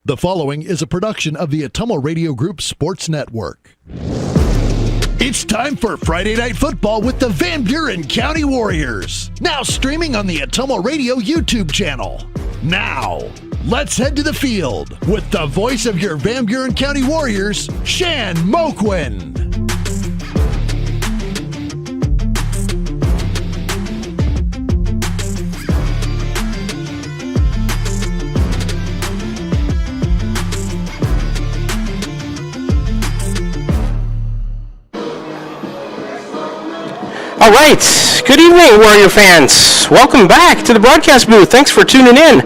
The following is a production of the Ottumwa Radio Group Sports Network. It's time for Friday Night Football with the Van Buren County Warriors. Now streaming on the Ottumwa Radio YouTube Channel. Now, let's head to the field with the voice of your Van Buren County Warriors, Shan Moquin. All right, good evening, Warrior fans. Welcome back to the broadcast booth. Thanks for tuning in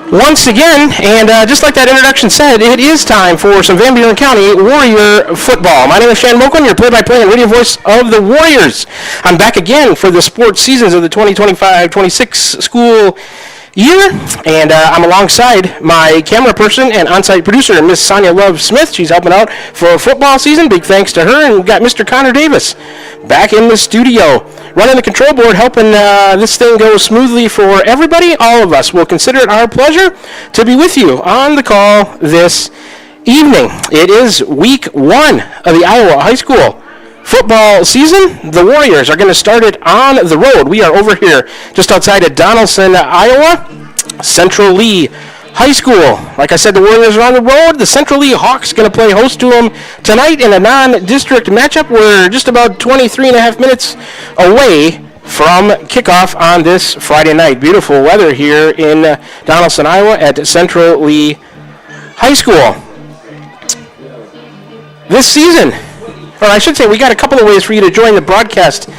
once again. And just like that introduction said, it is time for some Van Buren County Warrior football. My name is Shan Moquin, your play-by-play and radio voice of the Warriors. I'm back again for the sports seasons of the 2025-26 school year, and I'm alongside my camera person and on-site producer, Miss Sonia Love Smith. She's helping out for football season. Big thanks to her. And we've got Mr. Connor Davis back in the studio, running the control board, helping this thing go smoothly for everybody. All of us will consider it our pleasure to be with you on the call this evening. It is week 1 of the Iowa High School football season. The Warriors are going to start it on the road. We are over here just outside of Donaldson, Iowa, Central Lee High School. Like I said, the Warriors are on the road. The Central Lee Hawks going to play host to them tonight in a non-district matchup. We're just about 23 and a half minutes away from kickoff on this Friday night. Beautiful weather here in Donaldson, Iowa at Central Lee High School. This season, or I should say, we got a couple of ways for you to join the broadcast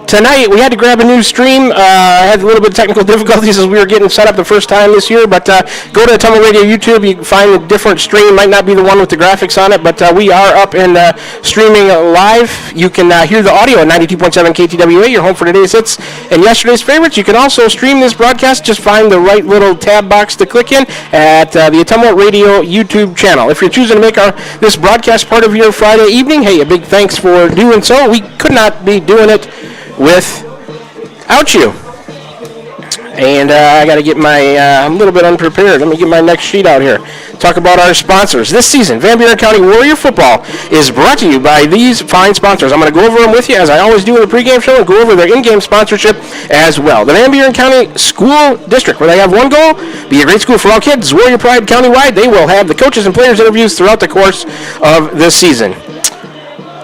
tonight. We had to grab a new stream. I had a little bit of technical difficulties as we were getting set up the first time this year, but go to Ottumwa Radio YouTube. You can find a different stream. Might not be the one with the graphics on it, but we are up and streaming live. You can hear the audio at 92.7 KTWA, your home for today's hits and yesterday's favorites. You can also stream this broadcast. Just find the right little tab box to click in at the Ottumwa Radio YouTube channel. If you're choosing to make this broadcast part of your Friday evening, hey, a big thanks for doing so. We could not be doing it without you. And I got to get I'm a little bit unprepared. Let me get my next sheet out here. Talk about our sponsors. This season, Van Buren County Warrior Football is brought to you by these fine sponsors. I'm going to go over them with you as I always do in the pregame show and go over their in-game sponsorship as well. The Van Buren County School District, where they have one goal, be a great school for all kids. Warrior Pride countywide. They will have the coaches and players interviews throughout the course of this season.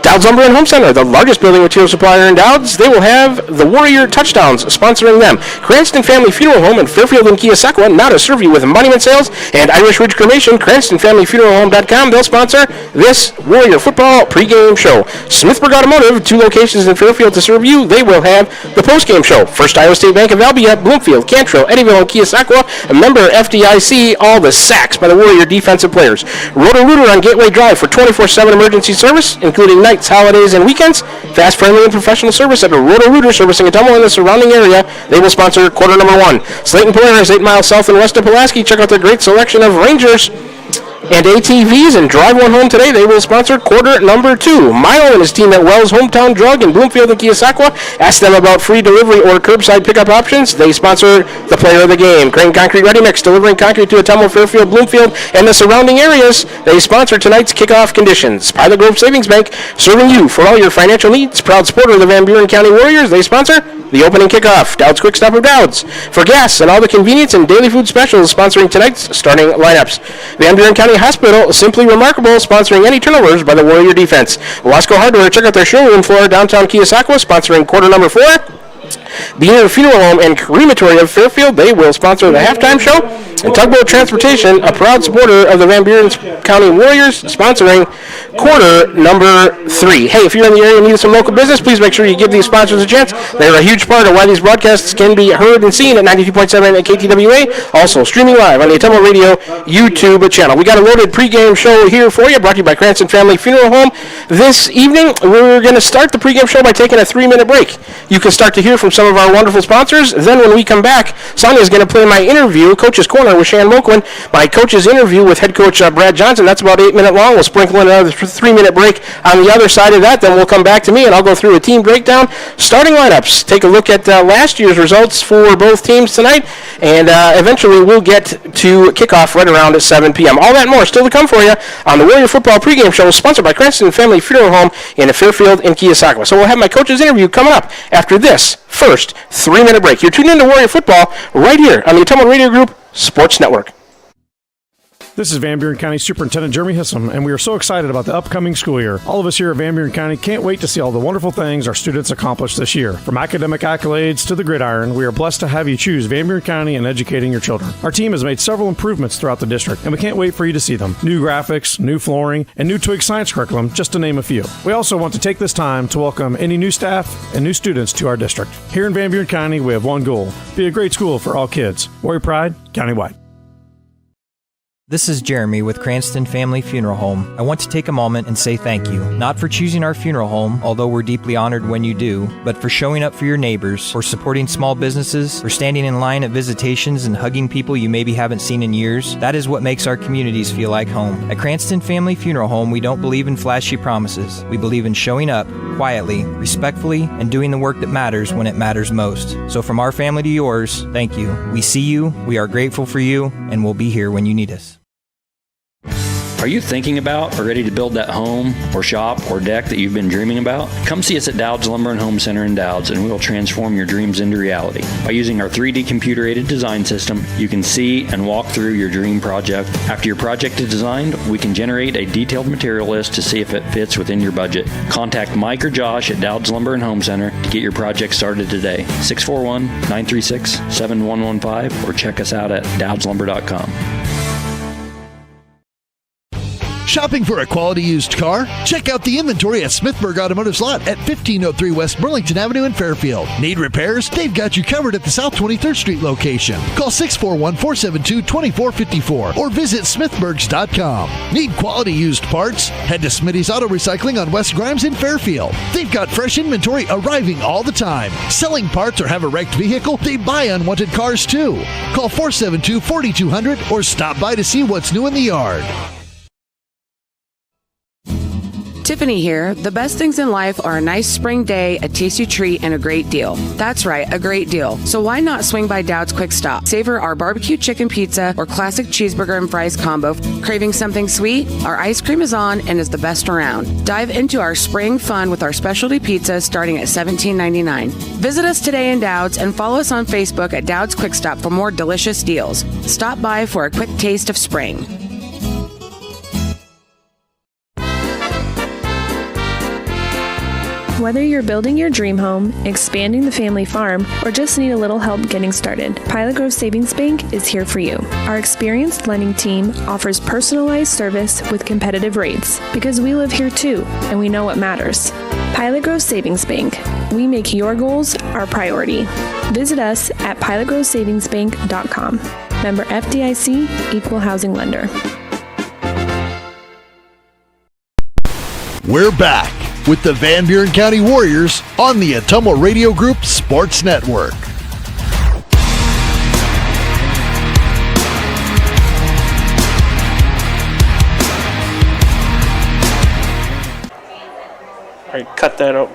Dowd's Lumber and Home Center, the largest building material supplier in Dowd's. They will have the Warrior Touchdowns sponsoring them. Cranston Family Funeral Home in Fairfield and Keosauqua, now to serve you with monument sales. And Irish Ridge Cremation, CranstonFamilyFuneralHome.com. They'll sponsor this Warrior football pregame show. Smithburg Automotive, 2 locations in Fairfield to serve you. They will have the postgame show. First Iowa State Bank of Albia, Bloomfield, Cantrell, Eddyville, and Keosauqua. A member FDIC, all the sacks by the Warrior defensive players. Roto-Rooter on Gateway Drive for 24/7 emergency service, including nights, holidays, and weekends. Fast, friendly, and professional service at a Roto-Rooter servicing Ottumwa and the surrounding area. They will sponsor quarter number 1. Slayton Polaris, 8 miles south and west of Pulaski. Check out their great selection of Rangers and ATVs and drive one home today. They will sponsor quarter number 2. Milo and his team at Wells Hometown Drug in Bloomfield and Keosauqua. Ask them about free delivery or curbside pickup options. They sponsor the player of the game. Crane Concrete Ready Mix, delivering concrete to Ottumwa, Fairfield, Bloomfield, and the surrounding areas. They sponsor tonight's kickoff conditions. Pilot Grove Savings Bank, serving you for all your financial needs. Proud supporter of the Van Buren County Warriors. They sponsor the opening kickoff. Dowd's Quick Stop of Dowd's, for gas and all the convenience and daily food specials, sponsoring tonight's starting lineups. Van Buren County Hospital, Simply Remarkable, sponsoring any turnovers by the Warrior defense. Wasco Hardware, check out their showroom floor downtown Keosauqua, sponsoring quarter number 4. Being Funeral Home and Crematory of Fairfield, they will sponsor the halftime show. And Tugboat Transportation, a proud supporter of the Van Buren County Warriors, sponsoring quarter number 3. Hey, if you're in the area and need some local business, please make sure you give these sponsors a chance. They're a huge part of why these broadcasts can be heard and seen at 92.7 at KTWA. Also streaming live on the Ottumwa Radio YouTube channel. We got a loaded pregame show here for you, brought to you by Cranston Family Funeral Home. This evening, we're going to start the pregame show by taking a 3-minute break. You can start to hear from from some of our wonderful sponsors. Then when we come back, Sonia's going to play my interview, Coach's Corner with Shan Moquin, my coach's interview with head coach Brad Johnson. That's about 8 minutes long. We'll sprinkle in another 3-minute break on the other side of that. Then we'll come back to me, and I'll go through a team breakdown, starting lineups, take a look at last year's results for both teams tonight, and eventually we'll get to kickoff right around at 7 p.m. All that and more still to come for you on the Warrior Football pregame show, sponsored by Cranston Family Funeral Home in Fairfield and Keosauqua. So we'll have my coach's interview coming up after this first 3-minute break. You're tuned into Warrior Football right here on the Ottumwa Radio Group Sports Network. This is Van Buren County Superintendent Jeremy Hissom, and we are so excited about the upcoming school year. All of us here at Van Buren County can't wait to see all the wonderful things our students accomplish this year. From academic accolades to the gridiron, we are blessed to have you choose Van Buren County in educating your children. Our team has made several improvements throughout the district, and we can't wait for you to see them. New graphics, new flooring, and new Twig science curriculum, just to name a few. We also want to take this time to welcome any new staff and new students to our district. Here in Van Buren County, we have one goal: be a great school for all kids. Warrior Pride, countywide. This is Jeremy with Cranston Family Funeral Home. I want to take a moment and say thank you, not for choosing our funeral home, although we're deeply honored when you do, but for showing up for your neighbors, for supporting small businesses, for standing in line at visitations and hugging people you maybe haven't seen in years. That is what makes our communities feel like home. At Cranston Family Funeral Home, we don't believe in flashy promises. We believe in showing up quietly, respectfully, and doing the work that matters when it matters most. So from our family to yours, thank you. We see you, we are grateful for you, and we'll be here when you need us. Are you thinking about or ready to build that home or shop or deck that you've been dreaming about? Come see us at Dowd's Lumber and Home Center in Dowd's, and we will transform your dreams into reality. By using our 3D computer-aided design system, you can see and walk through your dream project. After your project is designed, we can generate a detailed material list to see if it fits within your budget. Contact Mike or Josh at Dowd's Lumber and Home Center to get your project started today. 641-936-7115 or check us out at dowdslumber.com. Shopping for a quality used car? Check out the inventory at Smithburg Automotive's lot at 1503 West Burlington Avenue in Fairfield. Need repairs? They've got you covered at the South 23rd Street location. Call 641-472-2454 or visit smithburgs.com. Need quality used parts? Head to Smitty's Auto Recycling on West Grimes in Fairfield. They've got fresh inventory arriving all the time. Selling parts or have a wrecked vehicle? They buy unwanted cars too. Call 472-4200 or stop by to see what's new in the yard. Tiffany here. The best things in life are a nice spring day, a tasty treat, and a great deal. That's right, a great deal. So why not swing by Dowd's Quick Stop? Savor our barbecue chicken pizza or classic cheeseburger and fries combo. Craving something sweet? Our ice cream is on and is the best around. Dive into our spring fun with our specialty pizza starting at $17.99. Visit us today in Dowd's and follow us on Facebook at Dowd's Quick Stop for more delicious deals. Stop by for a quick taste of spring. Whether you're building your dream home, expanding the family farm, or just need a little help getting started, Pilot Grove Savings Bank is here for you. Our experienced lending team offers personalized service with competitive rates because we live here too, and we know what matters. Pilot Grove Savings Bank. We make your goals our priority. Visit us at pilotgrovesavingsbank.com. Member FDIC, Equal Housing Lender. We're back with the Van Buren County Warriors on the Ottumwa Radio Group Sports Network. All right, cut that out.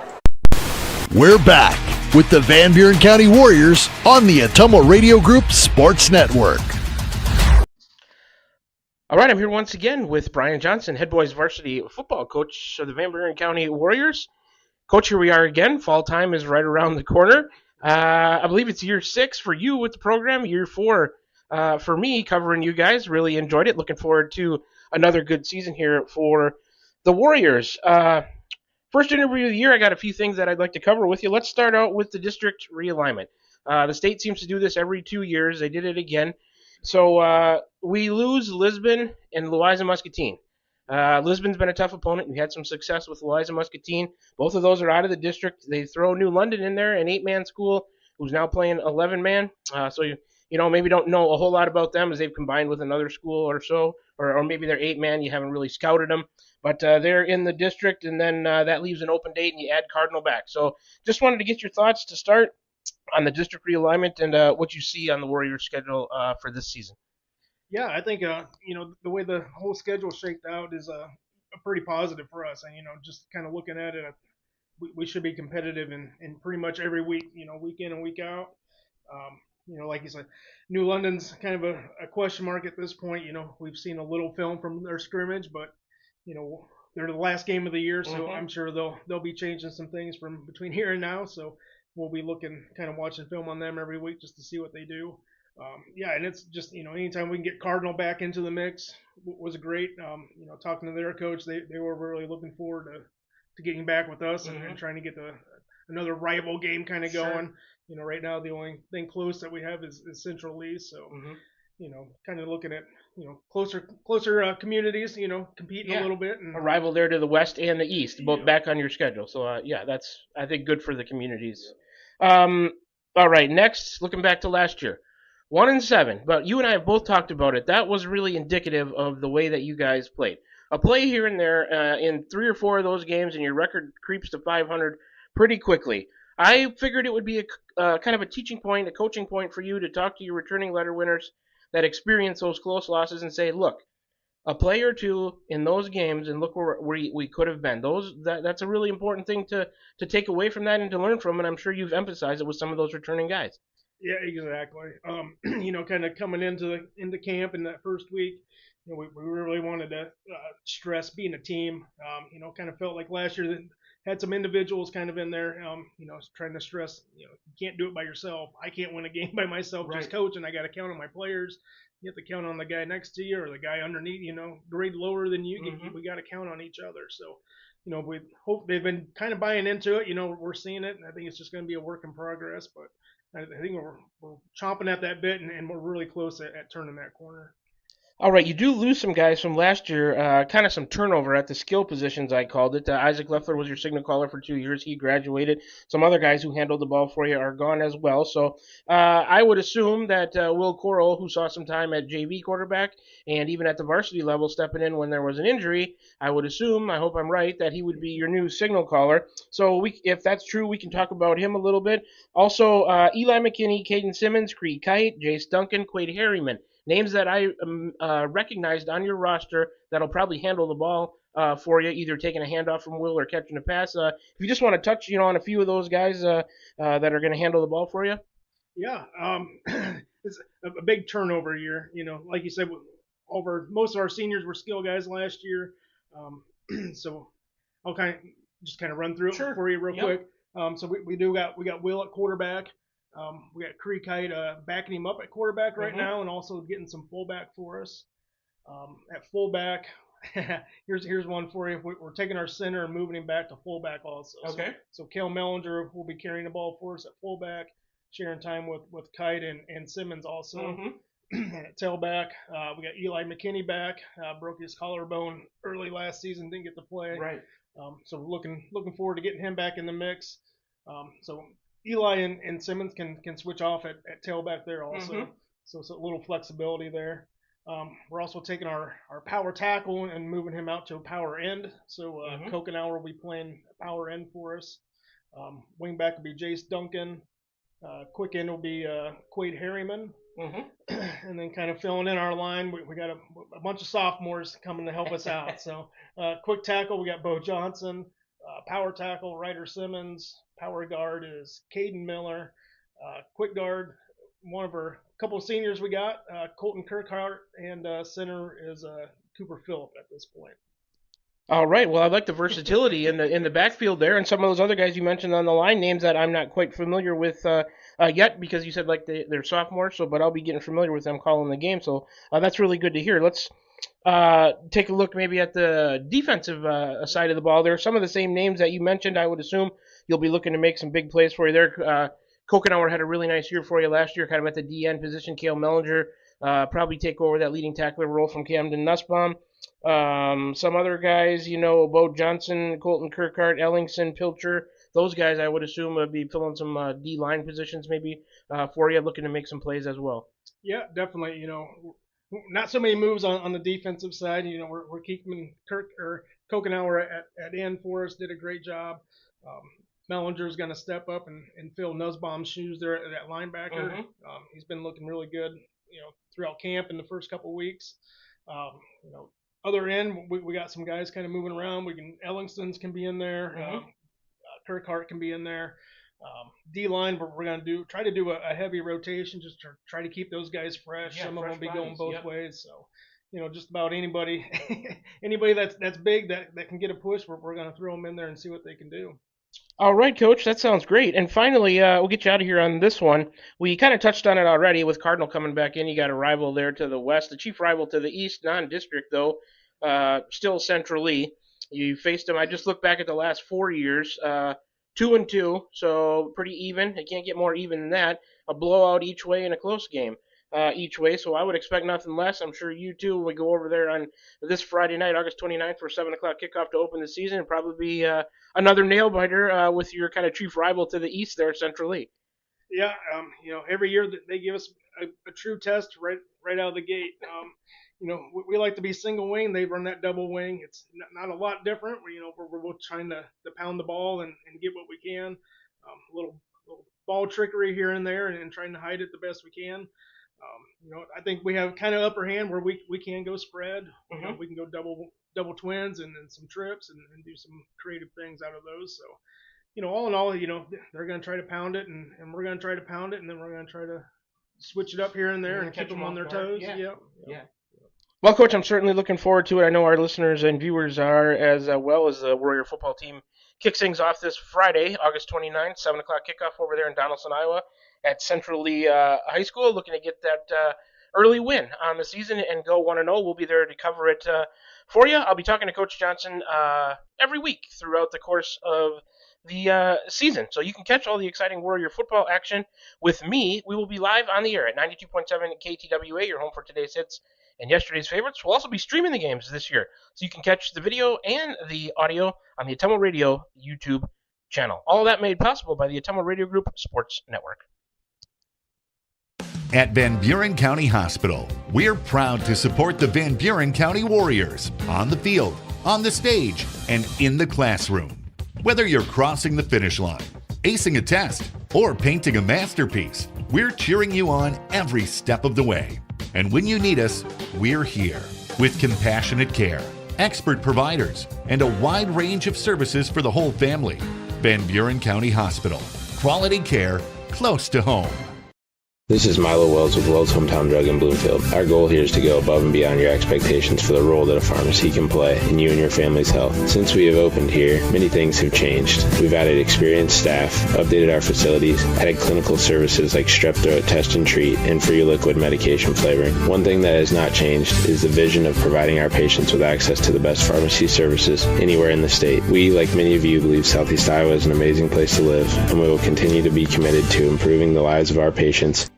We're back with the Van Buren County Warriors on the Ottumwa Radio Group Sports Network. All right, I'm here once again with Brian Johnson, head boys varsity football coach of the Van Buren County Warriors. Coach, here we are again. Fall time is right around the corner. I believe it's year 6 for you with the program, year 4 for me covering you guys. Really enjoyed it. Looking forward to another good season here for the Warriors. First interview of the year, I got a few things that I'd like to cover with you. Let's start out with the district realignment. The state seems to do this every 2 years. They did it again. So we lose Lisbon and Louisa Muscatine. Lisbon's been a tough opponent. We had some success with Louisa Muscatine. Both of those are out of the district. They throw New London in there, an 8-man school who's now playing 11-man. So you maybe don't know a whole lot about them as they've combined with another school or so, or maybe they're 8-man. You haven't really scouted them, but they're in the district, and then that leaves an open date, and you add Cardinal back. So just wanted to get your thoughts to start. on the district realignment and what you see on the Warriors schedule for this season. Yeah, I think the way the whole schedule shaped out is pretty positive for us, and just kind of looking at it, we should be competitive in pretty much every week, week in and week out. Like you said, New London's kind of a question mark at this point. We've seen a little film from their scrimmage, but they're the last game of the year, so I'm sure they'll be changing some things from between here and now. So we'll be kind of watching film on them every week just to see what they do. And it's just anytime we can get Cardinal back into the mix was great. Talking to their coach, they were really looking forward to getting back with us and trying to get another rival game kind of going. Right now the only thing close that we have is Central Lee, so kind of looking at closer communities, competing a little bit. And a rival there to the west and the east, both back on your schedule. So that's I think good for the communities. All right, next, looking back to last year, 1-7. But you and I have both talked about it. That was really indicative of the way that you guys played. A play here and there in 3 or 4 of those games, and your record creeps to 500 pretty quickly. I figured it would be a kind of a teaching point, a coaching point for you to talk to your returning letter winners that experience those close losses and say, look, a play or two in those games and look where we could have been. That's a really important thing to take away from that and to learn from, and I'm sure you've emphasized it with some of those returning guys. Yeah, exactly. Kind of coming into camp in that first week, we really wanted to stress being a team. Kind of felt like last year that had some individuals kind of in there, trying to stress, you can't do it by yourself. I can't win a game by myself just coaching. I got to count on my players. You have to count on the guy next to you or the guy underneath, grade lower than you. We got to count on each other. So, we hope they've been kind of buying into it. We're seeing it, and I think it's just going to be a work in progress. But I think we're chomping at that bit, and we're really close at turning that corner. All right, you do lose some guys from last year, kind of some turnover at the skill positions, I called it. Isaac Leffler was your signal caller for 2 years. He graduated. Some other guys who handled the ball for you are gone as well. So I would assume that Will Coral, who saw some time at JV quarterback and even at the varsity level stepping in when there was an injury, I would assume, I hope I'm right, that he would be your new signal caller. So if that's true, we can talk about him a little bit. Also, Eli McKinney, Caden Simmons, Creed Kite, Jace Duncan, Quade Harriman. Names that I recognized on your roster that'll probably handle the ball for you, either taking a handoff from Will or catching a pass. If you just want to touch, on a few of those guys that are going to handle the ball for you. Yeah, it's a big turnover year. Like you said, most of our seniors were skill guys last year. So I'll kind of run through it for you real quick. So we got Will at quarterback. We got Creek Kite backing him up at quarterback right now, and also getting some fullback for us. At fullback, here's one for you. We're taking our center and moving him back to fullback also. Okay. So Kale Mellinger will be carrying the ball for us at fullback, sharing time with Kite and Simmons also. And at tailback, we got Eli McKinney back. Broke his collarbone early last season, didn't get to play. Right. So looking forward to getting him back in the mix. So Eli and Simmons can switch off at tailback there also. So it's a little flexibility there. We're also taking our power tackle and moving him out to a power end. So Kokenauer will be playing power end for us. Wingback will be Jace Duncan. Quick end will be Quade Harriman. And then kind of filling in our line, we got a bunch of sophomores coming to help us out. So quick tackle, we got Bo Johnson. Power tackle, Ryder Simmons. Power guard is Caden Miller. Quick guard, one of our couple of seniors we got, Colton Kirkhart, and center is Cooper Phillip at this point. All right. Well, I like the versatility in the backfield there, and some of those other guys you mentioned on the line, names that I'm not quite familiar with yet, because you said they're sophomores. But I'll be getting familiar with them calling the game. So that's really good to hear. Let's take a look maybe at the defensive side of the ball. There are some of the same names that you mentioned. I would assume you'll be looking to make some big plays for you there. Kokenauer had a really nice year for you last year, kind of at the DN position. Cale Mellinger probably take over that leading tackler role from Camden Nussbaum. Some other guys, Bo Johnson, Colton Kirkhart, Ellingson, Pilcher. Those guys, I would assume, would be filling some D-line positions maybe for you, looking to make some plays as well. Yeah, definitely. Not so many moves on the defensive side. We're keeping Kokenauer at end for us. Did a great job. Mellinger's going to step up and fill Nussbaum's shoes there at that linebacker. Mhm. He's been looking really good, throughout camp in the first couple of weeks. Other end, we got some guys kind of moving around. Ellingston's can be in there. Mhm. Kirk Hart can be in there. D-line, we're going to try to do a heavy rotation just to try to keep those guys fresh. Yeah, Some of them will be going bodies, both yep. ways. So, just about anybody that's big that can get a push, we're going to throw them in there and see what they can do. All right, Coach, that sounds great. And finally, we'll get you out of here on this one. We kind of touched on it already with Cardinal coming back in. You got a rival there to the west, the chief rival to the east, non-district though, still Central Lee. You faced them. I just looked back at the last 4 years, 2-2, so pretty even. It can't get more even than that. A blowout each way and a close game each way. So I would expect nothing less. I'm sure you too will go over there on this Friday night, August 29th, for 7 o'clock kickoff to open the season. It'll probably be another nail biter with your kind of chief rival to the east there, Central Lee. Yeah, every year they give us a true test right out of the gate. We like to be single wing. They run that double wing. It's not a lot different. We're both trying to pound the ball and get what we can. A little ball trickery here and there, and trying to hide it the best we can. I think we have kind of upper hand where we can go spread. Mm-hmm. We can go double twins and then some trips and do some creative things out of those. So, all in all, they're going to try to pound it, and we're going to try to pound it, and then we're going to try to switch it up here and there and keep them on their toes. Yeah. Well, Coach, I'm certainly looking forward to it. I know our listeners and viewers are, as well as the Warrior football team kicks things off this Friday, August 29th, 7 o'clock kickoff over there in Donaldson, Iowa at Central Lee High School, looking to get that early win on the season and go 1-0. We'll be there to cover it for you. I'll be talking to Coach Johnson every week throughout the course of the season. So you can catch all the exciting Warrior football action with me. We will be live on the air at 92.7 KTWA, your home for today's hits and yesterday's favorites. We'll also be streaming the games this year, so you can catch the video and the audio on the Ottumwa Radio YouTube channel. All of that made possible by the Ottumwa Radio Group Sports Network. At Van Buren County Hospital, we're proud to support the Van Buren County Warriors on the field, on the stage, and in the classroom. Whether you're crossing the finish line, acing a test, or painting a masterpiece, we're cheering you on every step of the way. And when you need us, we're here with compassionate care, expert providers, and a wide range of services for the whole family. Van Buren County Hospital. Quality care close to home. This is Milo Wells with Wells Hometown Drug in Bloomfield. Our goal here is to go above and beyond your expectations for the role that a pharmacy can play in you and your family's health. Since we have opened here, many things have changed. We've added experienced staff, updated our facilities, added clinical services like strep throat test and treat, and free liquid medication flavoring. One thing that has not changed is the vision of providing our patients with access to the best pharmacy services anywhere in the state. We, like many of you, believe Southeast Iowa is an amazing place to live, and we will continue to be committed to improving the lives of our patients.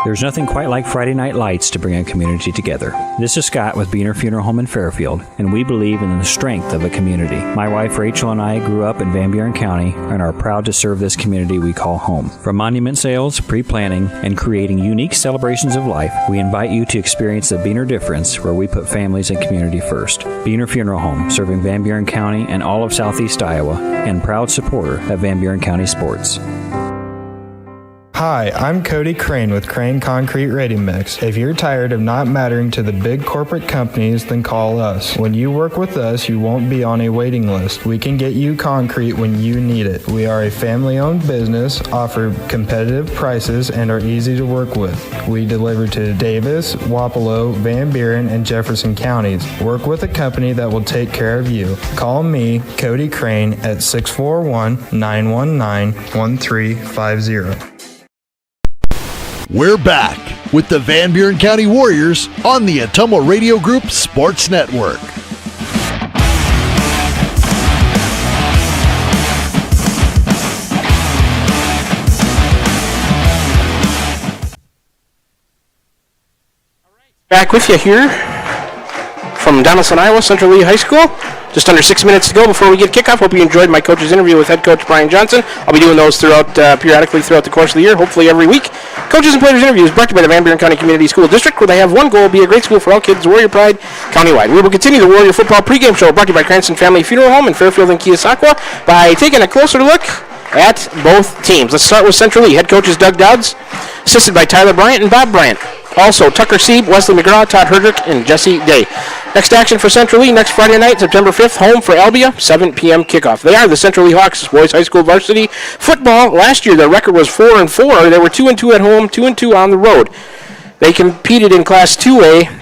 There's nothing quite like Friday Night Lights to bring a community together. This is Scott with Buren Funeral Home in Fairfield, and we believe in the strength of a community. My wife Rachel and I grew up in Van Buren County and are proud to serve this community we call home. From monument sales, pre-planning, and creating unique celebrations of life, we invite you to experience the Buren difference where we put families and community first. Buren Funeral Home, serving Van Buren County and all of Southeast Iowa, and proud supporter of Van Buren County sports. Hi, I'm Cody Crane with Crane Concrete Ready Mix. If you're tired of not mattering to the big corporate companies, then call us. When you work with us, you won't be on a waiting list. We can get you concrete when you need it. We are a family-owned business, offer competitive prices, and are easy to work with. We deliver to Davis, Wapello, Van Buren, and Jefferson counties. Work with a company that will take care of you. Call me, Cody Crane, at 641-919-1350. We're back with the Van Buren County Warriors on the Ottumwa Radio Group Sports Network. Back with you here from Donaldson, Iowa, Central Lee High School. Just under 6 minutes to go before we get kickoff. Hope you enjoyed my coach's interview with head coach Brian Johnson. I'll be doing those periodically throughout the course of the year, hopefully every week. Coaches and players interviews brought to you by the Van Buren County Community School District, where they have one goal: be a great school for all kids, Warrior Pride, countywide. We will continue the Warrior football pregame show brought to you by Cranston Family Funeral Home in Fairfield and Keosauqua by taking a closer look at both teams. Let's start with Central Lee. Head coaches Doug Dowds, assisted by Tyler Bryant and Bob Bryant. Also, Tucker Sieb, Wesley McGraw, Todd Herdrick, and Jesse Day. Next action for Central Lee next Friday night, September 5th, home for Albia, 7 p.m. kickoff. They are the Central Lee Hawks, boys high school varsity football. Last year, their record was 4-4. They were 2-2 at home, 2-2 on the road. They competed in Class 2A.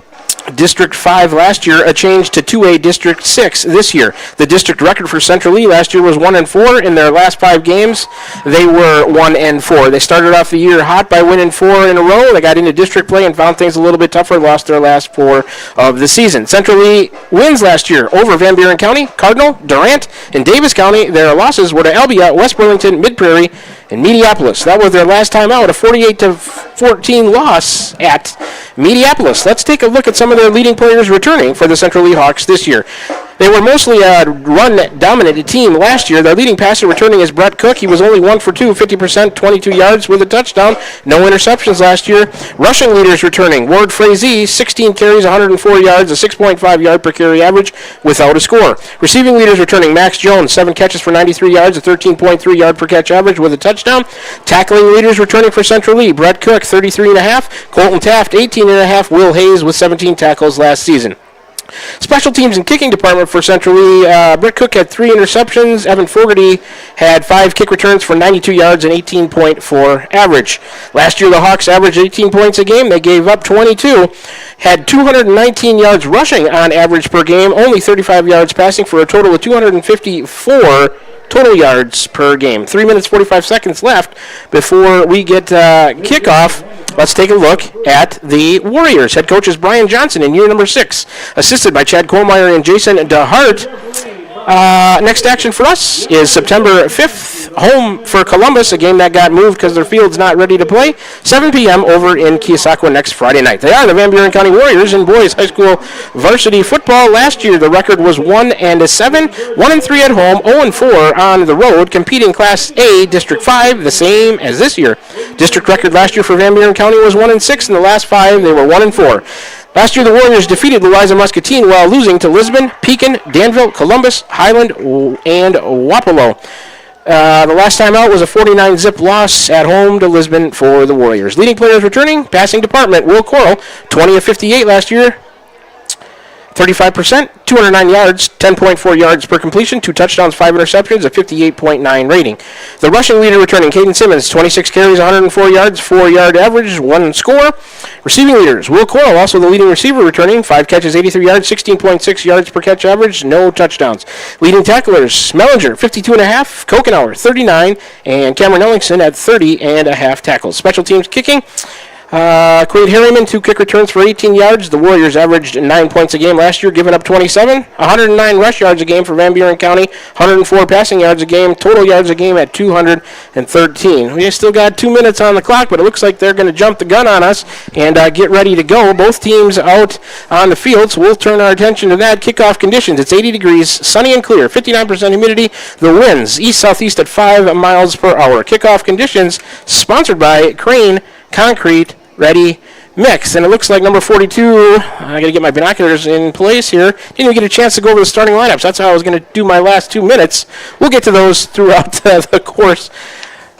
District 5 last year, a change to 2A District 6 this year. The district record for Central Lee last year was 1-4. In their last 5 games, they were 1-4. They started off the year hot by winning 4 in a row. They got into district play and found things a little bit tougher, lost their last 4 of the season. Central Lee wins last year over Van Buren County, Cardinal, Durant, and Davis County. Their losses were to Albia, West Burlington, Mid-Prairie, and Mediapolis. That was their last time out, a 48-14 loss at Mediapolis. Let's take a look at some of their leading players returning for the Central Lee Hawks this year. They were mostly a run-dominated team last year. Their leading passer returning is Brett Cook. He was only 1 for 2, 50%, 22 yards with a touchdown. No interceptions last year. Rushing leaders returning. Ward Frazee, 16 carries, 104 yards, a 6.5 yard per carry average without a score. Receiving leaders returning. Max Jones, 7 catches for 93 yards, a 13.3 yard per catch average with a touchdown. Tackling leaders returning for Central Lee. Brett Cook, 33.5. Colton Taft, 18.5. Will Hayes with 17 tackles last season. Special teams and kicking department for Central Lee. Brett Cook had 3 interceptions. Evan Fogarty had 5 kick returns for 92 yards and 18.4 average. Last year, the Hawks averaged 18 points a game. They gave up 22. Had 219 yards rushing on average per game. Only 35 yards passing for a total of 254 total yards per game. 3 minutes, 45 seconds left before we get kickoff. Let's take a look at the Warriors. Head coach is Brian Johnson in year number 6, assisted by Chad Kohlmeyer and Jason DeHart. Next action for us is September 5th, home for Columbus, a game that got moved because their field's not ready to play. 7 p.m. over in Keosauqua next Friday night. They are the Van Buren County Warriors in boys high school varsity football. Last year, the record was 1-7, 1-3 at home, 0-4 on the road, competing Class A District 5, the same as this year. District record last year for Van Buren County was 1-6. In the last 5, they were 1-4. Last year, the Warriors defeated Louisa Muscatine while losing to Lisbon, Pekin, Danville, Columbus, Highland, and Wapello. The last time out was a 49-zip loss at home to Lisbon for the Warriors. Leading players returning, passing department, Will Coral, 20 of 58 last year, 35%, 209 yards, 10.4 yards per completion, 2 touchdowns, 5 interceptions, a 58.9 rating. The rushing leader returning, Caden Simmons, 26 carries, 104 yards, 4-yard average, 1 score. Receiving leaders, Will Coral, also the leading receiver returning, 5 catches, 83 yards, 16.6 yards per catch average, no touchdowns. Leading tacklers, Smellinger, 52.5, Kokenauer, 39, and Cameron Ellingson at 30.5 tackles. Special teams kicking. Quaid Harriman, 2 kick returns for 18 yards. The Warriors averaged 9 points a game last year, giving up 27. 109 rush yards a game for Van Buren County. 104 passing yards a game. Total yards a game at 213. We still got 2 minutes on the clock, but it looks like they're going to jump the gun on us and get ready to go. Both teams out on the field, so we'll turn our attention to that. Kickoff conditions. It's 80 degrees, sunny and clear, 59% humidity. The winds east-southeast at 5 miles per hour. Kickoff conditions sponsored by Crane Concrete Ready Mix. And it looks like number 42, I got to get my binoculars in place here. Didn't even get a chance to go over the starting lineups. That's how I was going to do my last 2 minutes. We'll get to those throughout the course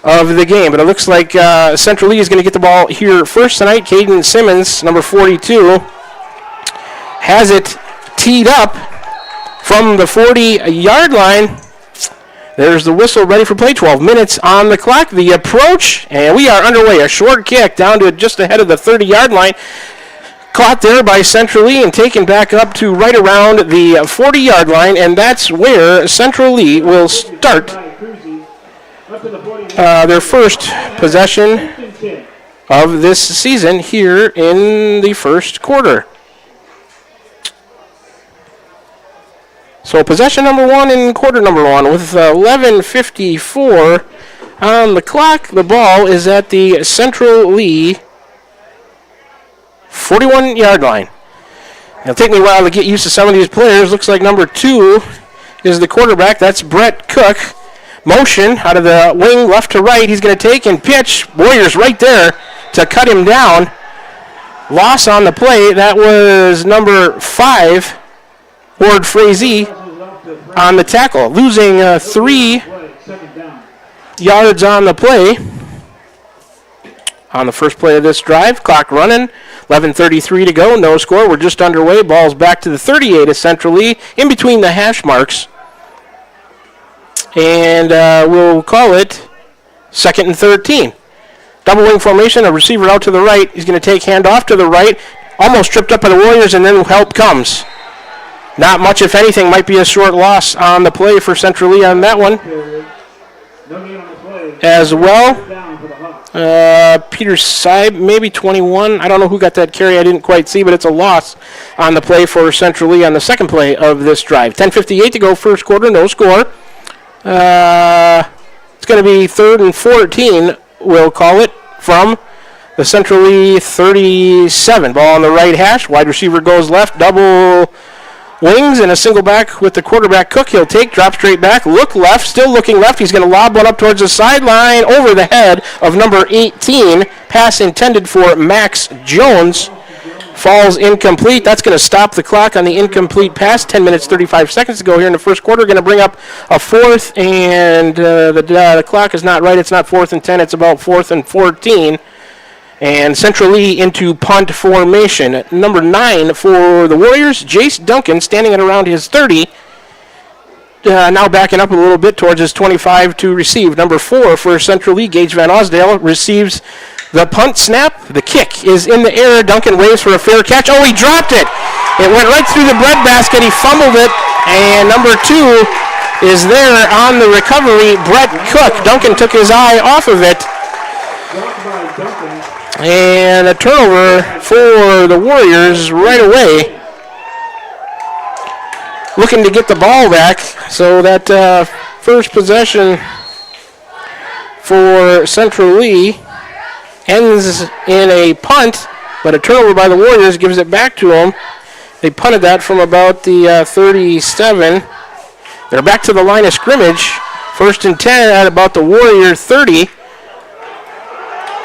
of the game. But it looks like Central Lee is going to get the ball here first tonight. Caden Simmons, number 42, has it teed up from the 40-yard line. There's the whistle ready for play. 12 minutes on the clock. The approach, and we are underway. A short kick down to just ahead of the 30-yard line. Caught there by Central Lee and taken back up to right around the 40-yard line, and that's where Central Lee will start their first possession of this season here in the first quarter. So possession number 1 in quarter number 1 with 11:54 on the clock. The ball is at the Central Lee 41-yard line. It'll take me a while to get used to some of these players. Looks like number 2 is the quarterback. That's Brett Cook. Motion out of the wing, left to right. He's going to take and pitch. Warriors right there to cut him down. Loss on the play. That was number 5, Ward Frazee, on the tackle. Losing 3 yards on the play. On the first play of this drive, clock running, 11:33 to go, no score. We're just underway. Ball's back to the 38 of Central Lee, in between the hash marks. And we'll call it 2nd and 13. Double wing formation, a receiver out to the right. He's going to take handoff to the right. Almost tripped up by the Warriors, and then help comes. Not much, if anything, might be a short loss on the play for Central Lee on that one. As well, Peter Seib, maybe 21. I don't know who got that carry. I didn't quite see, but it's a loss on the play for Central Lee on the second play of this drive. 10:58 to go, first quarter, no score. It's going to be 3rd and 14, we'll call it, from the Central Lee 37. Ball on the right hash. Wide receiver goes left. Double wings and a single back with the quarterback Cook. He'll take, drop straight back, look left, still looking left. He's going to lob one up towards the sideline over the head of number 18. Pass intended for Max Jones. Falls incomplete. That's going to stop the clock on the incomplete pass. 10 minutes, 35 seconds to go here in the first quarter. Going to bring up a 4th, and the clock is not right. It's not 4th and 10. It's about 4th and 14. And Central Lee into punt formation. Number 9 for the Warriors, Jace Duncan, standing at around his 30. Now backing up a little bit towards his 25 to receive. Number 4 for Central Lee, Gage Van Osdale, receives the punt snap. The kick is in the air. Duncan waves for a fair catch. Oh, he dropped it. It went right through the breadbasket. He fumbled it. And number 2 is there on the recovery, Brett Cook. Duncan took his eye off of it. And a turnover for the Warriors right away. Looking to get the ball back. So that first possession for Central Lee ends in a punt, but a turnover by the Warriors gives it back to them. They punted that from about the 37. They're back to the line of scrimmage. 1st and 10 at about the Warrior 30.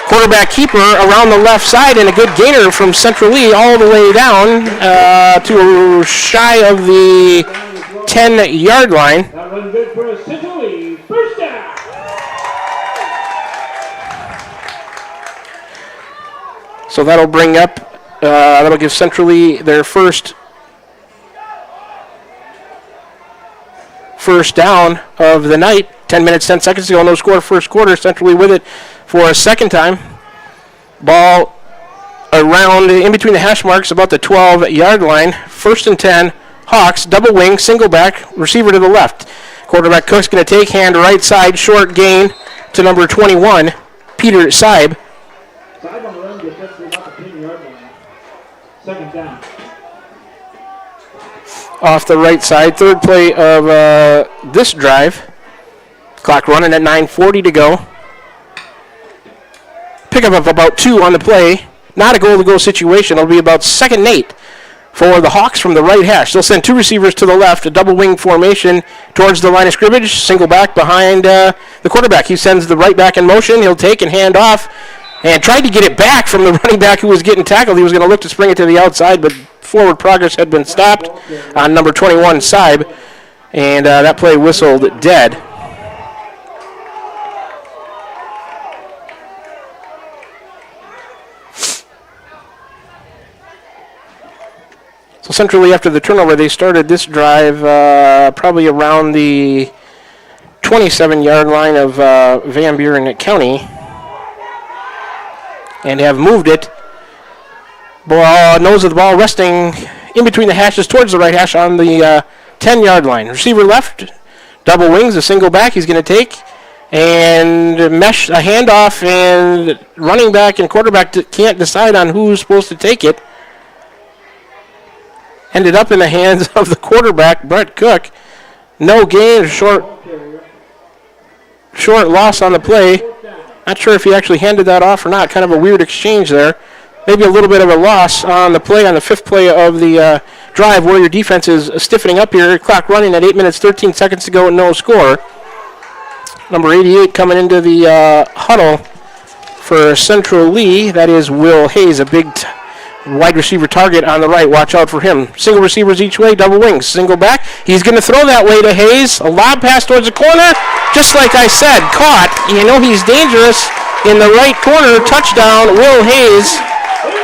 Quarterback keeper around the left side, and a good gainer from Central Lee all the way down to shy of the 10-yard line. That was good for Central Lee. First down. So that'll bring up, that'll give Central Lee their first down of the night. 10 minutes, 10 seconds to go, no score, first quarter. Central Lee with it for a second time. Ball around in between the hash marks, about the 12-yard line. 1st and 10, Hawks, double wing, single back, receiver to the left. Quarterback Cook's going to take, hand right side, short gain to number 21, Peter Seib. Seib on the run gets up to about the 10-yard line. 2nd down. Off the right side, third play of this drive. Clock running at 9:40 to go. Pickup of about 2 on the play. Not a goal-to-go situation. It'll be about 2nd and 8 for the Hawks from the right hash. They'll send 2 receivers to the left, a double wing formation towards the line of scrimmage. Single back behind the quarterback. He sends the right back in motion. He'll take and hand off, and tried to get it back from the running back who was getting tackled. He was going to look to spring it to the outside, but forward progress had been stopped on number 21, Seib, and that play whistled dead. So Central Lee, after the turnover, they started this drive probably around the 27-yard line of Van Buren County, and have moved it. Nose of the ball resting in between the hashes towards the right hash on the 10-yard line. Receiver left, double wings, a single back he's going to take, and mesh a handoff, and running back and quarterback can't decide on who's supposed to take it. Ended up in the hands of the quarterback, Brett Cook. No gain, short loss on the play. Not sure if he actually handed that off or not. Kind of a weird exchange there. maybe a little bit of a loss on the play, on the fifth play of the drive. Warrior defense is stiffening up here. Clock running at 8 minutes, 13 seconds to go, no score. Number 88 coming into the huddle for Central Lee. That is Will Hayes, a big wide receiver target on the right. Watch out for him. Single receivers each way, double wings. Single back. He's going to throw that way to Hayes. A lob pass towards the corner. Just like I said, caught. You know he's dangerous in the right corner. Touchdown, Will Hayes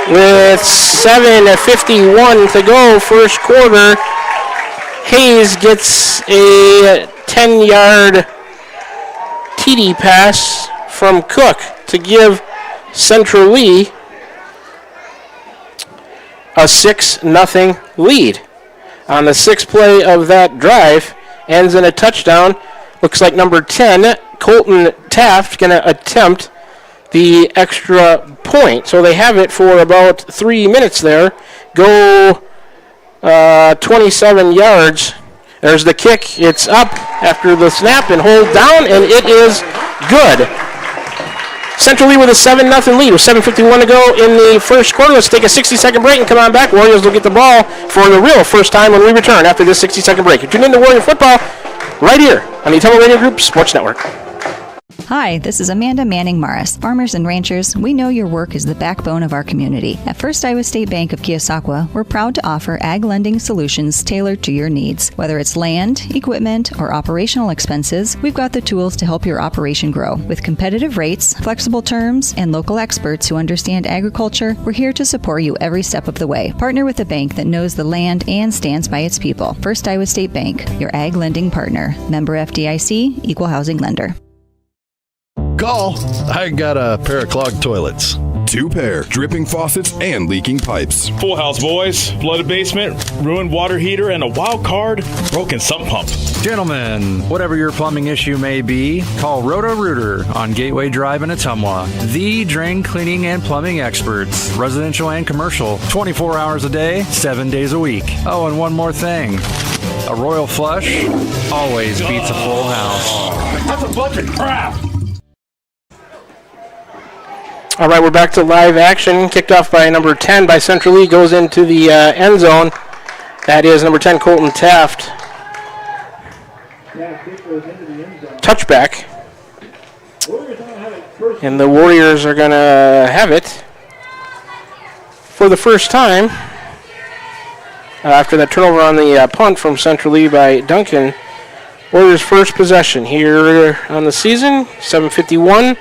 with 7:51 to go, first quarter. Hayes gets a 10-yard TD pass from Cook to give Central Lee a 6-0 lead. On the sixth play of that drive, ends in a touchdown. Looks like number 10, Colton Taft, going to attempt the extra point. So they have it for about 3 minutes there. Go 27 yards. There's the kick. It's up after the snap and hold down, and it is good. Central Lee with a 7-0 lead with 7:51 to go in the first quarter. Let's take a 60-second break and come on back. Warriors will get the ball for the real first time when we return after this 60-second break. You're tuned in to Warrior Football right here on the Ottumwa Radio Group Sports Network. Hi, this is Amanda Manning-Morris. Farmers and ranchers, we know your work is the backbone of our community. At First Iowa State Bank of Keosauqua, we're proud to offer ag lending solutions tailored to your needs. Whether it's land, equipment, or operational expenses, we've got the tools to help your operation grow. With competitive rates, flexible terms, and local experts who understand agriculture, we're here to support you every step of the way. Partner with a bank that knows the land and stands by its people. First Iowa State Bank, your ag lending partner. Member FDIC, Equal Housing Lender. Call. I got a pair of clogged toilets. 2 pair, dripping faucets and leaking pipes. Full house, boys. Flooded basement, ruined water heater, and a wild card, broken sump pump. Gentlemen, whatever your plumbing issue may be, call Roto-Rooter on Gateway Drive in Ottumwa. The drain cleaning and plumbing experts, residential and commercial, 24 hours a day, 7 days a week. Oh, and one more thing. A royal flush always beats a full house. That's a bunch of crap. All right, we're back to live action. Kicked off by number 10 by Central Lee. Goes into the end zone. That is number 10, Colton Taft. Touchback. And the Warriors are going to have it for the first time after that turnover on the punt from Central Lee by Duncan. Warriors' first possession here on the season. 7:51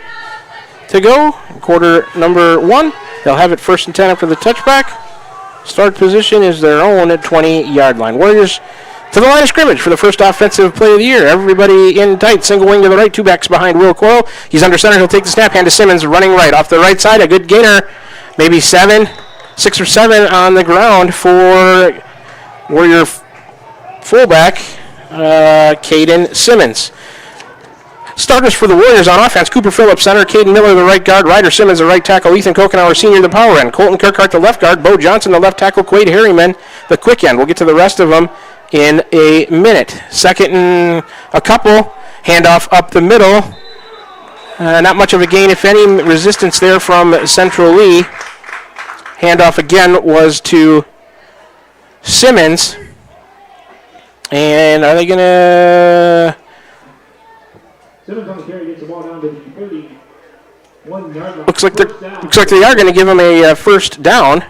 to go, quarter number 1. They'll have it 1st and 10 after the touchback. Start position is their own at 20-yard line. Warriors to the line of scrimmage for the first offensive play of the year. Everybody in tight, single wing to the right, 2 backs behind Will Coyle. He's under center, he'll take the snap, hand to Simmons, running right off the right side. A good gainer, maybe 6 or 7 on the ground for Warrior fullback, Caden Simmons. Starters for the Warriors on offense: Cooper Phillips, center; Caden Miller, the right guard; Ryder Simmons, the right tackle; Ethan Kokenauer, senior, the power end; Colton Kirkhart, the left guard; Bo Johnson, the left tackle; Quade Harriman, the quick end. We'll get to the rest of them in a minute. Second and a couple, handoff up the middle. Not much of a gain, if any, resistance there from Central Lee. Handoff again was to Simmons. And are they going to... Looks like they are going to give him a first down.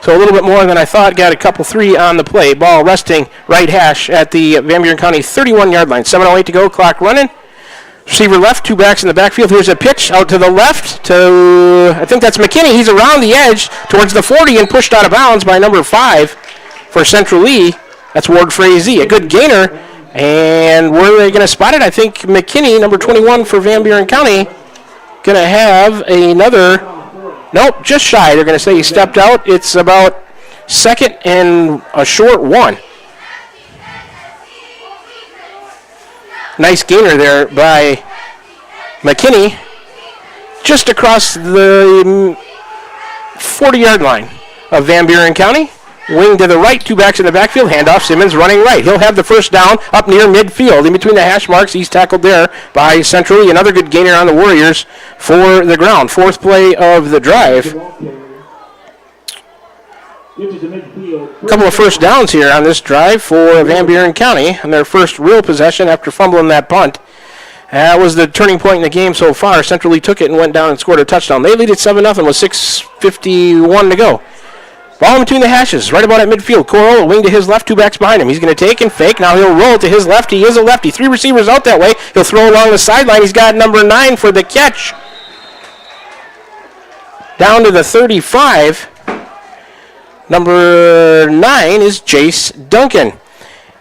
So a little bit more than I thought. Got a couple 3 on the play. Ball resting right hash at the Van Buren County 31-yard line. 7:08 to go. Clock running. Receiver left. 2 backs in the backfield. Here's a pitch out to the left to, I think that's McKinney. He's around the edge towards the 40 and pushed out of bounds by number 5 for Central Lee. That's Ward Frazee. A good gainer. And where are they going to spot it? I think McKinney, number 21 for Van Buren County, going to have another. Nope, just shy. They're going to say he stepped out. It's about 2nd and a short 1. Nice gainer there by McKinney, just across the 40-yard line of Van Buren County. Wing to the right, 2 backs in the backfield, handoff, Simmons running right. He'll have the first down up near midfield. In between the hash marks, he's tackled there by Centrally. Another good gainer on the Warriors for the ground. 4th play of the drive. A couple of first downs here on this drive for Van Buren County on their first real possession after fumbling that punt. That was the turning point in the game so far. Centrally took it and went down and scored a touchdown. They lead at 7-0 with 6:51 to go. Ball in between the hashes, right about at midfield. Coral, a wing to his left, 2 backs behind him. He's going to take and fake. Now he'll roll to his left. He is a lefty. 3 receivers out that way. He'll throw along the sideline. He's got number 9 for the catch. Down to the 35. Number 9 is Jace Duncan.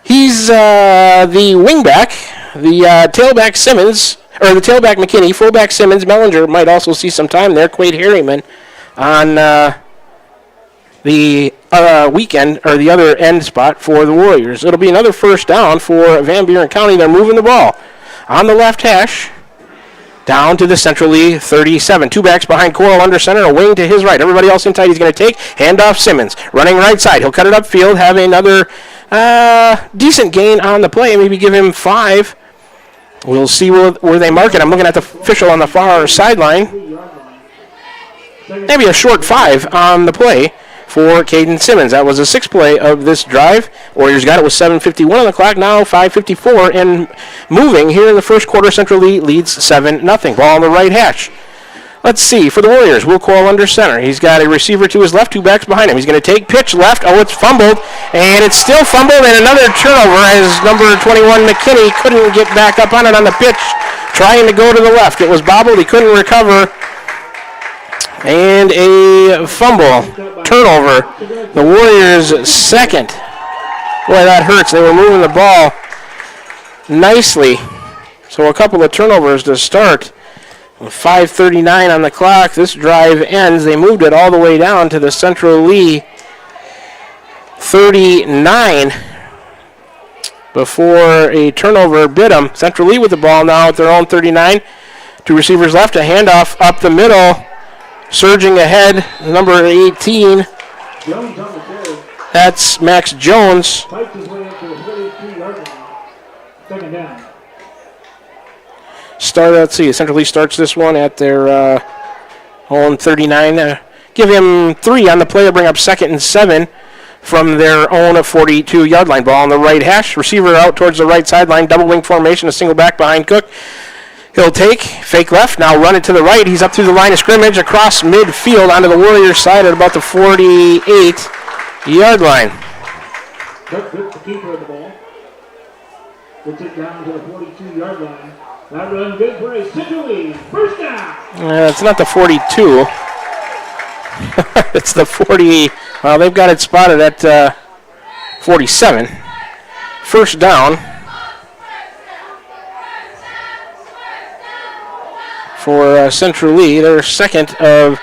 He's the wingback. The tailback Simmons, or the tailback McKinney, fullback Simmons. Mellinger might also see some time there. Quade Harriman on the weekend, or the other end spot for the Warriors. It'll be another first down for Van Buren County. They're moving the ball on the left hash down to the Centrally 37. 2 backs behind Coral under center, a wing to his right. Everybody else inside he's going to take. Handoff Simmons, running right side. He'll cut it upfield, have another decent gain on the play, maybe give him 5. We'll see where they mark it. I'm looking at the official on the far sideline. Maybe a short 5 on the play for Caden Simmons. That was the 6th play of this drive. Warriors got it with 7:51 on the clock. Now 5:54 and moving here in the first quarter. Centrally leads 7-0. Ball on the right hash. Let's see, for the Warriors, Will Coral under center. He's got a receiver to his left, 2 backs behind him. He's going to take pitch left. Oh, it's fumbled, and it's still fumbled, and another turnover as number 21 McKinney couldn't get back up on it on the pitch, trying to go to the left. It was bobbled. He couldn't recover, and a fumble turnover. The Warriors' second. Boy, that hurts. They were moving the ball nicely. So a couple of turnovers to start. 5:39 on the clock. This drive ends. They moved it all the way down to the Central Lee 39 before a turnover bit them. Central Lee with the ball now at their own 39. 2 receivers left. A handoff up the middle. Surging ahead, number 18. That's Max Jones. Second down. Let's see, Central Lee starts this one at their own 39. Give him 3 on the play to bring up 2nd and 7 from their own 42-yard line. Ball on the right hash. Receiver out towards the right sideline. Double wing formation, a single back behind Cook. He'll take, fake left, now run it to the right. He's up through the line of scrimmage across midfield onto the Warriors side at about the 48-yard line. Cook gets the keeper of the ball. Gets it down to the 42-yard line. That run good for a Centrally. First down. It's not the 42. It's the 40. Well, they've got it spotted at 47. First down for Central Lee, their second of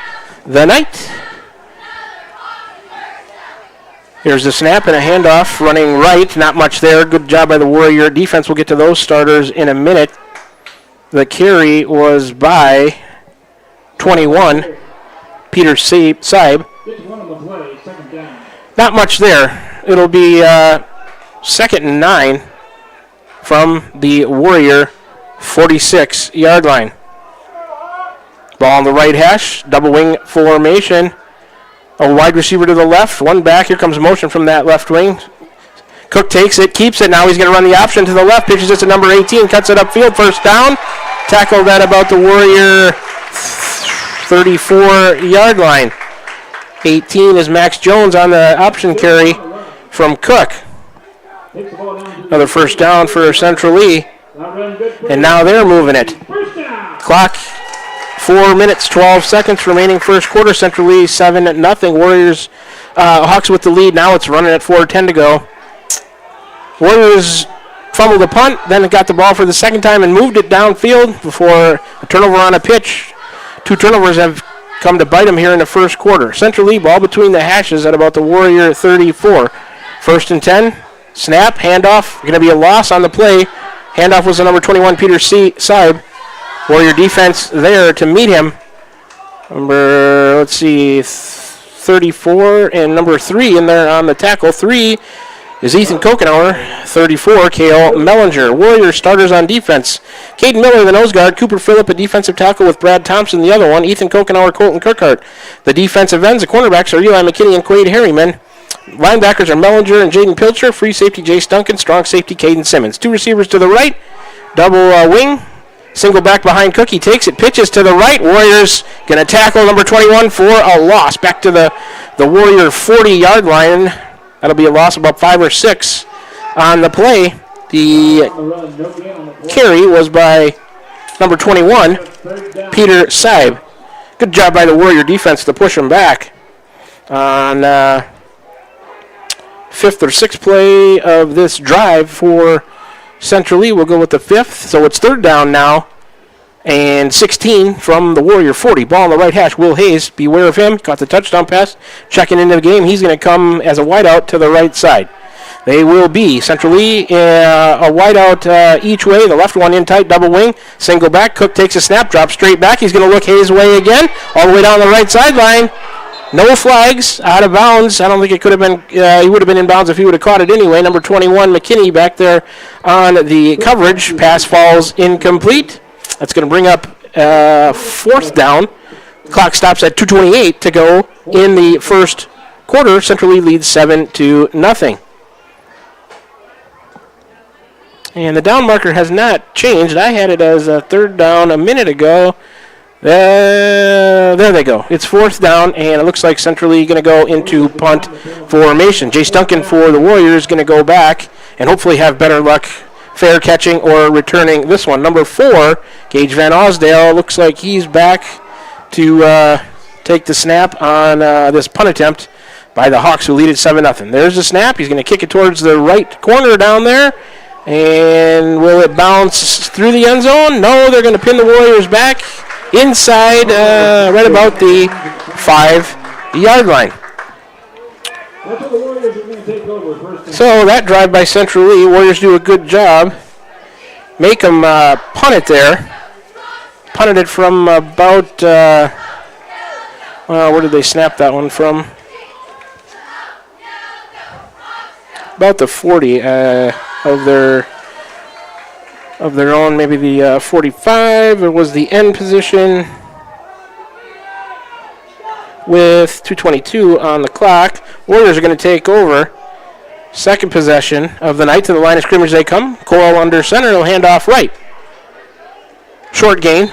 the night. Here's the snap and a handoff running right. Not much there. Good job by the Warrior defense. We'll get to those starters in a minute. The carry was by 21, Peter Seib. Not much there. It'll be 2nd and 9 from the Warrior 46-yard line. Ball on the right hash, double wing formation. A wide receiver to the left, 1 back. Here comes motion from that left wing. Cook takes it, keeps it. Now he's going to run the option to the left. Pitches it to number 18, cuts it upfield. First down. Tackled at about the Warrior 34-yard line. 18 is Max Jones on the option carry from Cook. Another first down for Central Lee. And now they're moving it. Clock 4 minutes, 12 seconds remaining first quarter. Central Lee 7-0. Warriors, Hawks with the lead. Now it's running at 4:10 to go. Warriors fumbled the punt, then it got the ball for the second time and moved it downfield before a turnover on a pitch. 2 turnovers have come to bite them here in the first quarter. Central Lee ball between the hashes at about the Warrior 34. 1st and 10. Snap, handoff. Going to be a loss on the play. Handoff was the number 21, Peter Seib. Warrior defense there to meet him. Number, 13 34, and number 3 in there on the tackle. 3 is Ethan Kokenauer, 34, Kale Mellinger. Warriors starters on defense. Caden Miller, the nose guard. Cooper Phillip, a defensive tackle with Brad Thompson, the other one. Ethan Kokenauer, Colton Kirkhart. The defensive ends, the cornerbacks are Eli McKinney and Quade Harriman. Linebackers are Mellinger and Jaden Pilcher. Free safety, Jace Duncan. Strong safety, Caden Simmons. 2 receivers to the right. Double wing. Single back behind Cook. He takes it, pitches to the right. Warriors going to tackle number 21 for a loss. Back to the Warrior 40-yard line. That'll be a loss of about 5 or 6 on the play. The carry was by number 21, Peter Seib. Good job by the Warrior defense to push him back. On 5th or 6th play of this drive for Central Lee, we'll go with the 5th. So it's 3rd down now. And 16 from the Warrior 40. Ball on the right hash. Will Hayes, beware of him. Caught the touchdown pass. Checking into the game. He's going to come as a wideout to the right side. They will be Central Lee a wideout each way. The left one in tight, double wing. Single back. Cook takes a snap, drops straight back. He's going to look Hayes' way again. All the way down the right sideline. No flags. Out of bounds. I don't think it could have been. He would have been in bounds if he would have caught it anyway. Number 21, McKinney, back there on the coverage. Pass falls incomplete. That's going to bring up 4th down. Clock stops at 2:28 to go in the first quarter. Central Lee leads 7-0. And the down marker has not changed. I had it as a 3rd down a minute ago. There they go. It's 4th down, and it looks like Central Lee going to go into punt formation. Jace Duncan for the Warriors going to go back and hopefully have better luck fair catching or returning this one. Number 4, Gage Van Osdale, looks like he's back to take the snap on this punt attempt by the Hawks, who lead it 7-0. There's the snap. He's going to kick it towards the right corner down there. And will it bounce through the end zone? No, they're going to pin the Warriors back inside right about the 5-yard line. So that drive by Central Lee, Warriors do a good job. Make them punt it there. Punted it from about, where did they snap that one from? About the 40 of their own, maybe the 45. It was the end position with 2:22 on the clock. Warriors are going to take over. Second possession of the night. To the line of scrimmage they come. Coral under center. He'll hand off right. Short gain.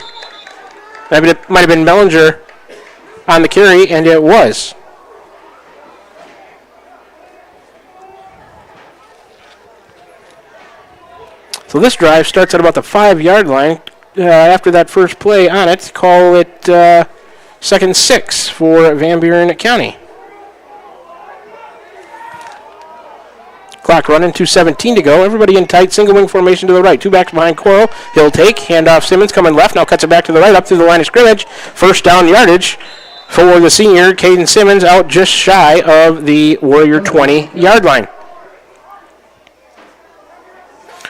It might have been Mellinger on the carry, and it was. So this drive starts at about the 5-yard line. After that first play on it, call it 2nd and 6 for Van Buren County. Clock running, 2:17 to go. Everybody in tight, single wing formation to the right. 2 backs behind Coral. He'll take, handoff Simmons coming left. Now cuts it back to the right, up through the line of scrimmage. First down yardage for the senior, Caden Simmons, out just shy of the Warrior 20-yard line.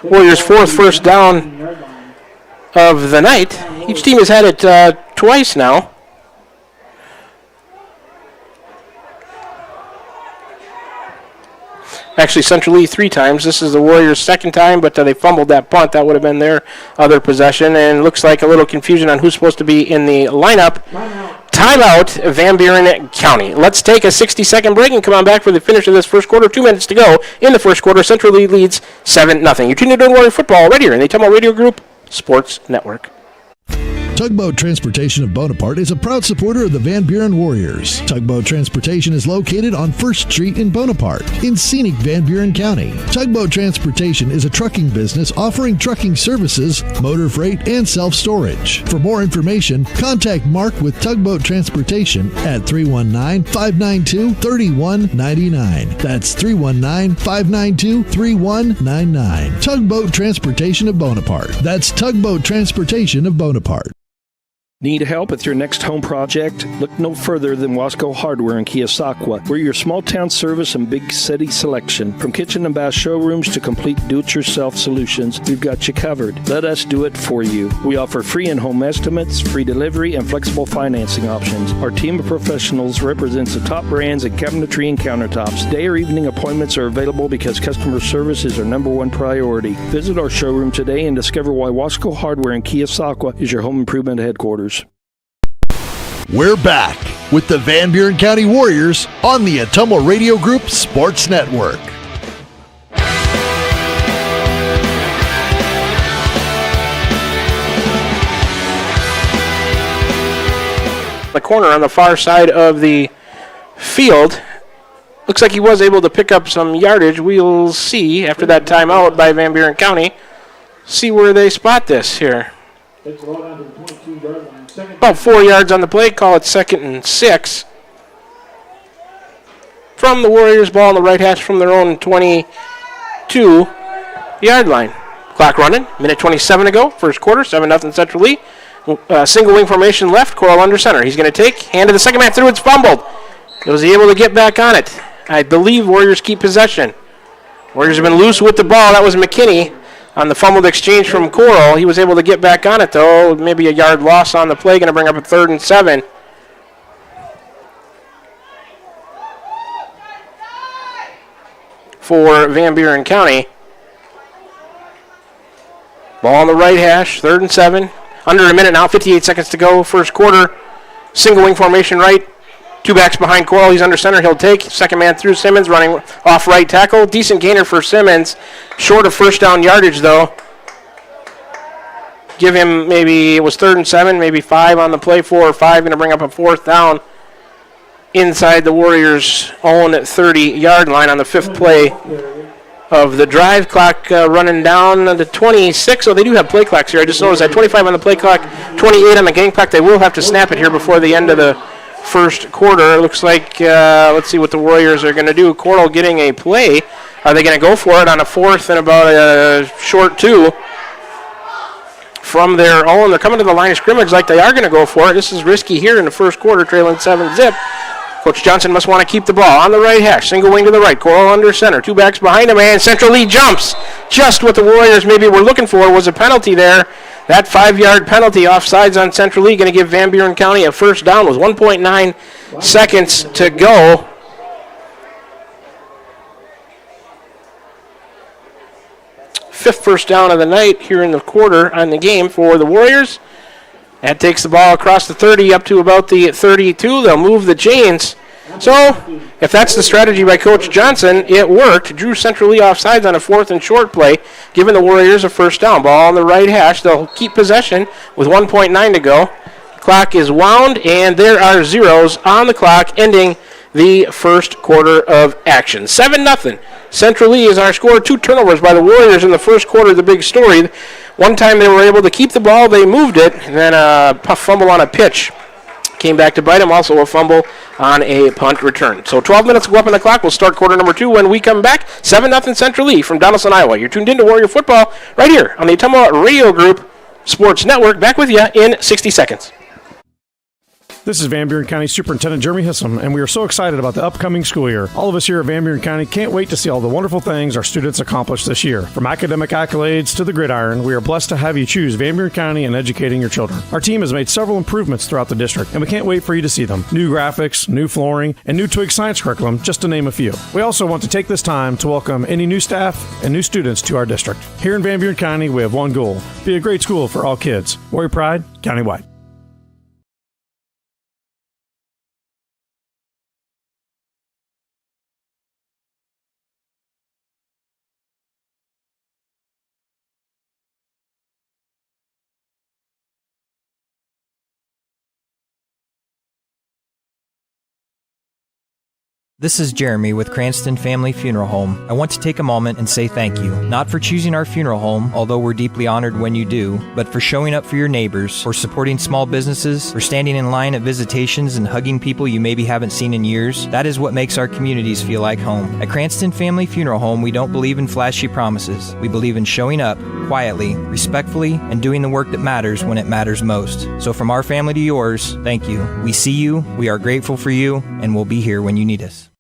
Warriors' 4th first down of the night. Each team has had it twice now. Actually, Central Lee 3 times. This is the Warriors' 2nd time, but they fumbled that punt. That would have been their other possession. And looks like a little confusion on who's supposed to be in the lineup. Timeout, Van Buren County. Let's take a 60-second break and come on back for the finish of this first quarter. 2 minutes to go in the first quarter. Central Lee leads 7-0. You're tuned into Warrior Football right here in the Ottumwa Radio Group Sports Network. Tugboat Transportation of Bonaparte is a proud supporter of the Van Buren Warriors. Tugboat Transportation is located on 1st Street in Bonaparte, in scenic Van Buren County. Tugboat Transportation is a trucking business offering trucking services, motor freight, and self-storage. For more information, contact Mark with Tugboat Transportation at 319-592-3199. That's 319-592-3199. Tugboat Transportation of Bonaparte. That's Tugboat Transportation of Bonaparte. Need help with your next home project? Look no further than Wasco Hardware in Keosauqua. We're your small town service and big city selection. From kitchen and bath showrooms to complete do-it-yourself solutions, we've got you covered. Let us do it for you. We offer free in-home estimates, free delivery, and flexible financing options. Our team of professionals represents the top brands in cabinetry and countertops. Day or evening appointments are available because customer service is our number one priority. Visit our showroom today and discover why Wasco Hardware in Keosauqua is your home improvement headquarters. We're back with the Van Buren County Warriors on the Ottumwa Radio Group Sports Network. The corner on the far side of the field. Looks like he was able to pick up some yardage. We'll see after that timeout by Van Buren County. See where they spot this here. About 4 yards on the play, call it 2nd and 6. From the Warriors, ball on the right hash from their own 22-yard line. Clock running, minute 27 to go, first quarter, 7-0 Central Lee. Single wing formation left, Coral under center. He's going to take, hand to the second man through, it's fumbled. Was he able to get back on it? I believe Warriors keep possession. Warriors have been loose with the ball, that was McKinney. On the fumbled exchange from Coral, he was able to get back on it, though. Maybe a yard loss on the play, going to bring up a 3rd and 7. For Van Buren County. Ball on the right hash, 3rd and 7. Under a minute now, 58 seconds to go, first quarter. Single wing formation right. 2 backs behind Coral. He's under center. He'll take. Second man through Simmons, running off right tackle. Decent gainer for Simmons. Short of first down yardage, though. Give him maybe, it was 3rd and 7, maybe 5 on the play, 4 or 5. Going to bring up a 4th down inside the Warriors' own 30-yard line on the 5th play of the drive. Clock running down to 26. So they do have play clocks here. I just noticed that 25 on the play clock, 28 on the game clock. They will have to snap it here before the end of the first quarter. Looks like, let's see what the Warriors are going to do. Coral getting a play. Are they going to go for it on a 4th and about a short 2 from their own? They're coming to the line of scrimmage like they are going to go for it. This is risky here in the first quarter, trailing 7-0. Coach Johnson must want to keep the ball on the right hash. Single wing to the right. Coral under center. 2 backs behind him, and Central Lee jumps. Just what the Warriors maybe were looking for was a penalty there. That 5-yard penalty offsides on Central Lee going to give Van Buren County a first down with 1.9 seconds to go. Fifth first down of the night here in the quarter on the game for the Warriors. That takes the ball across the 30 up to about the 32. They'll move the chains. So, if that's the strategy by Coach Johnson, it worked. Drew Central Lee offsides on a 4th and short play, giving the Warriors a first down. Ball on the right hash. They'll keep possession with 1.9 to go. Clock is wound, and there are zeros on the clock, ending the first quarter of action. 7-0. Central Lee is our score. 2 turnovers by the Warriors in the first quarter, the big story. One time they were able to keep the ball, they moved it, and then a fumble on a pitch came back to bite him. Also a fumble on a punt return. So 12 minutes go up on the clock. We'll start quarter number 2 when we come back. 7-0 Central Lee from Donaldson, Iowa. You're tuned into Warrior Football right here on the Ottumwa Radio Group Sports Network. Back with you in 60 seconds. This is Van Buren County Superintendent Jeremy Hissom, and we are so excited about the upcoming school year. All of us here at Van Buren County can't wait to see all the wonderful things our students accomplish this year. From academic accolades to the gridiron, we are blessed to have you choose Van Buren County in educating your children. Our team has made several improvements throughout the district, and we can't wait for you to see them. New graphics, new flooring, and new Twig science curriculum, just to name a few. We also want to take this time to welcome any new staff and new students to our district. Here in Van Buren County, we have one goal: be a great school for all kids. Warrior Pride, countywide. This is Jeremy with Cranston Family Funeral Home. I want to take a moment and say thank you, not for choosing our funeral home, although we're deeply honored when you do, but for showing up for your neighbors, for supporting small businesses, for standing in line at visitations and hugging people you maybe haven't seen in years. That is what makes our communities feel like home. At Cranston Family Funeral Home, we don't believe in flashy promises. We believe in showing up quietly, respectfully, and doing the work that matters when it matters most. So from our family to yours, thank you. We see you, we are grateful for you, and we'll be here when you need us.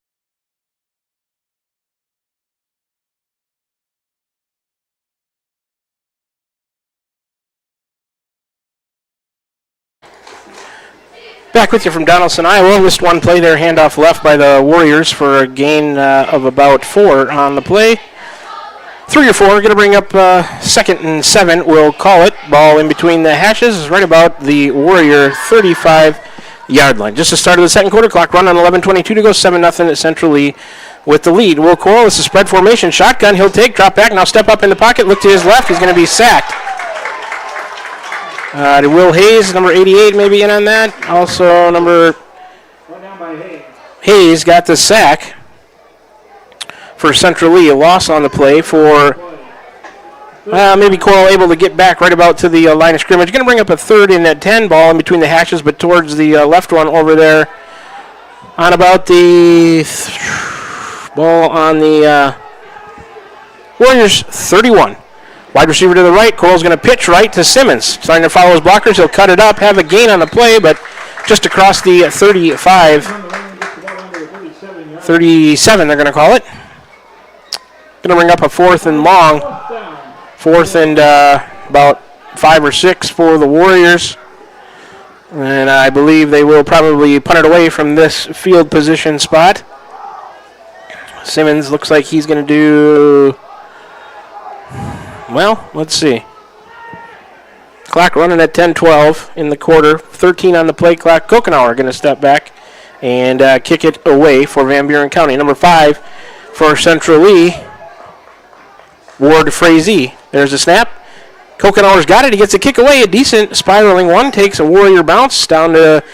Back with you from Donaldson, Iowa. Missed one play there, handoff left by the Warriors for a gain of about 4 on the play. 3 or 4, going to bring up 2nd and 7, we'll call it. Ball in between the hashes, right about the Warrior 35-yard line. Just the start of the second quarter, clock run on 11:22 to go, 7-0 at Central Lee with the lead. Will Coyle, this is spread formation, shotgun, he'll take, drop back, now step up in the pocket, look to his left, he's going to be sacked. To Will Hayes, number 88, maybe in on that. Also, number Hayes got the sack for Central Lee. A loss on the play for maybe Coral able to get back right about to the line of scrimmage. Going to bring up a 3rd and 10 ball in between the hashes, but towards the left one over there on about the ball on the Warriors 31. Wide receiver to the right. Coral's going to pitch right to Simmons. Starting to follow his blockers. He'll cut it up, have a gain on the play, but just across the 35. 37, they're going to call it. Going to bring up a 4th and long. 4th and about 5 or 6 for the Warriors. And I believe they will probably punt it away from this field position spot. Simmons looks like he's going to do... Well, let's see. Clock running at 10:12 in the quarter. 13 on the play clock. Kokenauer going to step back and kick it away for Van Buren County. Number 5 for Central Lee, Ward Frazee. There's a snap. Kokenauer's got it. He gets a kick away. A decent spiraling one. Takes a Warrior bounce down to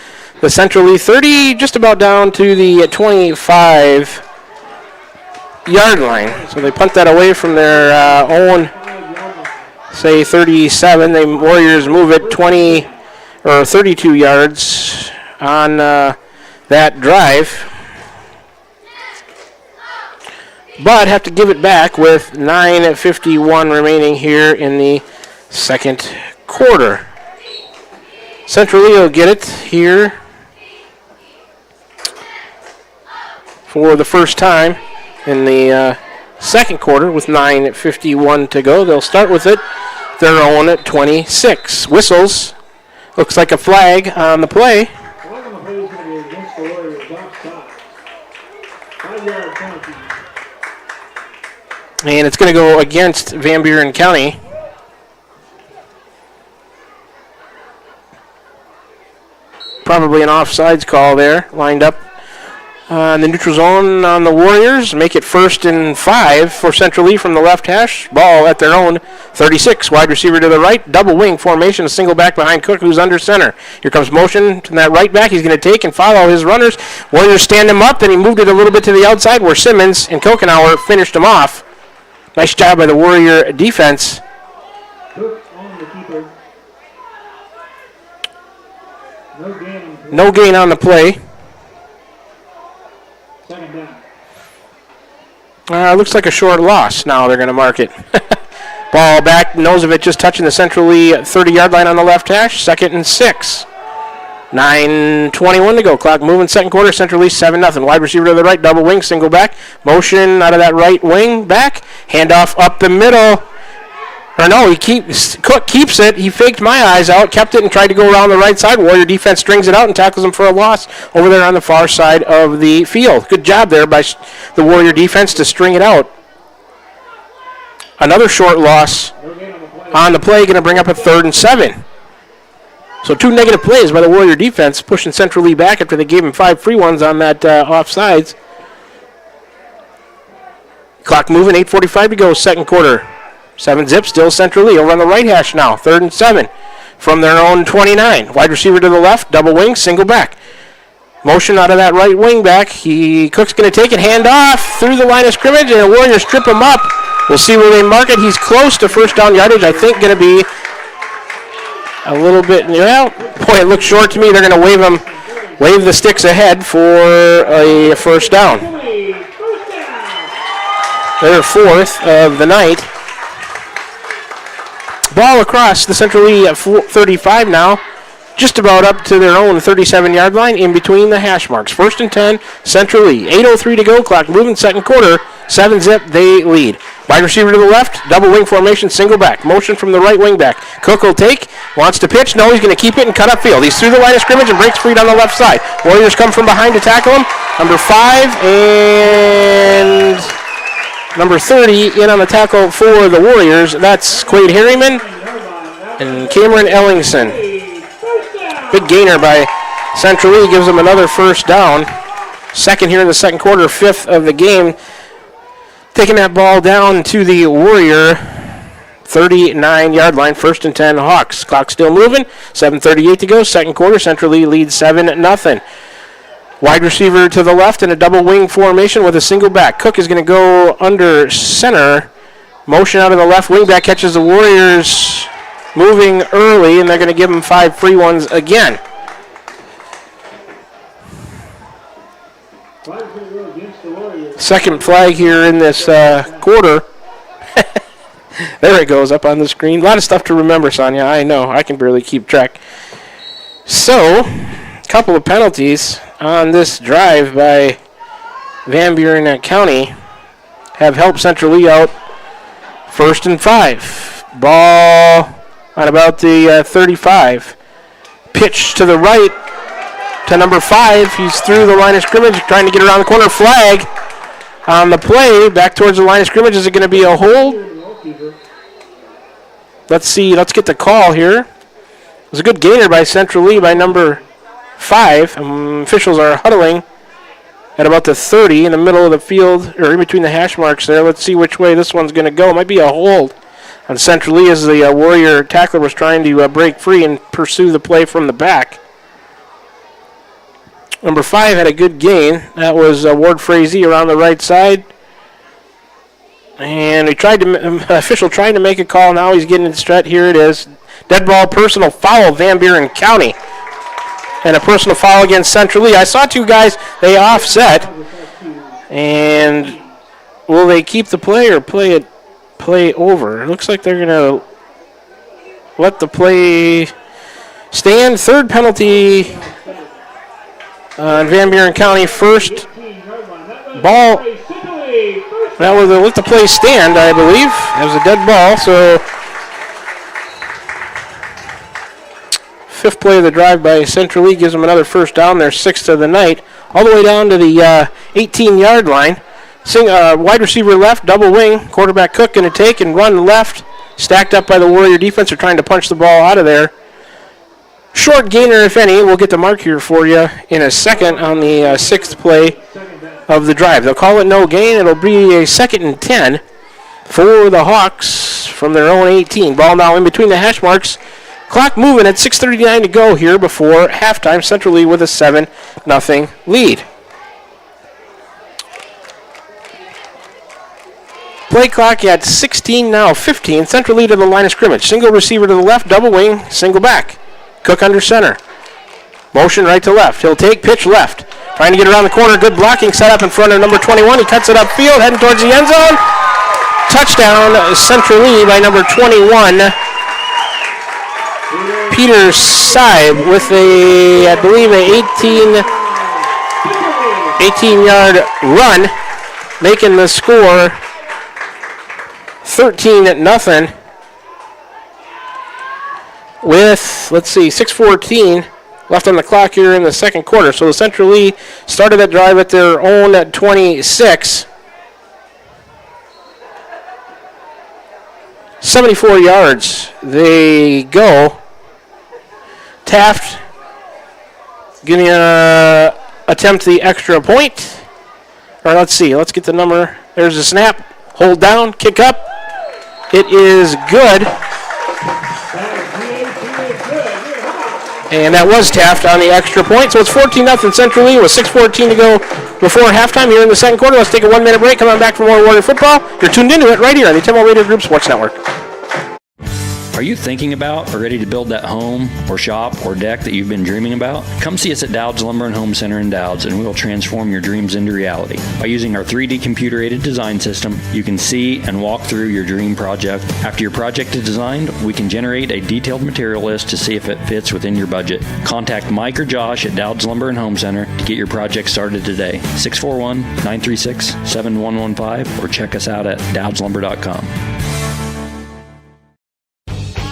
the Central Lee 30, just about down to the 25-yard line. So they punt that away from their own, say 37. The Warriors move it 20 or 32 yards on that drive, but have to give it back with 9:51 remaining here in the second quarter. Central Lee will get it here for the first time in the second quarter with 9:51 to go. They'll start with it their own at 26. Whistles. Looks like a flag on the play. And it's going to go against Van Buren County. Probably an offsides call there, lined up in the neutral zone on the Warriors. Make it 1st and 5 for Central Lee from the left hash. Ball at their own 36. Wide receiver to the right. Double wing formation. A single back behind Cook, who's under center. Here comes motion to that right back. He's going to take and follow his runners. Warriors stand him up. Then he moved it a little bit to the outside where Simmons and Kokenauer finished him off. Nice job by the Warrior defense. No gain on the play. Looks like a short loss. Now they're going to mark it. Ball back, nose of it just touching the Central Lee 30-yard line on the left hash. 2nd and 6. 9:21 to go. Clock moving. Second quarter. Central Lee 7-0. Wide receiver to the right. Double wing. Single back. Motion out of that right wing. Back. Handoff up the middle. Or no, Cook keeps it. He faked my eyes out, kept it, and tried to go around the right side. Warrior defense strings it out and tackles him for a loss over there on the far side of the field. Good job there by the Warrior defense to string it out. Another short loss on the play, going to bring up a 3rd and 7. So 2 negative plays by the Warrior defense, pushing Central Lee back after they gave him 5 free ones on that offsides. Clock moving, 8:45 to go, second quarter. 7-zip, still Central Lee. He'll run the right hash now, 3rd and 7 from their own 29. Wide receiver to the left, double wing, single back. Motion out of that right wing back. Cook's going to take it, hand off through the line of scrimmage, and the Warriors strip him up. We'll see where they mark it. He's close to first down yardage. I think going to be a little bit, boy, it looks short to me. They're going to wave the sticks ahead for a first down. Their fourth of the night. Ball across the Central Lee at 35 now. Just about up to their own 37-yard line in between the hash marks. First and 10, Central Lee. 8:03 to go, clock moving, second quarter. 7-zip, they lead. Wide receiver to the left, double wing formation, single back. Motion from the right wing back. Cook will take, wants to pitch. No, he's going to keep it and cut upfield. He's through the line of scrimmage and breaks free on the left side. Warriors come from behind to tackle him. Number 5 and number 30 in on the tackle for the Warriors. That's Quade Harriman and Cameron Ellingson. Big gainer by Central Lee, gives them another first down. Second here in the second quarter, 5th of the game. Taking that ball down to the Warrior 39-yard line, first and 10 Hawks. Clock still moving, 7:38 to go, second quarter. Central Lee leads 7-0. Wide receiver to the left in a double wing formation with a single back. Cook is going to go under center. Motion out of the left wing back, catches the Warriors moving early, and they're going to give them 5 free ones again. Second flag here in this quarter. There it goes up on the screen. A lot of stuff to remember, Sonia. I know. I can barely keep track. So, a couple of penalties on this drive by Van Buren County have helped Central Lee out. First and 5. Ball on about the 35. Pitch to the right to number 5. He's through the line of scrimmage, trying to get around the corner. Flag on the play, back towards the line of scrimmage. Is it going to be a hold? Let's see. Let's get the call here. It was a good gainer by Central Lee by number 5. Officials are huddling at about the 30 in the middle of the field, or in between the hash marks there. Let's see which way this one's going to go. It might be a hold on Central Lee as the Warrior tackler was trying to break free and pursue the play from the back. Number 5 had a good gain. That was Ward Frazee around the right side. And official trying to make a call. Now he's getting it straight. Here it is. Dead ball, personal foul, Van Buren County. And a personal foul against Central Lee. I saw 2 guys, they offset. And will they keep the play or play over? It looks like they're going to let the play stand. Third penalty on Van Buren County. First ball. That was let the play stand, I believe. That was a dead ball. So 5th play of the drive by Central Lee gives them another first down. Their 6th of the night. All the way down to the 18-yard line. Wide receiver left, double wing. Quarterback Cook going to take and run left. Stacked up by the Warrior defense. They're trying to punch the ball out of there. Short gainer, if any. We'll get the mark here for you in a second on the 6th play of the drive. They'll call it no gain. It'll be a 2nd and 10 for the Hawks from their own 18. Ball now in between the hash marks. Clock moving at 6:39 to go here before halftime. Central Lee with a 7-0 lead. Play clock at 16 now, 15. Central Lee to the line of scrimmage. Single receiver to the left, double wing, single back. Cook under center. Motion right to left. He'll take, pitch left. Trying to get around the corner. Good blocking set up in front of number 21. He cuts it upfield, heading towards the end zone. Touchdown, Central Lee by number 21. Peter Seib with I believe, a 18-yard run, making the score 13-0. With, 6:14 left on the clock here in the second quarter. So the Central Lee started that drive at their own 26. 74 yards they go. Taft going to attempt the extra point. Or let's see. Let's get the number. There's a snap. Hold down. Kick up. It is good. And that was Taft on the extra point. So it's 14-0 Central Lee with 6:14 to go before halftime here in the second quarter. Let's take a 1-minute break. Come on back for more Warrior football. You're tuned into it right here on the Ottumwa Radio Group Sports Network. Are you thinking about or ready to build that home or shop or deck that you've been dreaming about? Come see us at Dowd's Lumber and Home Center in Dowd's, and we will transform your dreams into reality. By using our 3D computer-aided design system, you can see and walk through your dream project. After your project is designed, we can generate a detailed material list to see if it fits within your budget. Contact Mike or Josh at Dowd's Lumber and Home Center to get your project started today. 641-936-7115 or check us out at dowdslumber.com.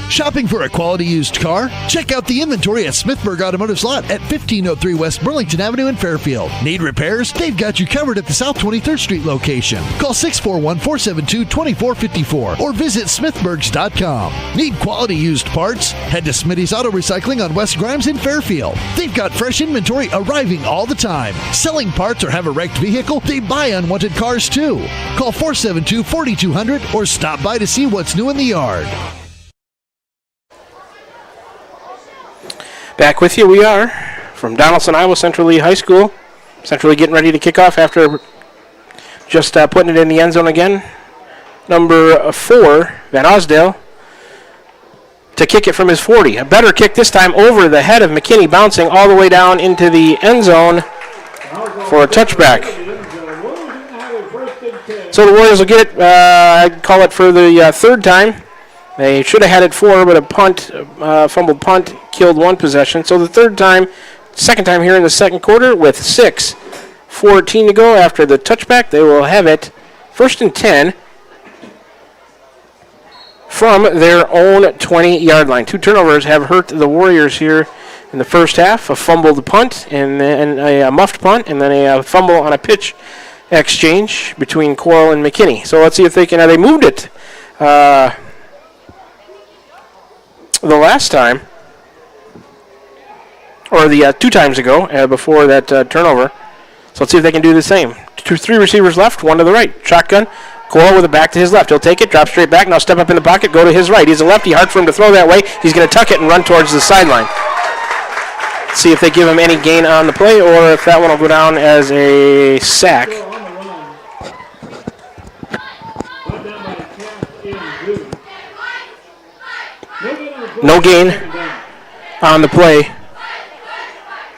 Shopping for a quality used car? Check out the inventory at Smithburg Automotive's lot at 1503 West Burlington Avenue in Fairfield. Need repairs? They've got you covered at the South 23rd Street location. Call 641-472-2454 or visit smithburgs.com. Need quality used parts? Head to Smitty's Auto Recycling on West Grimes in Fairfield. They've got fresh inventory arriving all the time. Selling parts or have a wrecked vehicle? They buy unwanted cars too. Call 472-4200 or stop by to see what's new in the yard. Back with you, we are from Donaldson, Iowa, Central Lee High School. Central Lee getting ready to kick off after just putting it in the end zone again. Number 4, Van Osdale, to kick it from his 40. A better kick this time over the head of McKinney, bouncing all the way down into the end zone for a touchback. So the Warriors will get it, I'd call it for the third time. They should have had it 4, but a fumbled punt killed one possession. So the second time here in the second quarter with 6:14 to go after the touchback. They will have it 1st and 10 from their own 20-yard line. 2 turnovers have hurt the Warriors here in the first half. A fumbled punt and a muffed punt, and then a fumble on a pitch exchange between Coral and McKinney. So let's see if they can. They moved it the last time, or the 2 times ago before that turnover. So let's see if they can do the same. 3 receivers left, 1 to the right. Shotgun, Coral with it back to his left. He'll take it, drop straight back, now step up in the pocket, go to his right. He's a lefty, hard for him to throw that way. He's going to tuck it and run towards the sideline. See if they give him any gain on the play, or if that one will go down as a sack. No gain on the play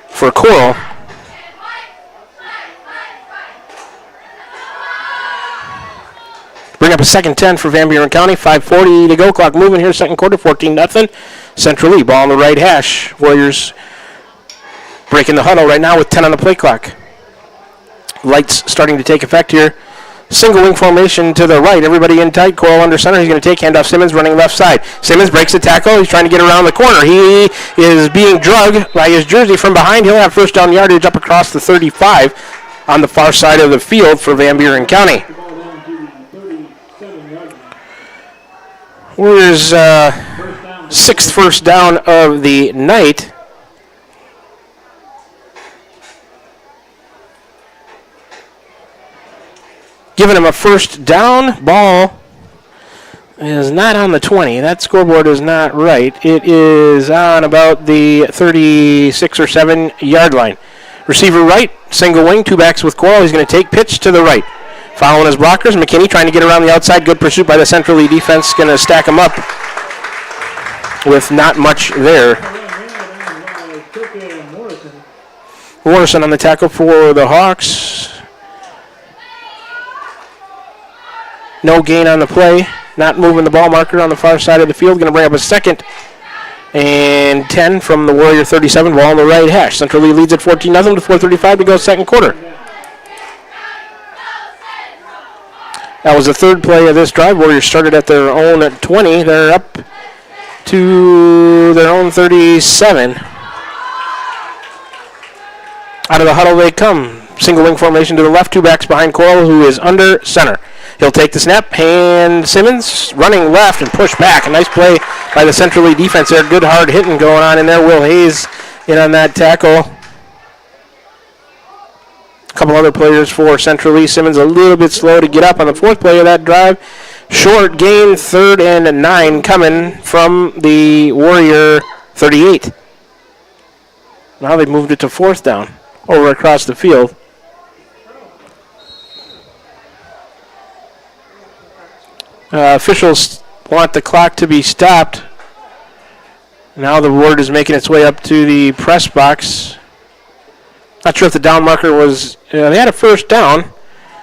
for Coral. Bring up a 2nd 10 for Van Buren County. 5:40 to go. Clock moving here. Second quarter. 14-0. Central Lee. Ball on the right hash. Warriors breaking the huddle right now with 10 on the play clock. Lights starting to take effect here. Single wing formation to the right. Everybody in tight. Coral under center. He's going to take handoff. Simmons running left side. Simmons breaks the tackle. He's trying to get around the corner. He is being drugged by his jersey from behind. He'll have first down yardage up across the 35 on the far side of the field for Van Buren County. Warriors' 6th first down of the night. Giving him a first down. Ball is not on the 20. That scoreboard is not right. It is on about the 36 or 7 yard line. Receiver right, single wing, 2 backs with Coral. He's going to take pitch to the right. Following his blockers, McKinney trying to get around the outside. Good pursuit by the Central Lee defense. Going to stack him up with not much there. Morrison on the tackle for the Hawks. No gain on the play. Not moving the ball marker on the far side of the field. Going to bring up a 2nd and 10 from the Warrior 37. Ball on the right hash. Central Lee leads at 14-0 with 4:35 to go second quarter. That was the 3rd play of this drive. Warriors started at their own 20. They're up to their own 37. Out of the huddle they come. Single wing formation to the left. 2 backs behind Coral, who is under center. He'll take the snap, and Simmons running left and push back. A nice play by the Central Lee defense there. Good hard hitting going on in there. Will Hayes in on that tackle. A couple other players for Central Lee. Simmons a little bit slow to get up on the 4th play of that drive. Short gain, 3rd and 9 coming from the Warrior 38. Now they've moved it to 4th down over across the field. Officials want the clock to be stopped. Now the word is making its way up to the press box. Not sure if the down marker was... they had a first down,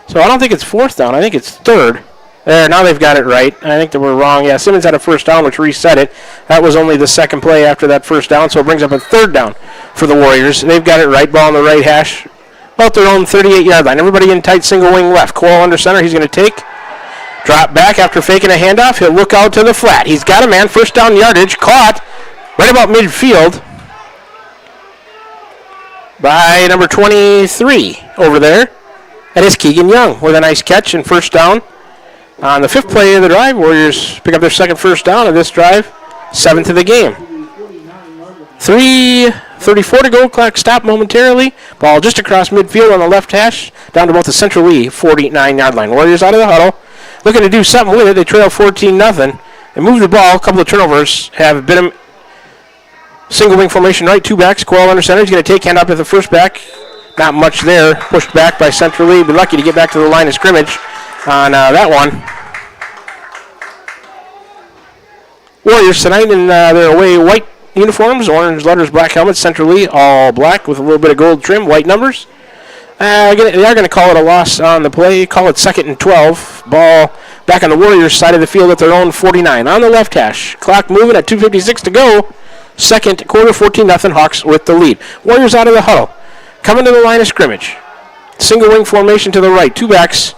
so I don't think it's 4th down. I think it's 3rd. There, now they've got it right. I think they were wrong. Yeah, Simmons had a first down, which reset it. That was only the second play after that first down, so it brings up a 3rd down for the Warriors. They've got it right. Ball on the right hash. About their own 38-yard line. Everybody in tight single wing left. Coyle under center. He's going to take. Drop back after faking a handoff. He'll look out to the flat. He's got a man. First down yardage. Caught right about midfield by number 23 over there. That is Keegan Young with a nice catch and first down. On the 5th play of the drive, Warriors pick up their second first down of this drive. 7th of the game. 3:34 to go. Clock stopped momentarily. Ball just across midfield on the left hash. Down to about the Central Lee 49-yard line. Warriors out of the huddle. Looking to do something with it. They trail 14-0. They move the ball. A couple of turnovers have been single wing formation right. 2 backs. Coyle under center. He's going to take hand up at the first back. Not much there. Pushed back by Central Lee. Be lucky to get back to the line of scrimmage on that one. Warriors tonight in their away white uniforms, orange letters, black helmets. Central Lee all black with a little bit of gold trim, white numbers. They are going to call it a loss on the play. Call it 2nd and 12. Ball back on the Warriors side of the field at their own 49. On the left hash. Clock moving at 2:56 to go. Second quarter, 14-0. Hawks with the lead. Warriors out of the huddle. Coming to the line of scrimmage. Single wing formation to the right. 2 backs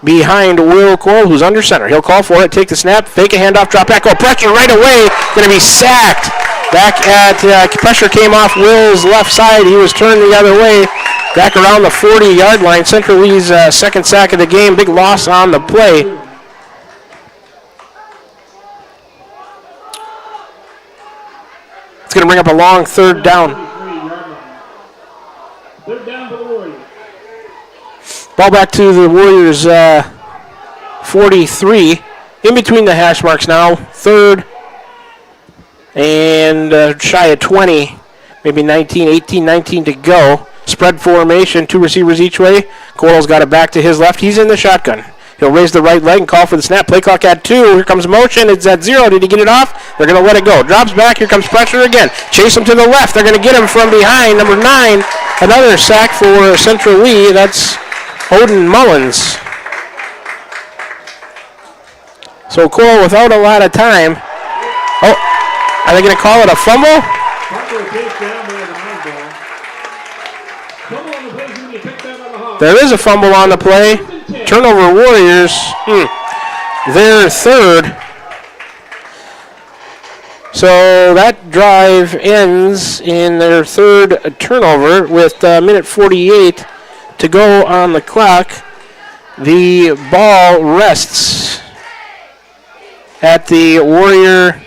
behind Will Coyle, who's under center. He'll call for it, take the snap, fake a handoff, drop back. Oh, pressure right away. Going to be sacked. Back at, pressure came off Will's left side. He was turned the other way. Back around the 40-yard line. Central Lee's second sack of the game. Big loss on the play. It's going to bring up a long 3rd down. 3rd down for the Warriors. Ball back to the Warriors 43. In between the hash marks now. 3rd and shy of 20. Maybe 19 to go. Spread formation, 2 receivers each way. Coyle's got it back to his left. He's in the shotgun. He'll raise the right leg and call for the snap. Play clock at 2. Here comes motion. It's at 0. Did he get it off? They're going to let it go. Drops back. Here comes pressure again. Chase him to the left. They're going to get him from behind. Number 9. Another sack for Central Lee. That's Odin Mullins. So Coyle without a lot of time. Oh, are they going to call it a fumble? There is a fumble on the play. Turnover Warriors. Their 3rd. So that drive ends in their 3rd turnover with minute 48 to go on the clock. The ball rests at the Warrior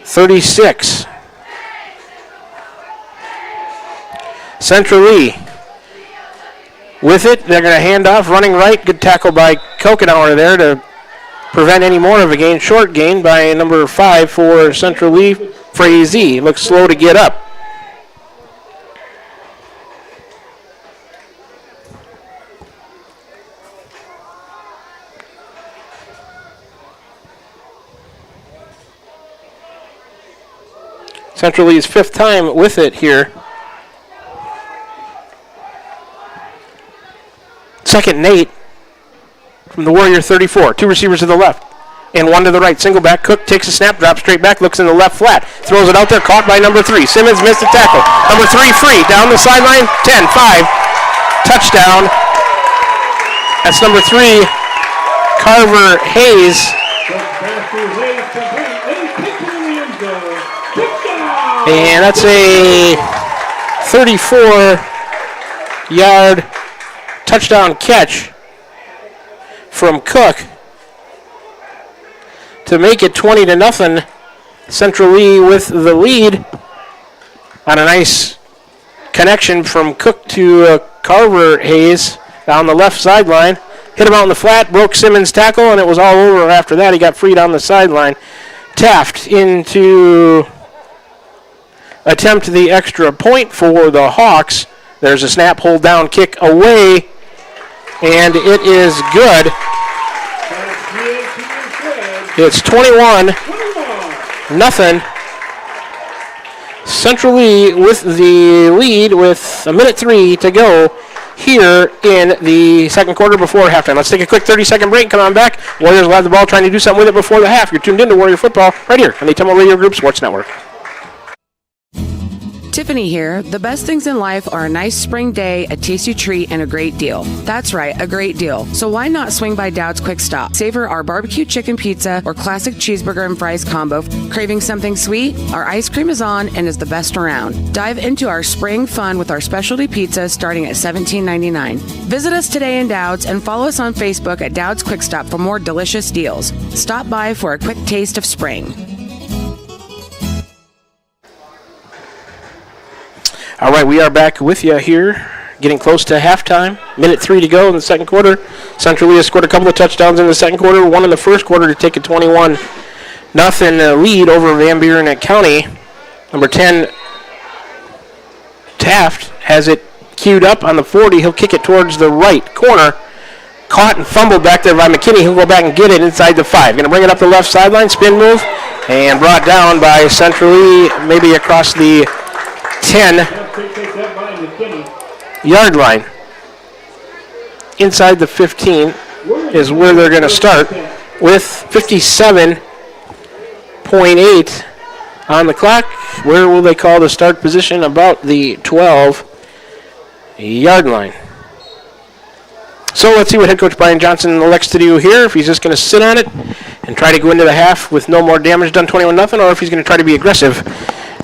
36. Central Lee with it. They're going to hand off, running right. Good tackle by Kokenauer there to prevent any more of a gain. Short gain by number 5 for Central Lee. Frazee looks slow to get up. Central Lee's 5th time with it here. 2nd and 8 from the Warrior 34. 2 receivers to the left and 1 to the right. Single back. Cook takes a snap, drops straight back, looks in the left flat. Throws it out there, caught by number 3. Simmons missed the tackle. Number 3 free. Down the sideline. 10-5. Touchdown. That's number 3, Carver Hayes. And that's a 34-yard touchdown catch from Cook to make it 20-0. Central Lee with the lead on a nice connection from Cook to Carver Hayes down the left sideline. Hit him out in the flat, broke Simmons' tackle, and it was all over after that. He got freed on the sideline. Taft into attempt the extra point for the Hawks. There's a snap, hold down, kick away, and it is good. It's 21-0. Central Lee with the lead with 1:03 to go here in the second quarter before halftime. Let's take a quick 30-second break. Come on back. Warriors will have the ball, trying to do something with it before the half. You're tuned in to Warrior Football right here on the Ottumwa Radio Group Sports Network. Tiffany here. The best things in life are a nice spring day, a tasty treat, and a great deal. That's right, a great deal. So why not swing by Dowd's Quick Stop? Savor our barbecue chicken pizza or classic cheeseburger and fries combo. Craving something sweet? Our ice cream is on and is the best around. Dive into our spring fun with our specialty pizza starting at $17.99. Visit us today in Dowd's and follow us on Facebook at Dowd's Quick Stop for more delicious deals. Stop by for a quick taste of spring. All right, we are back with you here, getting close to halftime. 1:03 to go in the second quarter. Central Lee has scored a couple of touchdowns in the second quarter, one in the first quarter to take a 21-0 lead over Van Buren County. Number 10, Taft, has it queued up on the 40. He'll kick it towards the right corner. Caught and fumbled back there by McKinney. He'll go back and get it inside the 5. Going to bring it up the left sideline, spin move, and brought down by Central Lee, maybe across the 10-yard line. Inside the 15 is where they're going to start with 57.8 on the clock. Where will they call the start position? About the 12-yard line. So let's see what head coach Brian Johnson elects to do here. If he's just going to sit on it and try to go into the half with no more damage done, 21-0, or if he's going to try to be aggressive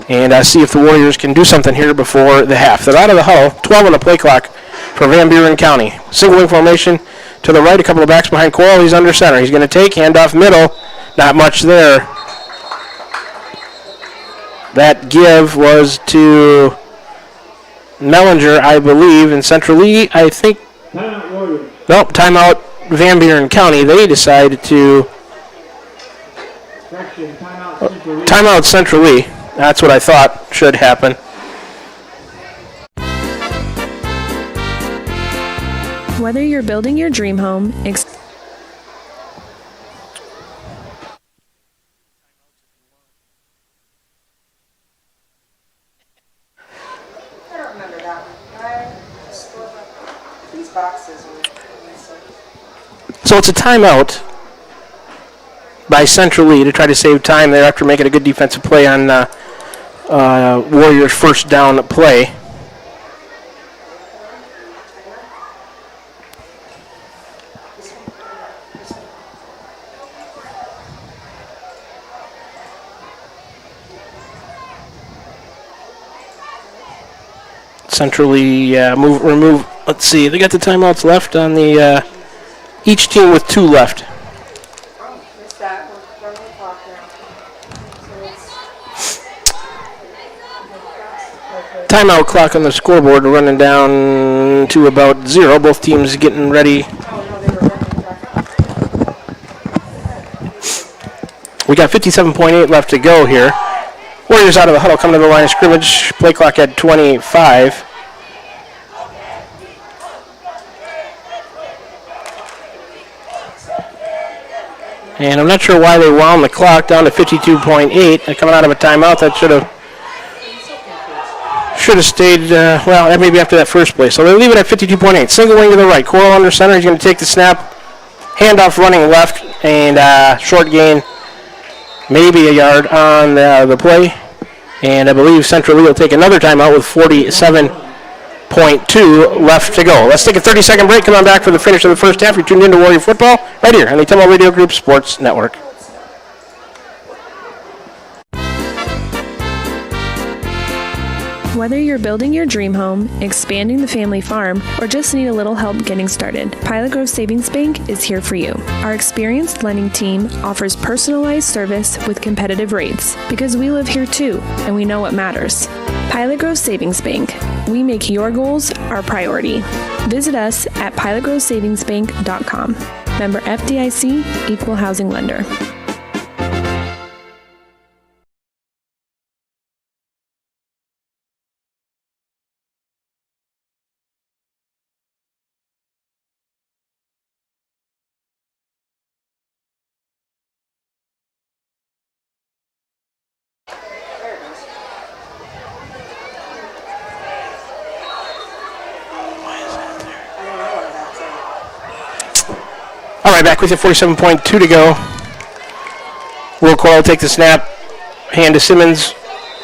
and see if the Warriors can do something here before the half. They're out of the huddle, 12 on the play clock for Van Buren County. Single wing formation to the right, a couple of backs behind Coral. He's under center. He's going to take, handoff middle. Not much there. That give was to Mellinger, I believe, and Central Lee, I think. Nope, timeout Van Buren County. They decided to timeout Central Lee. That's what I thought should happen. Whether you're building your dream home, So it's a timeout by Central Lee to try to save time there after making a good defensive play on Warriors' first down play. Central Lee remove. Let's see. They got the timeouts left on the each team with 2 left. Timeout clock on the scoreboard running down to about 0. Both teams getting ready. We got 57.8 left to go here. Warriors out of the huddle, coming to the line of scrimmage. Play clock at 25. And I'm not sure why they wound the clock down to 52.8. Coming out of a timeout, that should have stayed, maybe after that first play. So they leave it at 52.8. Single wing to the right. Coral under center. He's going to take the snap. Handoff running left. And short gain, maybe a yard on the play. And I believe Central Lee will take another timeout with 47.2 left to go. Let's take a 30-second break. Come on back for the finish of the first half. You're tuned into Warrior Football right here on the Ottumwa Radio Group Sports Network. Whether you're building your dream home, expanding the family farm, or just need a little help getting started, Pilot Grove Savings Bank is here for you. Our experienced lending team offers personalized service with competitive rates because we live here too, and we know what matters. Pilot Grove Savings Bank. We make your goals our priority. Visit us at pilotgrovesavingsbank.com. Member FDIC, Equal Housing Lender. All right, back with you, 47.2 to go. Will Coyle take the snap, hand to Simmons,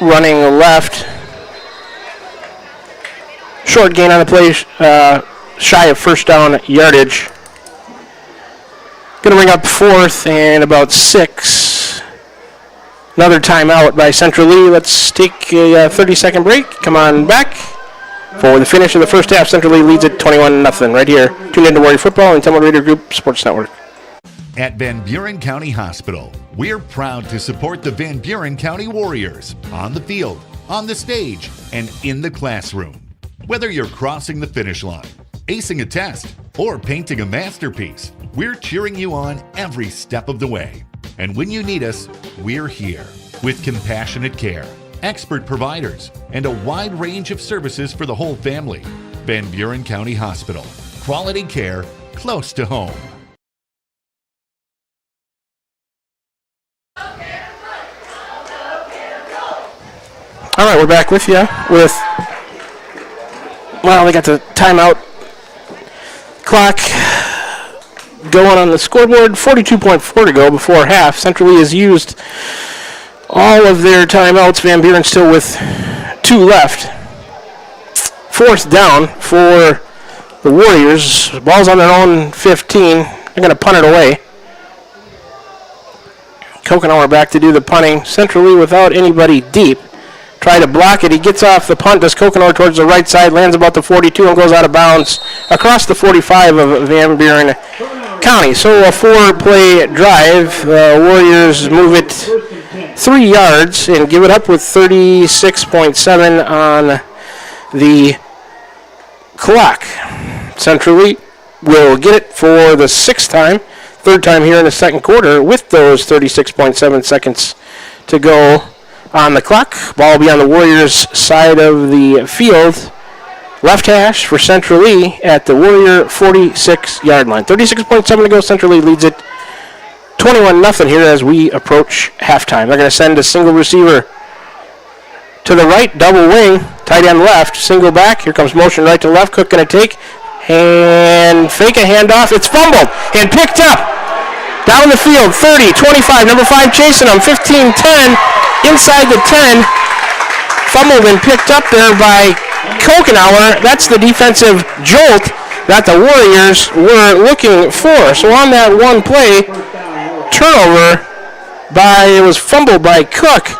running left. Short gain on the play, shy of first down yardage. Going to bring up fourth and about 6. Another timeout by Central Lee. Let's take a 30-second break. Come on back for the finish of the first half. Central Lee leads at 21-0 right here. Tune in to Warrior Football and Ottumwa Radio Group Sports Network. At Van Buren County Hospital, we're proud to support the Van Buren County Warriors on the field, on the stage, and in the classroom. Whether you're crossing the finish line, acing a test, or painting a masterpiece, we're cheering you on every step of the way. And when you need us, we're here with compassionate care, expert providers, and a wide range of services for the whole family. Van Buren County Hospital. Quality care close to home. All right, we're back with you with, well, they got the timeout clock going on the scoreboard. 42.4 to go before half. Central Lee has used all of their timeouts. Van Buren still with 2 left. Fourth down for the Warriors. Ball's on their own 15. They're going to punt it away. Kokenauer back to do the punting. Central Lee without anybody deep. Try to block it. He gets off the punt, does Kokenauer towards the right side, lands about the 42 and goes out of bounds across the 45 of Van Buren County. So a 4-play drive. The Warriors move it 3 yards and give it up with 36.7 on the clock. Central Lee will get it for the 6th time, 3rd time here in the second quarter with those 36.7 seconds to go on the clock. Ball will be on the Warriors' side of the field. Left hash for Central Lee at the Warrior 46-yard line. 36.7 to go. Central Lee leads it 21-0 here as we approach halftime. They're going to send a single receiver to the right, double wing, tight end left, single back. Here comes motion right to left. Cook going to take and fake a handoff. It's fumbled and picked up. Down the field, 30, 25, number 5 chasing him, 15, 10. Inside the 10, fumbled and picked up there by Kokenauer. That's the defensive jolt that the Warriors were looking for. So on that one play, turnover it was fumbled by Cook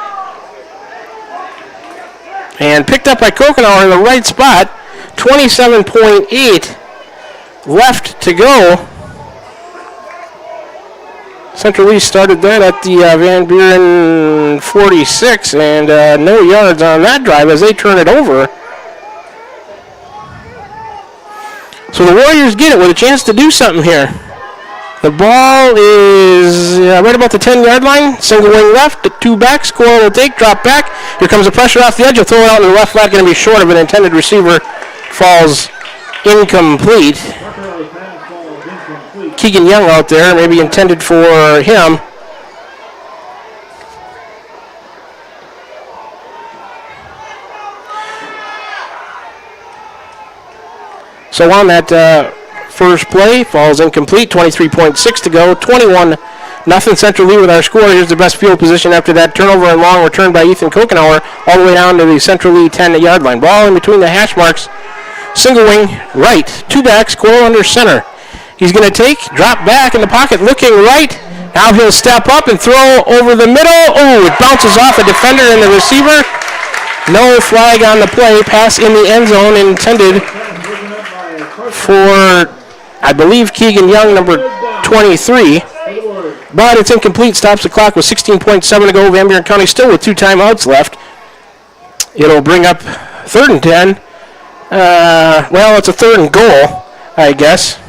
and picked up by Kokenauer in the right spot. 27.8 left to go. Central Lee started that at the Van Buren 46, and no yards on that drive as they turn it over. So the Warriors get it with a chance to do something here. The ball is right about the 10-yard line. Single wing left, 2 backs. Coyle will take, drop back. Here comes the pressure off the edge. He'll throw it out in the left flat. Going to be short of an intended receiver. Falls incomplete. Keegan Young out there, maybe intended for him. So on that first play, falls incomplete, 23.6 to go, 21-0 Central Lee with our score. Here's the best field position after that turnover and long return by Ethan Kokenauer all the way down to the Central Lee 10-yard line. Ball in between the hash marks, single wing right, 2 backs, Coyle under center. He's going to take, drop back in the pocket, looking right. Now he'll step up and throw over the middle. Oh, it bounces off a defender and the receiver. No flag on the play. Pass in the end zone intended for, I believe, Keegan Young, number 23. But it's incomplete. Stops the clock with 16.7 to go. Van Buren County still with 2 timeouts left. It'll bring up 3rd and 10. Well, it's a 3rd and goal, I guess.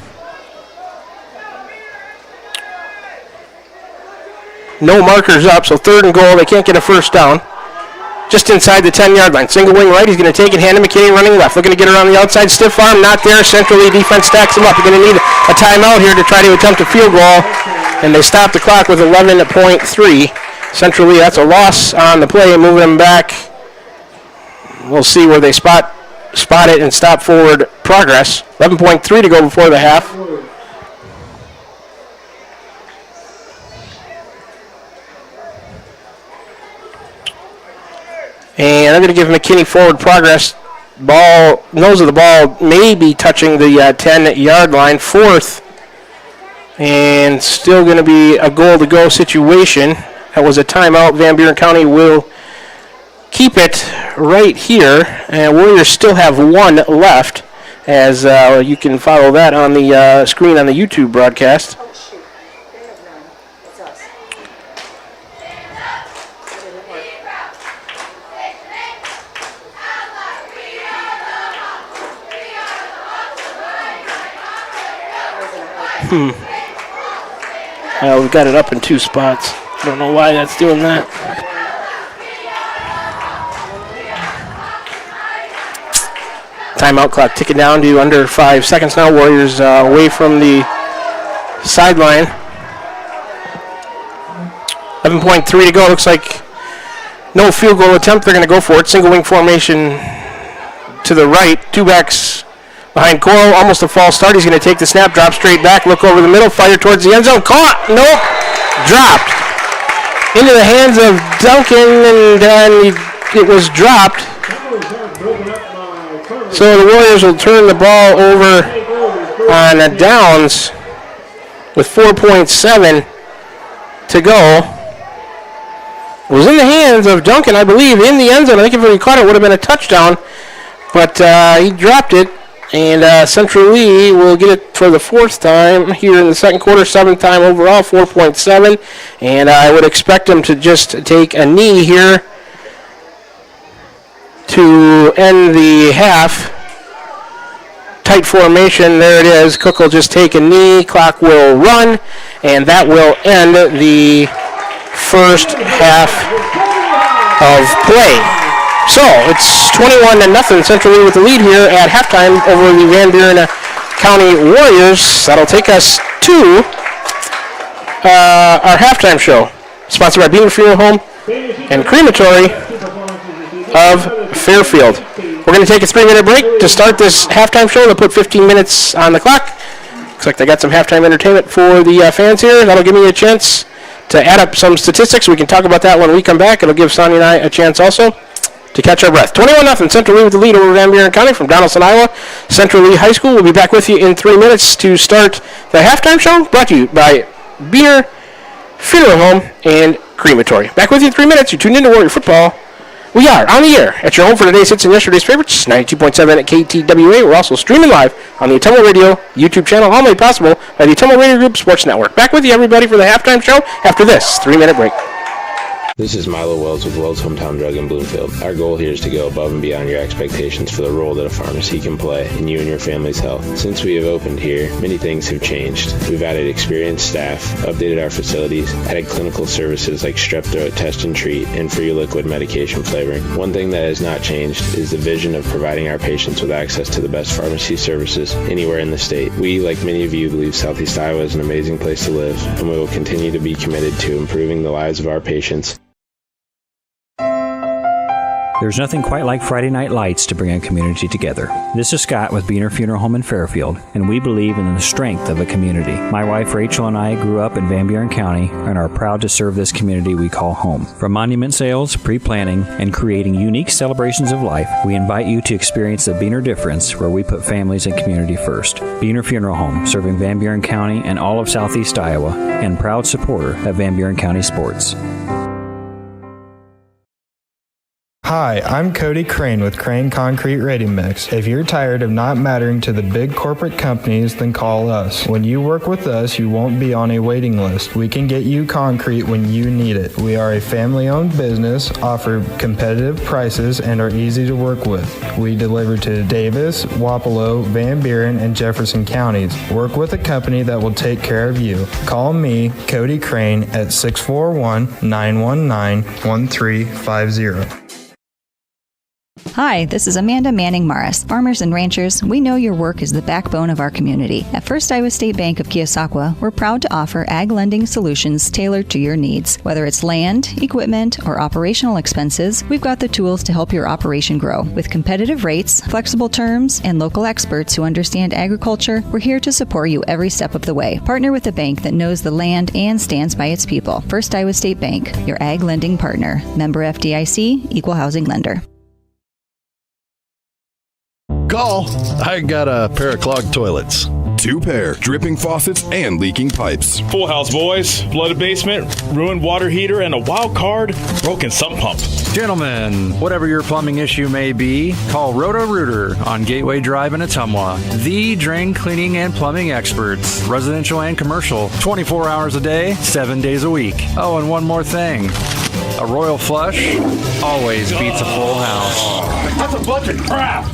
No markers up, so 3rd and goal. They can't get a first down. Just inside the 10-yard line. Single wing right. He's going to take it. Hannah McKinney running left. Looking to get around the outside. Stiff arm. Not there. Central Lee defense stacks him up. You're going to need a timeout here to try to attempt a field goal. And they stop the clock with 11.3. Central Lee, that's a loss on the play. Moving them back. We'll see where they spot it and stop forward progress. 11.3 to go before the half. And I'm going to give McKinney forward progress. Nose of the ball may be touching the 10-yard line. 4th. And still going to be a goal-to-go situation. That was a timeout. Van Buren County will keep it right here. And Warriors still have 1 left, as you can follow that on the screen on the YouTube broadcast. We've got it up in 2 spots. I don't know why that's doing that. Timeout clock ticking down to under 5 seconds now. Warriors away from the sideline. 11.3 to go. Looks like no field goal attempt. They're going to go for it. Single wing formation to the right. 2 backs behind Coral, almost a false start. He's going to take the snap, drop straight back, look over the middle, fire towards the end zone. Caught! Nope! Dropped. Into the hands of Duncan, and then it was dropped. So the Warriors will turn the ball over on a downs with 4.7 to go. It was in the hands of Duncan, I believe, in the end zone. I think if he caught it, it would have been a touchdown. But he dropped it. And Central Lee will get it for the 4th time here in the second quarter, 7th time overall, 4.7. And I would expect them to just take a knee here to end the half. Tight formation, there it is. Cook will just take a knee, clock will run, and that will end the first half of play. So, it's 21-0, Central Lee with the lead here at halftime over the Van Buren County Warriors. That'll take us to our halftime show, sponsored by Buren Funeral Home and Crematory of Fairfield. We're going to take a 3-minute break to start this halftime show. They'll put 15 minutes on the clock. Looks like they got some halftime entertainment for the fans here. That'll give me a chance to add up some statistics. We can talk about that when we come back. It'll give Sonia and I a chance also to catch our breath. 21-0, Central Lee with the lead over Van Buren County from Donaldson, Iowa. Central Lee High School will be back with you in 3 minutes to start the halftime show, brought to you by Buren Funeral Home and Crematory. Back with you in 3 minutes. You're tuned into Warrior Football. We are on the air at your home for today's hits and yesterday's favorites, 92.7 at KTWA. We're also streaming live on the Ottumwa Radio YouTube channel, all made possible by the Ottumwa Radio Group Sports Network. Back with you, everybody, for the halftime show after this 3-minute break. This is Milo Wells with Wells Hometown Drug in Bloomfield. Our goal here is to go above and beyond your expectations for the role that a pharmacy can play in you and your family's health. Since we have opened here, many things have changed. We've added experienced staff, updated our facilities, added clinical services like strep throat test and treat, and free liquid medication flavoring. One thing that has not changed is the vision of providing our patients with access to the best pharmacy services anywhere in the state. We, like many of you, believe Southeast Iowa is an amazing place to live, and we will continue to be committed to improving the lives of our patients. There's nothing quite like Friday Night Lights to bring a community together. This is Scott with Buren Funeral Home in Fairfield, and we believe in the strength of a community. My wife Rachel and I grew up in Van Buren County and are proud to serve this community we call home. From monument sales, pre-planning, and creating unique celebrations of life, we invite you to experience the Buren difference where we put families and community first. Buren Funeral Home, serving Van Buren County and all of Southeast Iowa, and proud supporter of Van Buren County sports. Hi, I'm Cody Crane with Crane Concrete Ready Mix. If you're tired of not mattering to the big corporate companies, then call us. When you work with us, you won't be on a waiting list. We can get you concrete when you need it. We are a family-owned business, offer competitive prices, and are easy to work with. We deliver to Davis, Wapello, Van Buren, and Jefferson counties. Work with a company that will take care of you. Call me, Cody Crane, at 641-919-1350. Hi, this is Amanda Manning Morris. Farmers and ranchers, we know your work is the backbone of our community. At First Iowa State Bank of Keosauqua, we're proud to offer ag lending solutions tailored to your needs. Whether it's land, equipment, or operational expenses, we've got the tools to help your operation grow. With competitive rates, flexible terms, and local experts who understand agriculture, we're here to support you every step of the way. Partner with a bank that knows the land and stands by its people. First Iowa State Bank, your ag lending partner. Member FDIC, Equal Housing Lender. Call. I got a pair of clogged toilets. 2 pair, dripping faucets and leaking pipes. Full house, boys. Flooded basement, ruined water heater, and a wild card, broken sump pump. Gentlemen, whatever your plumbing issue may be, call Roto-Rooter on Gateway Drive in Ottumwa. The drain cleaning and plumbing experts, residential and commercial, 24 hours a day, 7 days a week. Oh, and one more thing. A royal flush always beats a full house. That's a bunch of crap.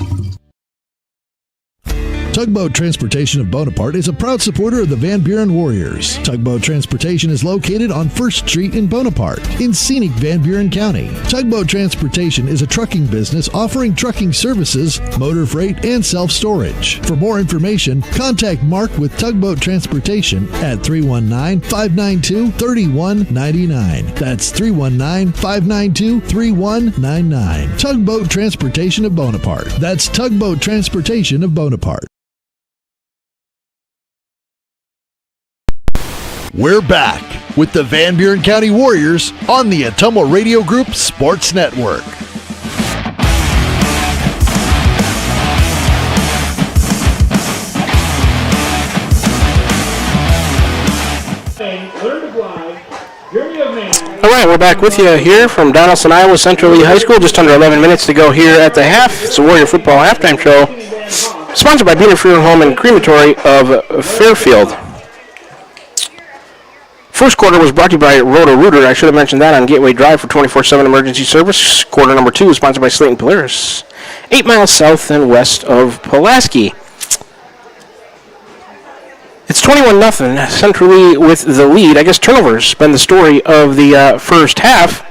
Tugboat Transportation of Bonaparte is a proud supporter of the Van Buren Warriors. Tugboat Transportation is located on 1st Street in Bonaparte, in scenic Van Buren County. Tugboat Transportation is a trucking business offering trucking services, motor freight, and self-storage. For more information, contact Mark with Tugboat Transportation at 319-592-3199. That's 319-592-3199. Tugboat Transportation of Bonaparte. That's Tugboat Transportation of Bonaparte. We're back with the Van Buren County Warriors on the Ottumwa Radio Group Sports Network. All right, we're back with you here from Donaldson, Iowa Central Lee High School. Just under 11 minutes to go here at the half. It's a Warrior Football Halftime Show, sponsored by Buren Funeral Home and Crematory of Fairfield. First quarter was brought to you by Roto-Rooter. I should have mentioned that on Gateway Drive for 24/7 emergency service. Quarter number 2 is sponsored by Slayton Polaris, 8 miles south and west of Pulaski. It's 21-0. Central Lee with the lead. I guess turnovers been the story of the first half.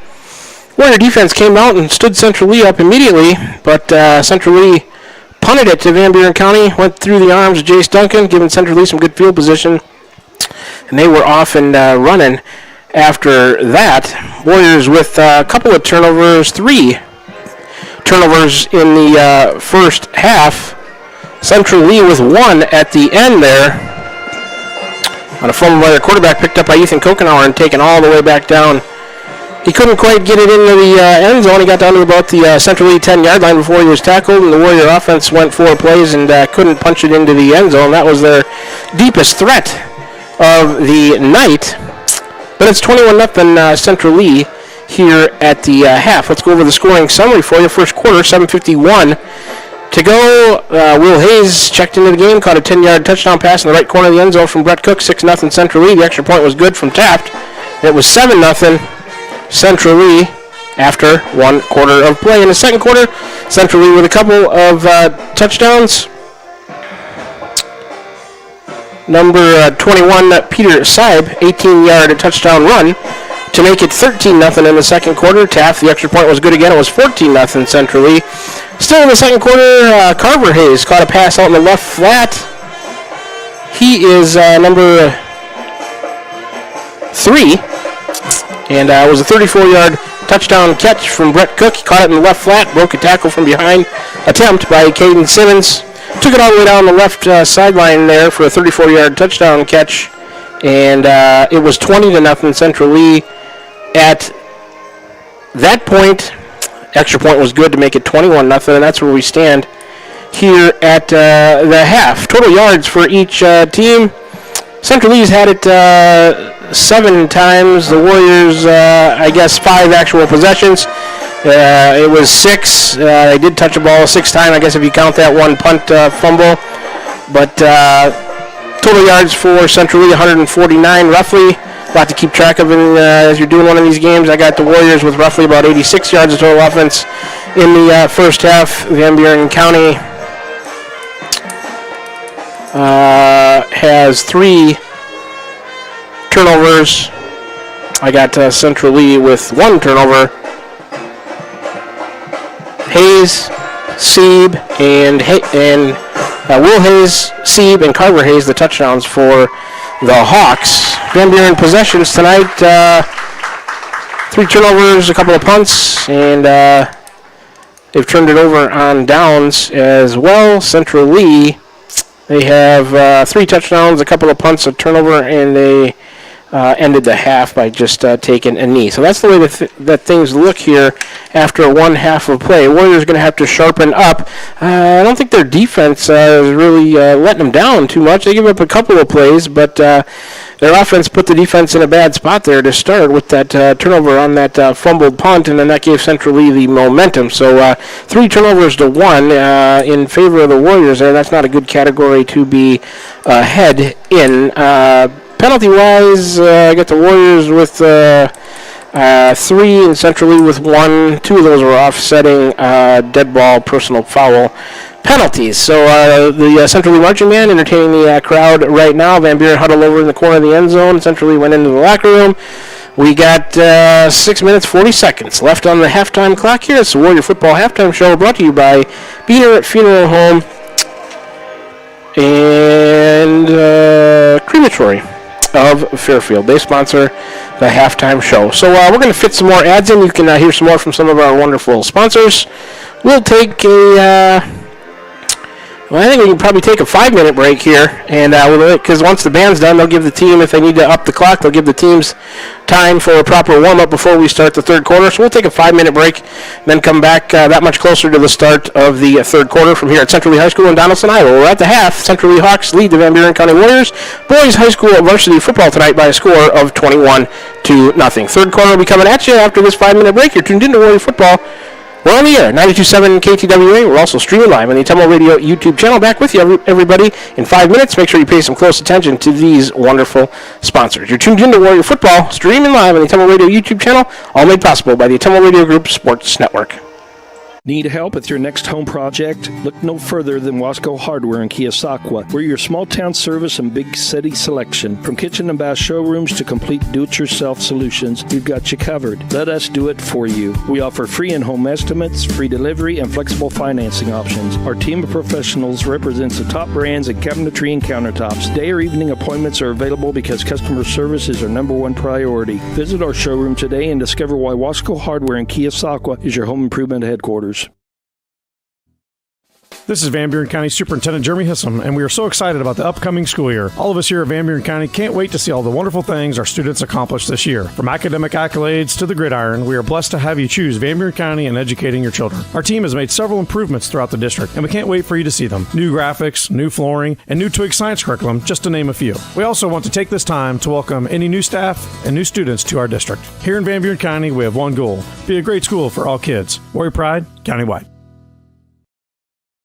Warrior defense came out and stood Central Lee up immediately, but Central Lee punted it to Van Buren County, went through the arms of Jace Duncan, giving Central Lee some good field position. And they were off and running after that. Warriors with a couple of turnovers, 3 turnovers in the first half. Central Lee with 1 at the end there. On a fumble by their quarterback, picked up by Ethan Kokenauer and taken all the way back down. He couldn't quite get it into the end zone. He got down to about the Central Lee 10-yard line before he was tackled, and the Warrior offense went 4 plays and couldn't punch it into the end zone. That was their deepest threat of the night. But it's 21-0 Central Lee here at the half. Let's go over the scoring summary for you. First quarter, 7:51 to go. Will Hayes checked into the game, caught a 10-yard touchdown pass in the right corner of the end zone from Brett Cook. 6-0 Central Lee. The extra point was good from Taft. It was 7-0 Central Lee after 1 quarter of play. In the second quarter, Central Lee with a couple of touchdowns. Number 21, Peter Seib, 18-yard touchdown run to make it 13-0 in the second quarter. Taft, the extra point was good again. It was 14-0 Central Lee. Still in the second quarter, Carver Hayes caught a pass out in the left flat. He is number 3, and it was a 34-yard touchdown catch from Brett Cook. He caught it in the left flat, broke a tackle from behind attempt by Caden Simmons. Took it all the way down the left sideline there for a 34-yard touchdown catch, and it was 20-0 Central Lee. At that point, extra point was good to make it 21-0, and that's where we stand here at the half. Total yards for each team. Central Lee's had it 7 times. The Warriors, 5 actual possessions. It was 6. They did touch the ball 6 times, I guess, if you count that one punt fumble. But total yards for Central Lee, 149 roughly. A lot to keep track of as you're doing one of these games. I got the Warriors with roughly about 86 yards of total offense in the first half. Van Buren County has 3 turnovers. I got Central Lee with 1 turnover. Hayes Sieb, and Will Hayes, Sieb, and Carver Hayes the touchdowns for the Hawks. Van Buren possessions tonight, 3 turnovers, a couple of punts, and they've turned it over on downs as well. Central Lee, they have 3 touchdowns, a couple of punts, a turnover, and they ended the half by just taking a knee. So that's the way that things look here after one half of play. Warriors going to have to sharpen up. I don't think their defense is really letting them down too much. They give up a couple of plays, but their offense put the defense in a bad spot there to start with that turnover on that fumbled punt, and then that gave Central Lee the momentum. So 3 turnovers to 1 in favor of the Warriors there. That's not a good category to be ahead in. Penalty-wise, I got the Warriors with 3 and Central Lee with 1. 2 of those were offsetting dead ball personal foul penalties. So the Central Lee marching band entertaining the crowd right now. Van Buren huddled over in the corner of the end zone. Central Lee went into the locker room. We got 6 minutes, 40 seconds left on the halftime clock here. It's the Warrior Football Halftime Show brought to you by Buren Funeral Home and Crematory of Fairfield. They sponsor the halftime show. So we're going to fit some more ads in. You can hear some more from some of our wonderful sponsors. We'll take I think we can probably take a 5-minute break here, and because once the band's done, they'll give the team, if they need to up the clock, they'll give the teams time for a proper warm-up before we start the third quarter. So we'll take a 5-minute break, then come back that much closer to the start of the third quarter from here at Central Lee High School in Donaldson, Iowa. We're at the half. Central Lee Hawks lead the Van Buren County Warriors. Boys High School varsity football tonight by a score of 21-0. Third quarter will be coming at you after this 5-minute break. You're tuned into Warrior Football. We're on the air, 92.7 KTWA. We're also streaming live on the Ottumwa Radio YouTube channel. Back with you, everybody, in 5 minutes. Make sure you pay some close attention to these wonderful sponsors. You're tuned into Warrior Football, streaming live on the Ottumwa Radio YouTube channel, all made possible by the Ottumwa Radio Group Sports Network. Need help with your next home project? Look no further than Wasco Hardware in Keosauqua. We're your small town service and big city selection. From kitchen and bath showrooms to complete do-it-yourself solutions, we've got you covered. Let us do it for you. We offer free in-home estimates, free delivery, and flexible financing options. Our team of professionals represents the top brands in cabinetry and countertops. Day or evening appointments are available because customer service is our #1 priority. Visit our showroom today and discover why Wasco Hardware in Keosauqua is your home improvement headquarters. This is Van Buren County Superintendent Jeremy Hissam, and we are so excited about the upcoming school year. All of us here at Van Buren County can't wait to see all the wonderful things our students accomplish this year. From academic accolades to the gridiron, we are blessed to have you choose Van Buren County in educating your children. Our team has made several improvements throughout the district, and we can't wait for you to see them. New graphics, new flooring, and new Twig science curriculum, just to name a few. We also want to take this time to welcome any new staff and new students to our district. Here in Van Buren County, we have one goal: be a great school for all kids. Warrior Pride, countywide.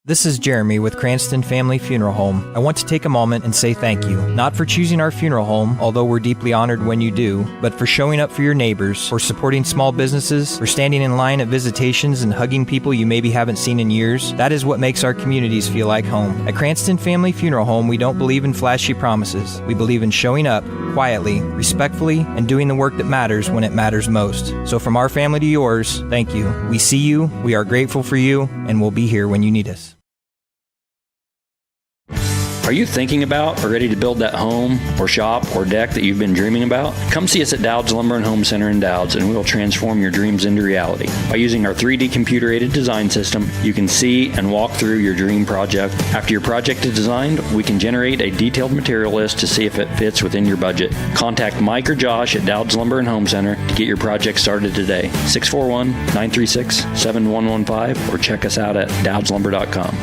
This is Jeremy with Cranston Family Funeral Home. I want to take a moment and say thank you, not for choosing our funeral home, although we're deeply honored when you do, but for showing up for your neighbors, for supporting small businesses, for standing in line at visitations and hugging people you maybe haven't seen in years. That is what makes our communities feel like home. At Cranston Family Funeral Home, we don't believe in flashy promises. We believe in showing up quietly, respectfully, and doing the work that matters when it matters most. So from our family to yours, thank you. We see you, we are grateful for you, and we'll be here when you need us. Are you thinking about or ready to build that home or shop or deck that you've been dreaming about? Come see us at Dowd's Lumber and Home Center in Dowd's, and we'll transform your dreams into reality. By using our 3D computer-aided design system, you can see and walk through your dream project. After your project is designed, we can generate a detailed material list to see if it fits within your budget. Contact Mike or Josh at Dowd's Lumber and Home Center to get your project started today. 641-936-7115 or check us out at dowdslumber.com.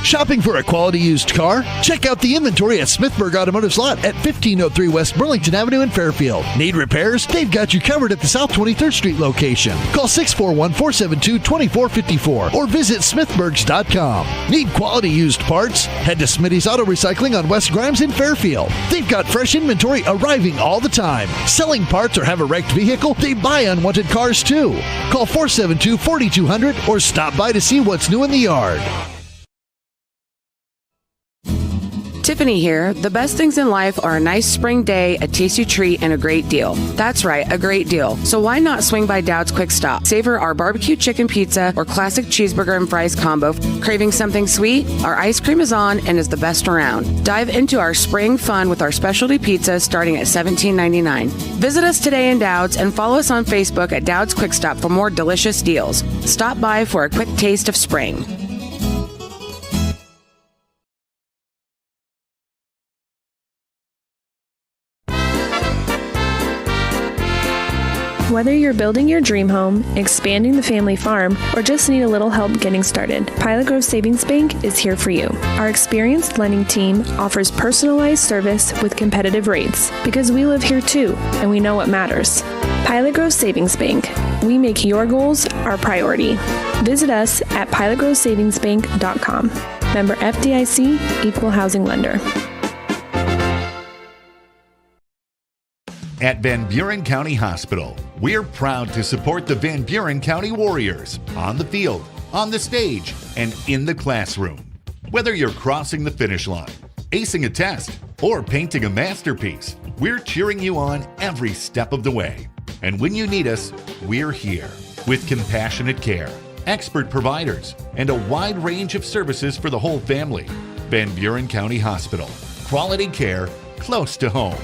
Shopping for a quality used car? Check out the inventory at Smithburg Automotive's lot at 1503 West Burlington Avenue in Fairfield. Need repairs? They've got you covered at the South 23rd Street location. Call 641-472-2454 or visit smithburgs.com. Need quality used parts? Head to Smitty's Auto Recycling on West Grimes in Fairfield. They've got fresh inventory arriving all the time. Selling parts or have a wrecked vehicle? They buy unwanted cars too. Call 472-4200 or stop by to see what's new in the yard. Tiffany here. The best things in life are a nice spring day, a tasty treat, and a great deal. That's right, a great deal. So why not swing by Dowd's Quick Stop? Savor our barbecue chicken pizza or classic cheeseburger and fries combo. Craving something sweet? Our ice cream is on and is the best around. Dive into our spring fun with our specialty pizza starting at $17.99. Visit us today in Dowd's and follow us on Facebook at Dowd's Quick Stop for more delicious deals. Stop by for a quick taste of spring. Whether you're building your dream home, expanding the family farm, or just need a little help getting started, Pilot Grove Savings Bank is here for you. Our experienced lending team offers personalized service with competitive rates because we live here too, and we know what matters. Pilot Grove Savings Bank. We make your goals our priority. Visit us at pilotgrovesavingsbank.com. Member FDIC, Equal Housing Lender. At Van Buren County Hospital, we're proud to support the Van Buren County Warriors on the field, on the stage, and in the classroom. Whether you're crossing the finish line, acing a test, or painting a masterpiece, we're cheering you on every step of the way. And when you need us, we're here with compassionate care, expert providers, and a wide range of services for the whole family. Van Buren County Hospital. Quality care close to home.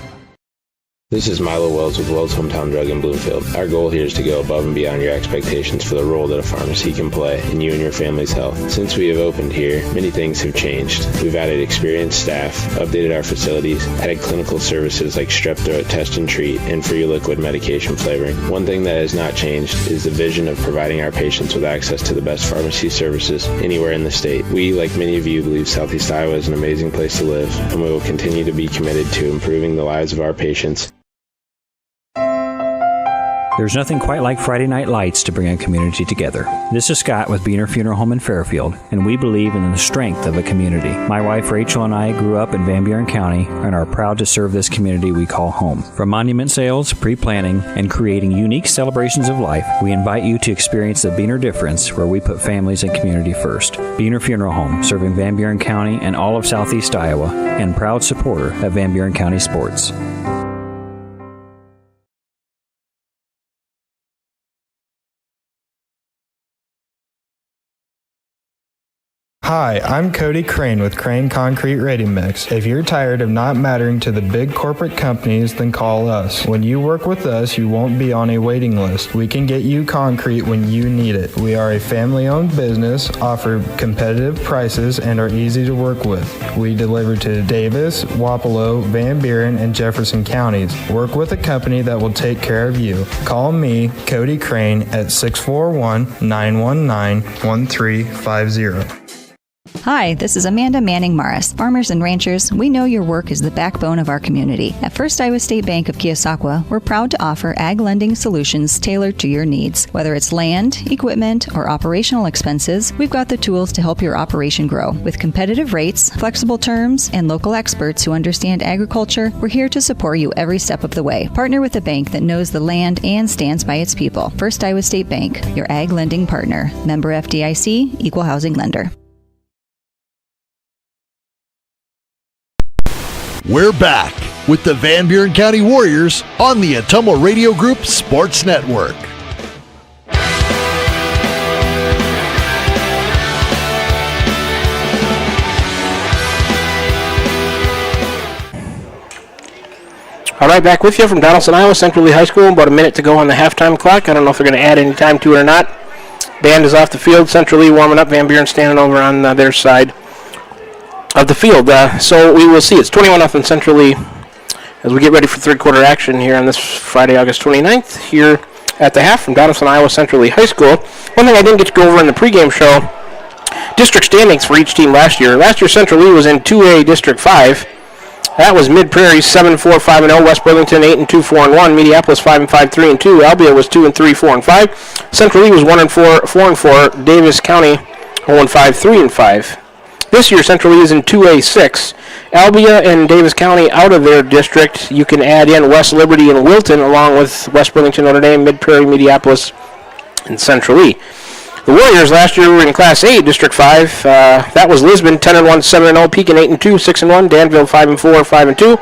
This is Milo Wells with Wells Hometown Drug in Bloomfield. Our goal here is to go above and beyond your expectations for the role that a pharmacy can play in you and your family's health. Since we have opened here, many things have changed. We've added experienced staff, updated our facilities, added clinical services like strep throat test and treat, and free liquid medication flavoring. One thing that has not changed is the vision of providing our patients with access to the best pharmacy services anywhere in the state. We, like many of you, believe Southeast Iowa is an amazing place to live, and we will continue to be committed to improving the lives of our patients. There's nothing quite like Friday Night Lights to bring a community together. This is Scott with Buren Funeral Home in Fairfield, and we believe in the strength of a community. My wife Rachel and I grew up in Van Buren County and are proud to serve this community we call home. From monument sales, pre-planning, and creating unique celebrations of life, we invite you to experience the Buren difference where we put families and community first. Buren Funeral Home, serving Van Buren County and all of Southeast Iowa, and proud supporter of Van Buren County sports. Hi, I'm Cody Crane with Crane Concrete Ready Mix. If you're tired of not mattering to the big corporate companies, then call us. When you work with us, you won't be on a waiting list. We can get you concrete when you need it. We are a family-owned business, offer competitive prices, and are easy to work with. We deliver to Davis, Wapello, Van Buren, and Jefferson counties. Work with a company that will take care of you. Call me, Cody Crane, at 641-919-1350. Hi, this is Amanda Manning Morris. Farmers and ranchers, we know your work is the backbone of our community. At First Iowa State Bank of Keosauqua, we're proud to offer ag lending solutions tailored to your needs. Whether it's land, equipment, or operational expenses, we've got the tools to help your operation grow. With competitive rates, flexible terms, and local experts who understand agriculture, we're here to support you every step of the way. Partner with a bank that knows the land and stands by its people. First Iowa State Bank, your ag lending partner. Member FDIC, Equal Housing Lender. We're back with the Van Buren County Warriors on the Ottumwa Radio Group Sports Network. All right, back with you from Donaldson, Iowa, Central Lee High School. About a minute to go on the halftime clock. I don't know if they're going to add any time to it or not. Band is off the field. Central Lee warming up. Van Buren standing over on their side of the field. So we will see. It's 21-0 Central Lee as we get ready for third quarter action here on this Friday, August 29th, here at the half from Donaldson, Iowa, Central Lee High School. One thing I didn't get to go over in the pregame show, district standings for each team last year. Last year, Central Lee was in 2A District 5. That was Mid-Prairie 7-4-5-0, West Burlington 8-2, 4-1, Mediapolis 5-5, 3-2, Albia was 2-3, 4-5, Central Lee was 1-4, 4-4, Davis County 0-5, 3-5. This year, Central Lee is in 2A6. Albia and Davis County out of their district. You can add in West Liberty and Wilton, along with West Burlington, Notre Dame, Mid-Prairie, Mediapolis, and Central Lee. The Warriors last year were in Class A, District 5. That was Lisbon, 10-1, 7-0. Pekin, 8-2, 6-1. Danville, 5-4, 5-2.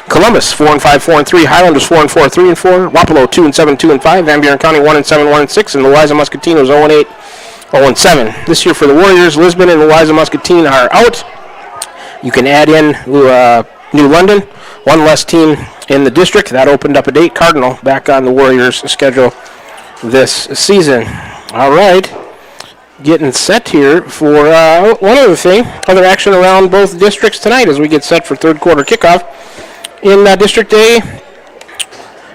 Columbus, 4-5, 4-3. Highlanders, 4-4, 3-4. Wapello, 2-7, 2-5. Van Buren County, 1-7, 1-6. And the Louisa Muscatinos, 0-8, 0-7. This year for the Warriors, Lisbon and Louisa Muscatine are out. You can add in New London, one less team in the district. That opened up a date. Cardinal back on the Warriors' schedule this season. All right. Getting set here for one other thing, other action around both districts tonight as we get set for third quarter kickoff. In District A,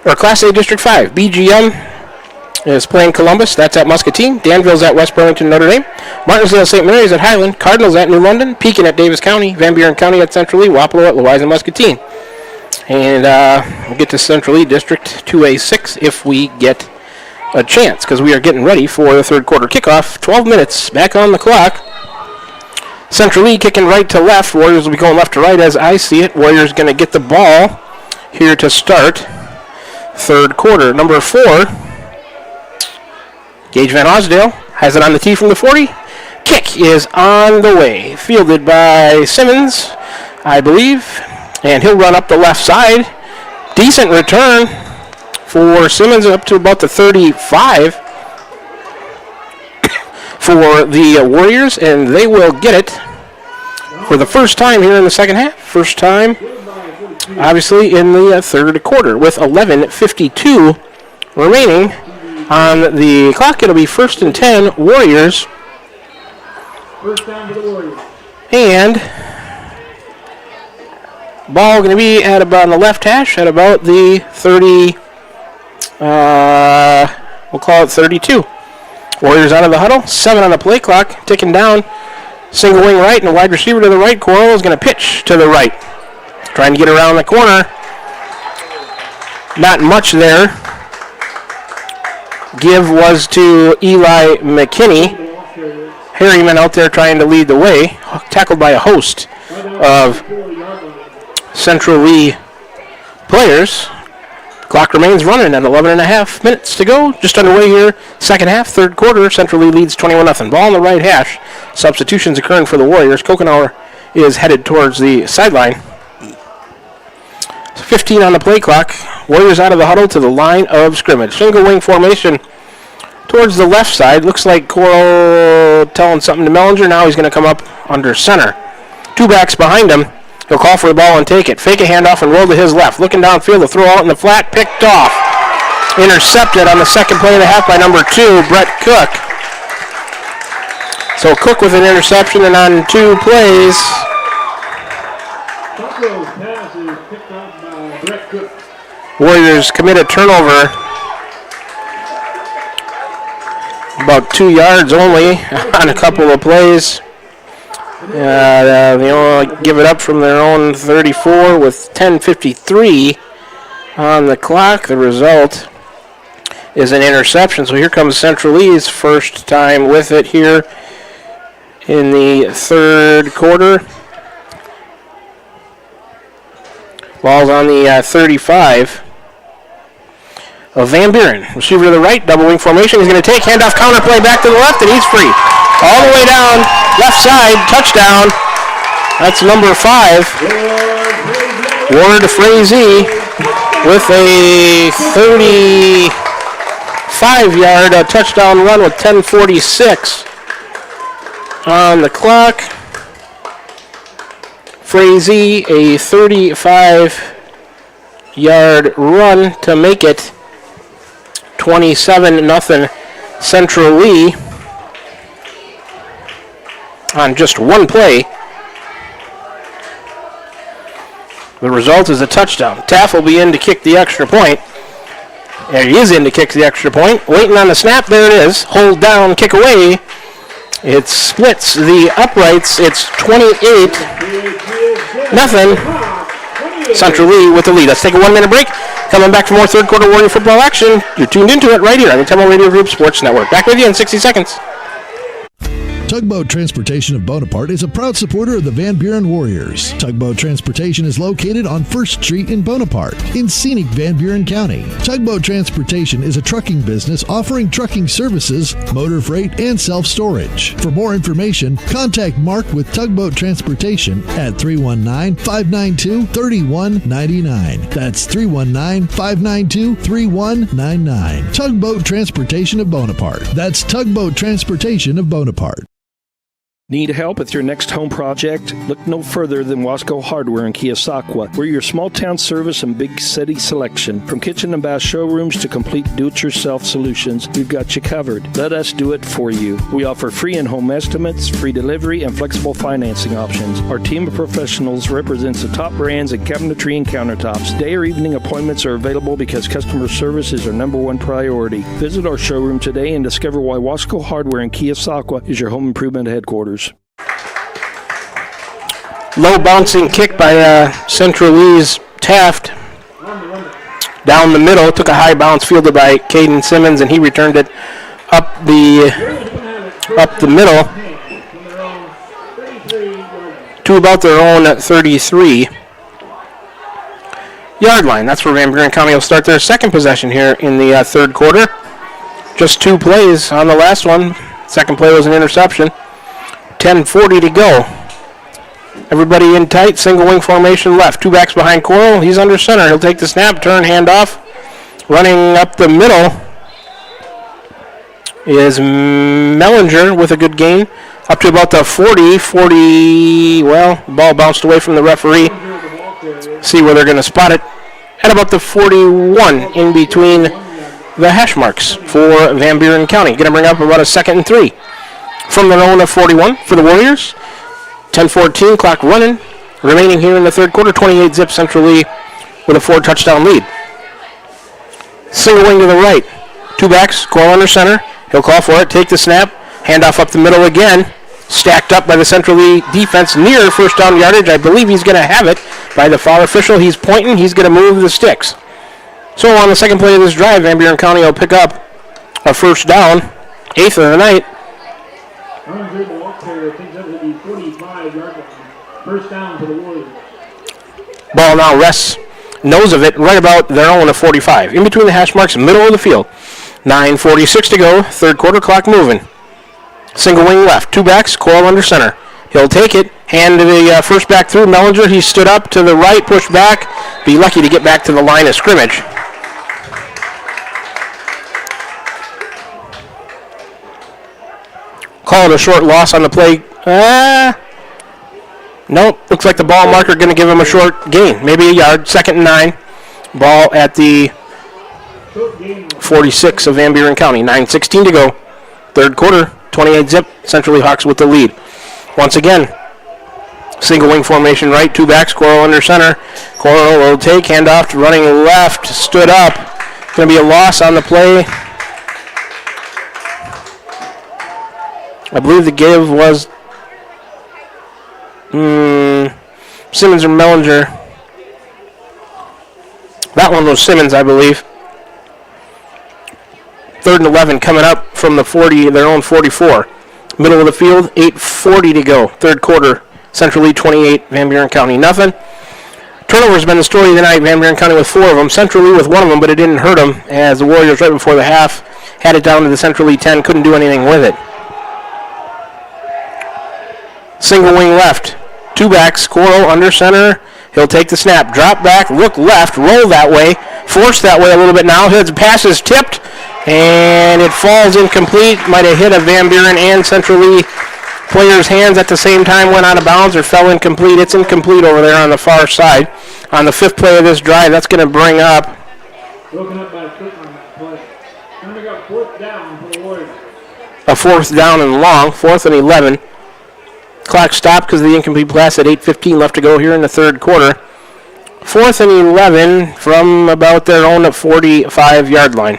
or Class A District 5, BGM is playing Columbus. That's at Muscatine. Danville's at West Burlington, Notre Dame. Martinsville St. Mary's at Highland. Cardinals at New London. Pekin at Davis County. Van Buren County at Central Lee. Wapello at Louisa Muscatine. And we'll get to Central Lee District 2A6 if we get a chance, because we are getting ready for the third quarter kickoff. 12 minutes back on the clock. Central Lee kicking right to left. Warriors will be going left to right as I see it. Warriors going to get the ball here to start third quarter. Number 4, Gage Van Osdale has it on the tee from the 40. Kick is on the way. Fielded by Simmons, I believe. And he'll run up the left side. Decent return for Simmons, up to about the 35 for the Warriors, and they will get it for the first time here in the second half. First time, obviously, in the third quarter with 11:52 remaining on the clock. It'll be 1st and 10, Warriors. First down to the Warriors. And ball going to be at about on the left hash at about the 30. We'll call it 32. Warriors out of the huddle. 7 on the play clock. Ticking down. Single wing right and a wide receiver to the right. Coral is going to pitch to the right. Trying to get around the corner. Not much there. Give was to Eli McKinney. Harriman out there trying to lead the way. Tackled by a host of Central Lee players. Clock remains running at 11.5 minutes to go. Just underway here. Second half, third quarter. Central Lee leads 21-0. Ball on the right hash. Substitutions occurring for the Warriors. Kokenauer is headed towards the sideline. 15 on the play clock. Warriors out of the huddle to the line of scrimmage. Single wing formation towards the left side. Looks like Coral telling something to Mellinger. Now he's going to come up under center. 2 backs behind him. He'll call for the ball and take it. Fake a handoff and roll to his left. Looking downfield to throw out in the flat. Picked off. Intercepted on the second play of the half by number 2, Brett Cook. So Cook with an interception, and on 2 plays. Pass is picked up by Brett Cook. Warriors commit a turnover. About 2 yards only on a couple of plays. They only give it up from their own 34 with 10:53 on the clock. The result is an interception. So here comes Central Lee's first time with it here in the third quarter. Ball's on the 35 of Van Buren. Receiver to the right, double wing formation. He's going to take handoff, counter play back to the left, and he's free. All the way down, left side, touchdown. That's number 5. Ward Frazee with a 35-yard touchdown run with 10:46 on the clock. Frazee, a 35-yard run to make it 27-0 Central Lee on just 1 play. The result is a touchdown. Taff will be in to kick the extra point. There he is in to kick the extra point. Waiting on the snap. There it is. Hold down, kick away. It splits the uprights. It's 28-0. Central Lee with the lead. Let's take a 1-minute break. Coming back for more third quarter Warrior football action. You're tuned into it right here on the Ottumwa Radio Group Sports Network. Back with you in 60 seconds. Tugboat Transportation of Bonaparte is a proud supporter of the Van Buren Warriors. Tugboat Transportation is located on 1st Street in Bonaparte, in scenic Van Buren County. Tugboat Transportation is a trucking business offering trucking services, motor freight, and self-storage. For more information, contact Mark with Tugboat Transportation at 319-592-3199. That's 319-592-3199. Tugboat Transportation of Bonaparte. That's Tugboat Transportation of Bonaparte. Need help with your next home project? Look no further than Wasco Hardware in Keosauqua. We're your small town service and big city selection. From kitchen and bath showrooms to complete do-it-yourself solutions, we've got you covered. Let us do it for you. We offer free in-home estimates, free delivery, and flexible financing options. Our team of professionals represents the top brands in cabinetry and countertops. Day or evening appointments are available because customer service is our number one priority. Visit our showroom today and discover why Wasco Hardware in Keosauqua is your home improvement headquarters. Low bouncing kick by Central Lee's Taft. Down the middle, took a high bounce fielded by Caden Simmons, and he returned it up the middle to about their own 33-yard line. That's where Van Buren County will start their second possession here in the third quarter. Just 2 plays on the last one. Second play was an interception. 10:40 to go. Everybody in tight, single wing formation left. 2 backs behind Coral. He's under center. He'll take the snap, turn, hand off. Running up the middle is Mellinger with a good gain. Up to about the 40, well, ball bounced away from the referee. See where they're going to spot it. At about the 41, in between the hash marks for Van Buren County. Going to bring up about a 2nd and 3. From the own of 41 for the Warriors. 10:14, clock running. Remaining here in the third quarter, 28-zip Central Lee with a 4-touchdown lead. Single wing to the right. 2 backs, Coral under center. He'll call for it, take the snap, handoff up the middle again. Stacked up by the Central Lee defense near first down yardage. I believe he's going to have it by the foul official. He's pointing, he's going to move the sticks. So on the second play of this drive, Van Buren County will pick up a first down, 8th of the night. First down for the Warriors. Ball now rests nose of it right about their own of 45. In between the hash marks, middle of the field. 9:46 to go, third quarter, clock moving. Single wing left, 2 backs, Coral under center. He'll take it, hand to the first back through, Mellinger. He stood up to the right, push back. Be lucky to get back to the line of scrimmage. Call it a short loss on the play. Nope, looks like the ball marker going to give him a short gain, maybe a yard, 2nd and 9. Ball at the 46 of Van Buren County, 9:16 to go. Third quarter, 28-zip, Central Lee Hawks with the lead. Once again, single wing formation right, 2 backs, Coral under center. Coral will take, handoff, running left, stood up. Going to be a loss on the play. I believe the give was Simmons or Mellinger. That one was Simmons, I believe. 3rd and 11 coming up from the 40, their own 44. Middle of the field, 8:40 to go. Third quarter, Central Lee 28, Van Buren County nothing. Turnover's been the story of the night. Van Buren County with 4 of them. Central Lee with 1 of them, but it didn't hurt them as the Warriors right before the half had it down to the Central Lee 10, couldn't do anything with it. Single wing left. 2 backs, Coral under center. He'll take the snap, drop back, look left, roll that way, force that way a little bit now. His pass is tipped, and it falls incomplete. Might have hit a Van Buren and Central Lee player's hands at the same time, went out of bounds or fell incomplete. It's incomplete over there on the far side. On the 5th play of this drive, that's going to bring up Broken up by a foot on that play. Coming up 4th down for the Warriors. a 4th down and long, 4th and 11. Clock stopped because of the incomplete pass at 8:15 left to go here in the third quarter. 4th and 11 from about their own 45-yard line.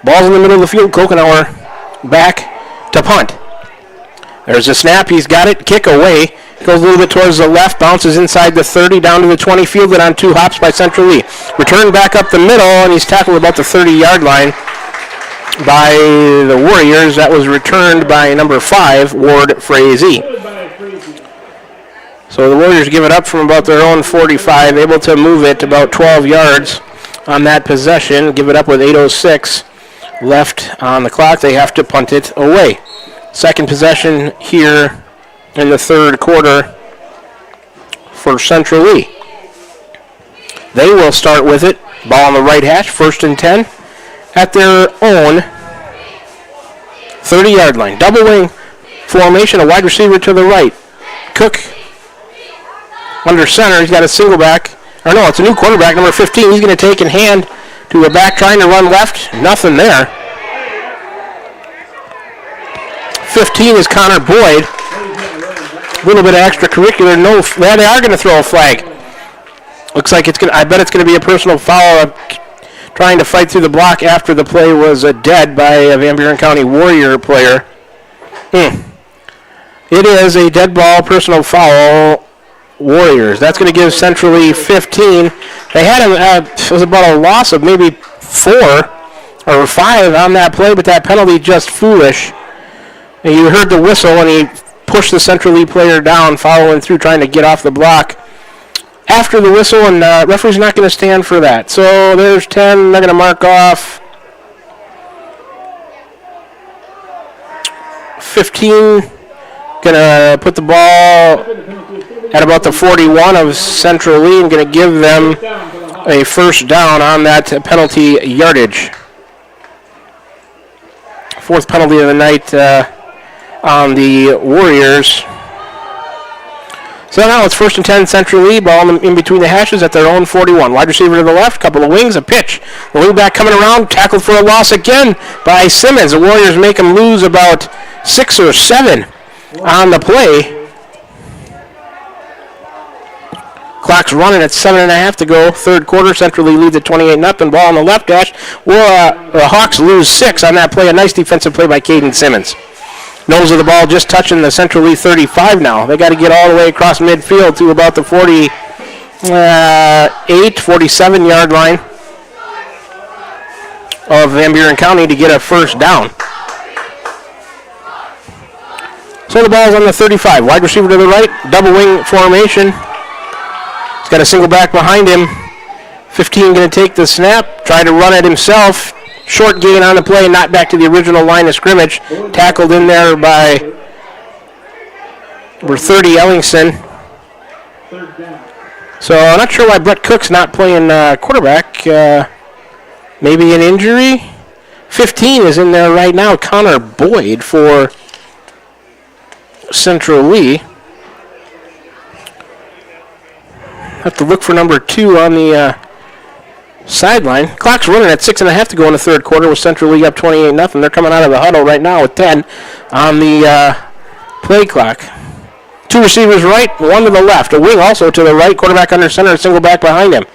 Ball's in the middle of the field. Kokenauer back to punt. There's a snap. He's got it. Kick away. Goes a little bit towards the left. Bounces inside the 30 down to the 20. Fielded on 2 hops by Central Lee. Return back up the middle, and he's tackled about the 30-yard line. by the Warriors. That was returned by number 5, Ward Frazee. So the Warriors give it up from about their own 45, able to move it about 12 yards on that possession, give it up with 8:06 left on the clock. They have to punt it away. Second possession here in the third quarter for Central Lee. They will start with it. Ball on the right hash, 1st and 10 at their own 30-yard line. Double wing formation, a wide receiver to the right. Cook under center. He's got a single back. Or no, it's a new quarterback, number 15. He's going to take in hand to a back trying to run left. Nothing there. 15 is Connor Boyd. A little bit of extracurricular. No, they are going to throw a flag. Looks like it's going to, I bet it's going to be a personal foul trying to fight through the block after the play was dead by a Van Buren County Warrior player. It is a dead ball personal foul. Warriors. That's going to give Central Lee 15. They had it was about a loss of maybe 4 or 5 on that play, but that penalty just foolish. And you heard the whistle, and he pushed the Central Lee player down, following through, trying to get off the block after the whistle, and referee's not going to stand for that. So there's 10. They're going to mark off 15. Going to put the ball at about the 41 of Central Lee and going to give them a first down on that penalty yardage. 4th penalty of the night on the Warriors. So now it's 1st and 10 Central Lee. Ball in between the hashes at their own 41. Wide receiver to the left, couple of wings, a pitch. The wing back coming around, tackled for a loss again by Simmons. The Warriors make him lose about 6 or 7 on the play. Clock's running at 7.5 to go. Third quarter, Central Lee leads at 28-0. Ball on the left dash. The Hawks lose 6 on that play. A nice defensive play by Caden Simmons. Nose of the ball just touching the Central Lee 35 now. They got to get all the way across midfield to about the 48, 47-yard line of Van Buren County to get a first down. So the ball's on the 35. Wide receiver to the right. Double wing formation. He's got a single back behind him. 15 going to take the snap. Try to run it himself. Short gain on the play, not back to the original line of scrimmage. Tackled in there by number 30, Ellingson. So I'm not sure why Brett Cook's not playing quarterback. Maybe an injury. 15 is in there right now. Connor Boyd for Central Lee. Have to look for number 2 on the sideline. Clock's running at 6.5 to go in the third quarter with Central Lee up 28-0. They're coming out of the huddle right now with 10 on the play clock. 2 receivers right, 1 to the left. A wing also to the right. Quarterback under center, a single back behind him.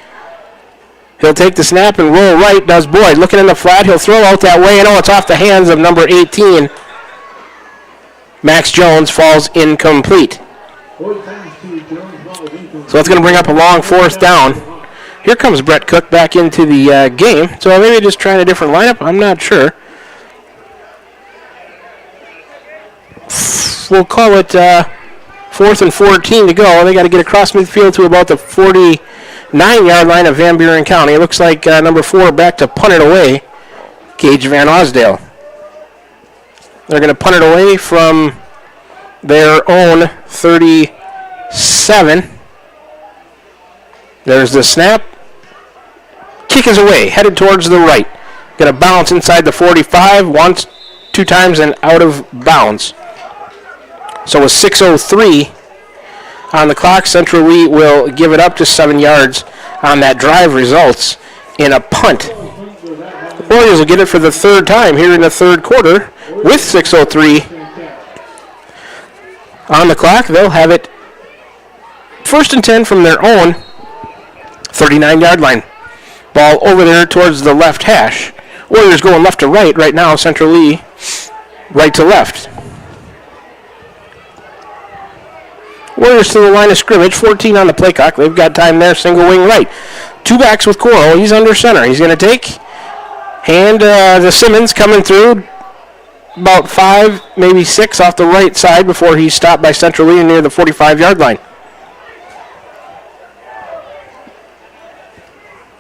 He'll take the snap and roll right, does Boyd. Looking in the flat, he'll throw out that way. And it's off the hands of number 18. Max Jones falls incomplete. So it's going to bring up a long 4th down. Here comes Brett Cook back into the game. So maybe just trying a different lineup. I'm not sure. We'll call it 4th and 14 to go. They got to get across midfield to about the 49-yard line of Van Buren County. It looks like number 4 back to punt it away, Gage Van Osdale. They're going to punt it away from their own 37. There's the snap. Kick is away, headed towards the right. Going to bounce inside the 45, once, 2 times, and out of bounds. So with 6:03 on the clock, Central Lee will give it up to 7 yards on that drive, results in a punt. The Warriors will get it for the 3rd time here in the third quarter with 6:03 on the clock. They'll have it 1st and 10 from their own 39-yard line. Ball over there towards the left hash. Warriors going left to right now. Central Lee right to left. Warriors to the line of scrimmage. 14 on the play clock. They've got time there. Single wing right. 2 backs with Coral. He's under center. He's going to take. And the Simmons coming through about 5, maybe 6 off the right side before he's stopped by Central Lee near the 45-yard line.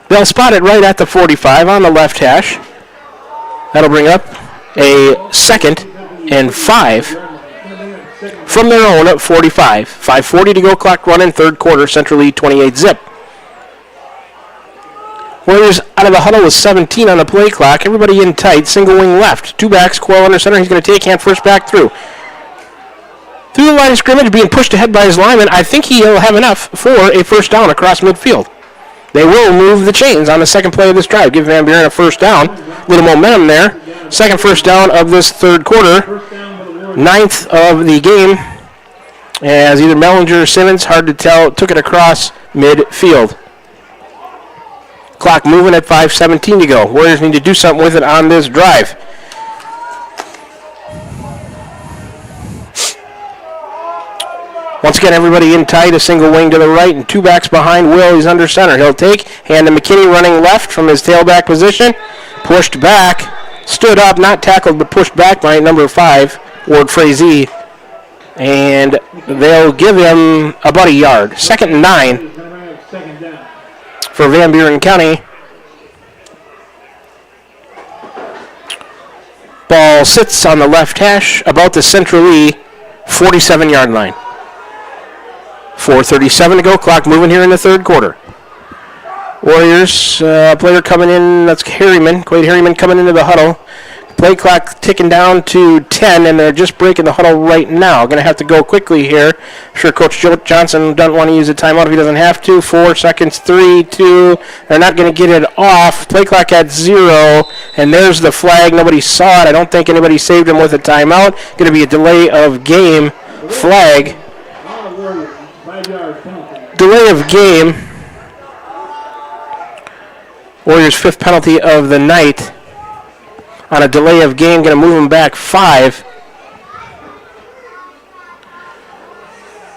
They'll spot it right at the 45 on the left hash. That'll bring up a 2nd and 5 from their own at 45. 5:40 to go, clock running, third quarter, Central Lee 28-zip. Warriors out of the huddle with 17 on the play clock. Everybody in tight, single wing left. 2 backs, Coyle under center. He's going to take hand first back through. Through the line of scrimmage, being pushed ahead by his lineman. I think he'll have enough for a first down across midfield. They will move the chains on the second play of this drive. Give Van Buren a first down. Little momentum there. Second first down of this third quarter. 9th of the game. As either Mellinger or Simmons, hard to tell, took it across midfield. Clock moving at 5:17 to go. Warriors need to do something with it on this drive. Once again, everybody in tight, a single wing to the right, and 2 backs behind Will. He's under center. He'll take, hand to McKinney running left from his tailback position. Pushed back, stood up, not tackled, but pushed back by number 5, Ward Frazee. And they'll give him about a yard. 2nd and 9 for Van Buren County. Ball sits on the left hash, about the Central Lee 47-yard line. 4:37 to go. Clock moving here in the third quarter. Warriors player coming in. That's Harriman. Quade Harriman coming into the huddle. Play clock ticking down to 10, and they're just breaking the huddle right now. Going to have to go quickly here. I'm sure Coach Johnson doesn't want to use a timeout if he doesn't have to. 4 seconds, 3, 2. They're not going to get it off. Play clock at 0, and there's the flag. Nobody saw it. I don't think anybody saved him with a timeout. Going to be a delay of game flag. Delay of game. Warriors' 5th penalty of the night. On a delay of game, going to move them back 5.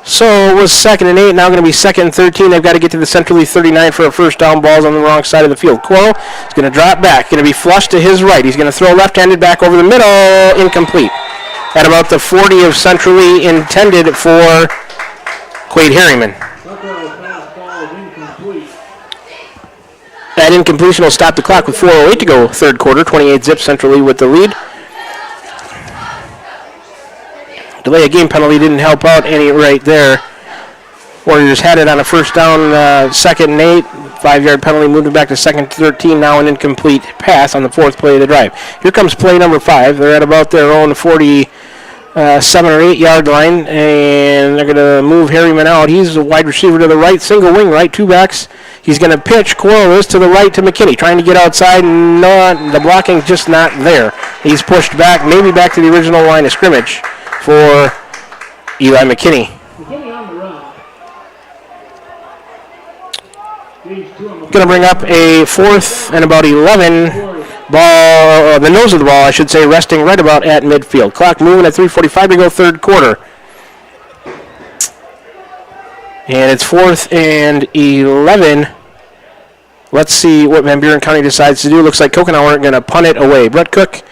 So it was 2nd and 8, now going to be 2nd and 13. They've got to get to the Central Lee 39 for a first down. Ball's on the wrong side of the field. Coyle is going to drop back, going to be flushed to his right. He's going to throw left-handed back over the middle, incomplete. At about the 40 of Central Lee, intended for Quade Harriman. That incompletion will stop the clock with 4:08 to go, third quarter. 28-zip, Central Lee with the lead. Delay of game penalty didn't help out any right there. Warriors had it on a first down, 2nd and 8. 5-yard penalty, moved it back to 2nd and 13. Now an incomplete pass on the 4th play of the drive. Here comes play number 5. They're at about their own 47 or 8-yard line, and they're going to move Harriman out. He's a wide receiver to the right, single wing right, 2 backs. He's going to pitch. Coyle is to the right to McKinney, trying to get outside. No, the blocking just not there. He's pushed back, maybe back to the original line of scrimmage for Eli McKinney. Going to bring up a 4th and about 11 ball, the nose of the ball, I should say, resting right about at midfield. Clock moving at 3:45 to go, third quarter. And it's 4th and 11. Let's see what Van Buren County decides to do. Looks like Kokenauer going to punt it away. Brett Cook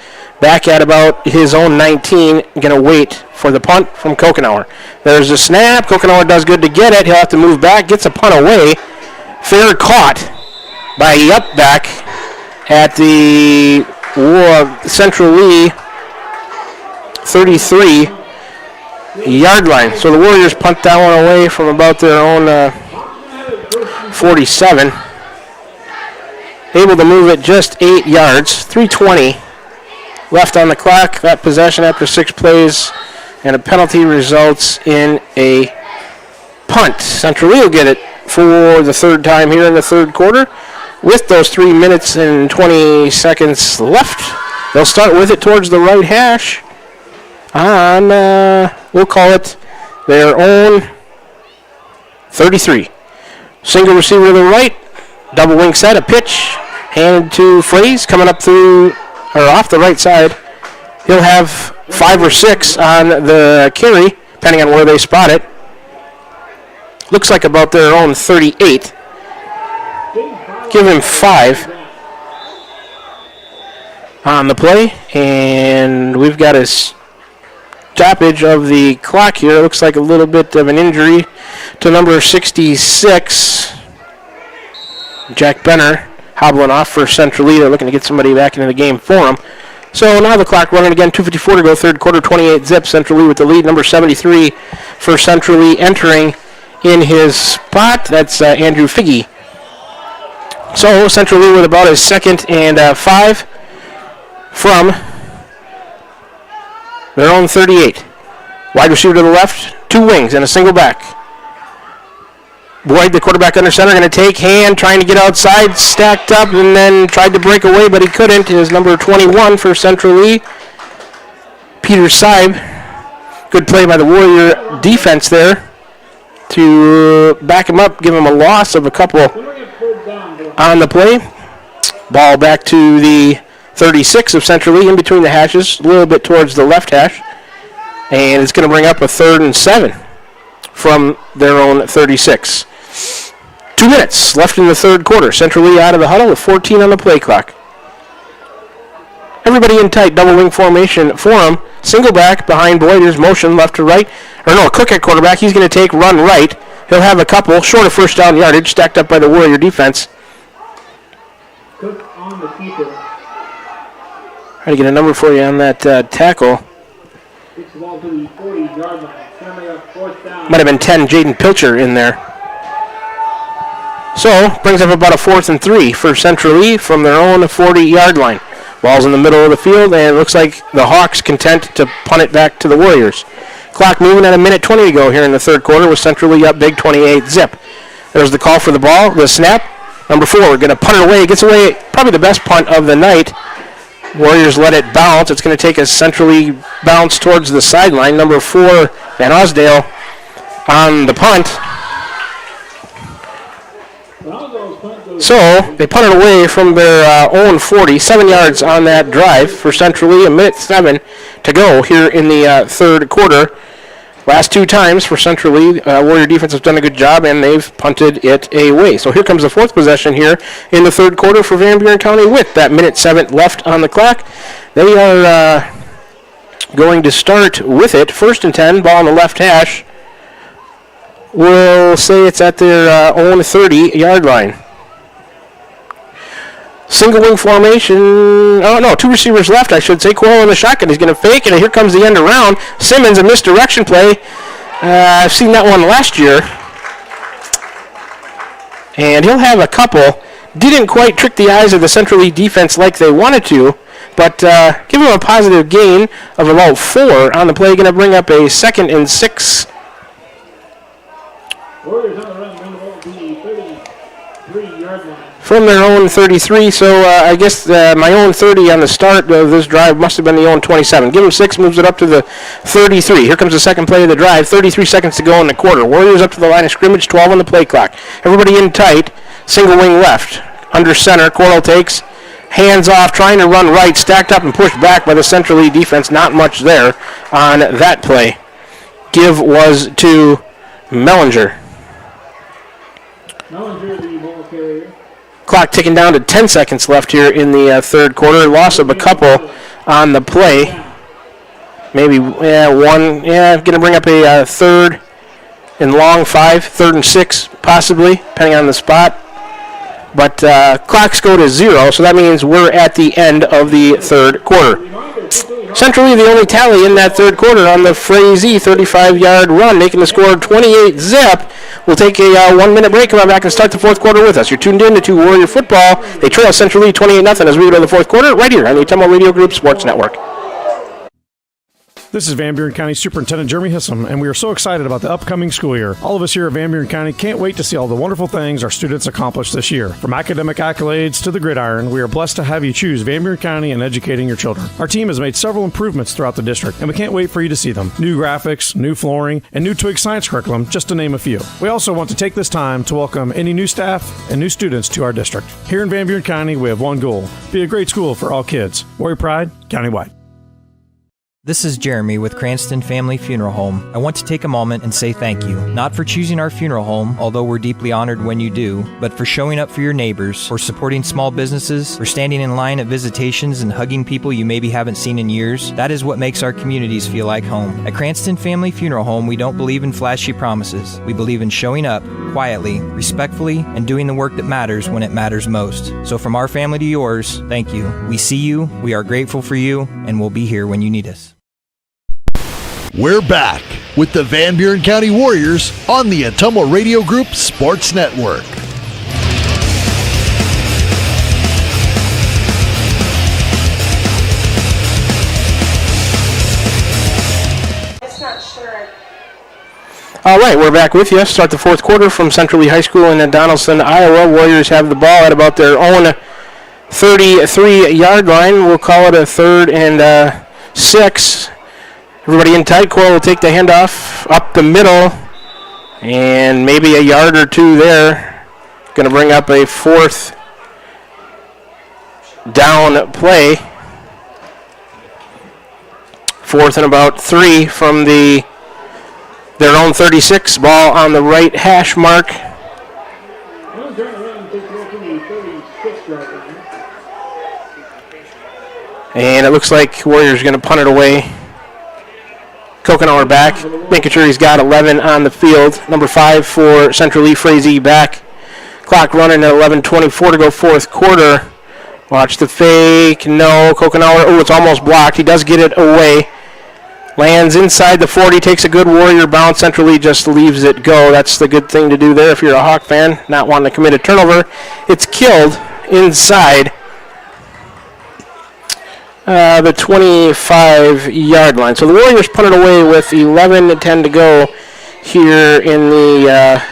back at about his own 19, going to wait for the punt from Kokenauer. There's a snap. Kokenauer does good to get it. He'll have to move back, gets a punt away. Fair caught by Yup back at the Central Lee 33-yard line. So the Warriors punt that one away from about their own 47. Able to move it just 8 yards. 3:20 left on the clock. That possession after 6 plays, and a penalty results in a punt. Central Lee will get it for the 3rd time here in the 3rd quarter. With those 3 minutes and 20 seconds left, they'll start with it towards the right hash on, we'll call it their own 33. Single receiver to the right, double wing set, a pitch, handed to Fraze, coming up through, or off the right side. He'll have 5 or 6 on the carry, depending on where they spot it. Looks like about their own 38. Give him 5. on the play, and we've got a stoppage of the clock here. It looks like a little bit of an injury to number 66, Jack Benner, hobbling off for Central Lee. They're looking to get somebody back into the game for him. So now the clock running again, 2:54 to go, third quarter, 28-zip. Central Lee with the lead. Number 73 for Central Lee entering in his spot. That's Andrew Figge. So Central Lee with about a 2nd and 5 from their own 38. Wide receiver to the left, 2 wings and a single back. Boyd, the quarterback under center, going to take hand, trying to get outside, stacked up, and then tried to break away, but he couldn't. Is number 21 for Central Lee, Peter Seib. Good play by the Warrior defense there to back him up, give him a loss of a couple on the play. Ball back to the 36 of Central Lee, in between the hashes, a little bit towards the left hash, and it's going to bring up a 3rd and 7 from their own 36. 2 minutes left in the third quarter. Central Lee out of the huddle with 14 on the play clock. Everybody in tight double wing formation for him. Single back behind Boyd. There's motion left to right. Cook at quarterback. He's going to take run right. He'll have a couple short of first down yardage, stacked up by the Warrior defense. Cook on the keeper. Try to get a number for you on that tackle. Kicks the ball to the 40-yard line. Coming up 4th down. Might have been 10, Jaden Pilcher in there. So, brings up about a 4th and 3 for Central Lee from their own 40-yard line. Ball's in the middle of the field, and it looks like the Hawks content to punt it back to the Warriors. Clock moving at 1:20 to go here in the third quarter with Central Lee up big 28-zip. There's the call for the ball, the snap. Number 4, going to punt it away. Gets away, probably the best punt of the night. Warriors let it bounce. It's going to take a Central Lee bounce towards the sideline. Number 4, Van Osdale on the punt. So they punted away from their own 40, 7 yards on that drive for Central Lee. 1:07 to go here in the third quarter. Last 2 times for Central Lee, Warrior defense has done a good job, and they've punted it away. So here comes the 4th possession here in the third quarter for Van Buren County with that 1:07 left on the clock. They are going to start with it. 1st and 10, ball on the left hash. We'll say it's at their own 30-yard line. Single wing formation. 2 receivers left, I should say. Coyle in the shotgun. He's going to fake, and here comes the end around. Simmons, a misdirection play. I've seen that one last year. And he'll have a couple. Didn't quite trick the eyes of the Central Lee defense like they wanted to, but give him a positive gain of about 4 on the play. Going to bring up a 2nd and 6. Warriors on the run, bring the ball to the 33-yard line. From their own 33, so I guess my own 30 on the start of this drive must have been the own 27. Give him 6, moves it up to the 33. Here comes the second play of the drive, 33 seconds to go in the quarter. Warriors up to the line of scrimmage, 12 on the play clock. Everybody in tight, single wing left. Under center, Coral takes, hands off, trying to run right, stacked up and pushed back by the Central Lee defense. Not much there on that play. Give was to Mellinger. Mellinger, the ball carrier. Clock ticking down to 10 seconds left here in the third quarter. Loss of a couple on the play. Maybe one. Going to bring up a 3rd and long 5, 3rd and 6 possibly, depending on the spot. But clocks go to 0, so that means we're at the end of the third quarter. Central Lee, the only tally in that third quarter on the Frazee 35-yard run, making the score 28-zip. We'll take a 1-minute break, come on back and start the fourth quarter with us. You're tuned in to Warrior Football. They trail Central Lee 28-0 as we go to the fourth quarter right here on the Ottumwa Radio Group Sports Network. This is Van Buren County Superintendent Jeremy Hissom, and we are so excited about the upcoming school year. All of us here at Van Buren County can't wait to see all the wonderful things our students accomplish this year. From academic accolades to the gridiron, we are blessed to have you choose Van Buren County in educating your children. Our team has made several improvements throughout the district, and we can't wait for you to see them. New graphics, new flooring, and new Twig science curriculum, just to name a few. We also want to take this time to welcome any new staff and new students to our district. Here in Van Buren County, we have one goal: be a great school for all kids. Warrior Pride, countywide. This is Jeremy with Cranston Family Funeral Home. I want to take a moment and say thank you, not for choosing our funeral home, although we're deeply honored when you do, but for showing up for your neighbors, for supporting small businesses, for standing in line at visitations and hugging people you maybe haven't seen in years. That is what makes our communities feel like home. At Cranston Family Funeral Home, we don't believe in flashy promises. We believe in showing up quietly, respectfully, and doing the work that matters when it matters most. So from our family to yours, thank you. We see you, we are grateful for you, and we'll be here when you need us. We're back with the Van Buren County Warriors on the Ottumwa Radio Group Sports Network. All right, we're back with you. Start the fourth quarter from Central Lee High School in Donaldson, Iowa. Warriors have the ball at about their own 33-yard line. We'll call it a 3rd and 6. Everybody in tight. Coyle will take the handoff up the middle, and maybe a yard or two there. Going to bring up a 4th down play. 4th and about 3 from their own 36. Ball on the right hash mark. And it looks like Warriors going to punt it away. Kokenauer back, making sure he's got 11 on the field. Number 5 for Central Lee, Frazee back. Clock running at 11:24 to go fourth quarter. Watch the fake. No, Kokenauer. Oh, it's almost blocked. He does get it away. Lands inside the 40, takes a good Warrior bounce. Central Lee just leaves it go. That's the good thing to do there if you're a Hawk fan, not wanting to commit a turnover. It's killed inside the 25-yard line. So the Warriors punt it away with 11:10 to go here in the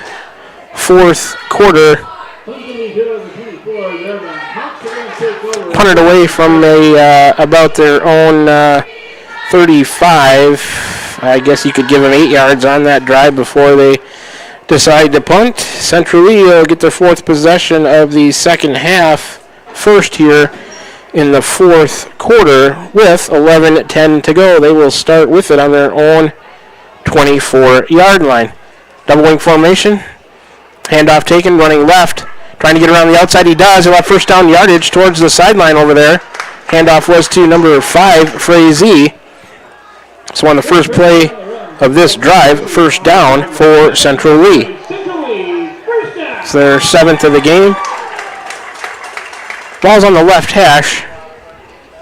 fourth quarter. Punted away from about their own 35. I guess you could give them 8 yards on that drive before they decide to punt. Central Lee will get their 4th possession of the second half first here in the fourth quarter with 11:10 to go. They will start with it on their own 24-yard line. Double wing formation. Handoff taken, running left. Trying to get around the outside. He does. He'll have first down yardage towards the sideline over there. Handoff was to number 5, Frazee. So on the first play of this drive, first down for Central Lee. It's their 7th of the game. Ball's on the left hash,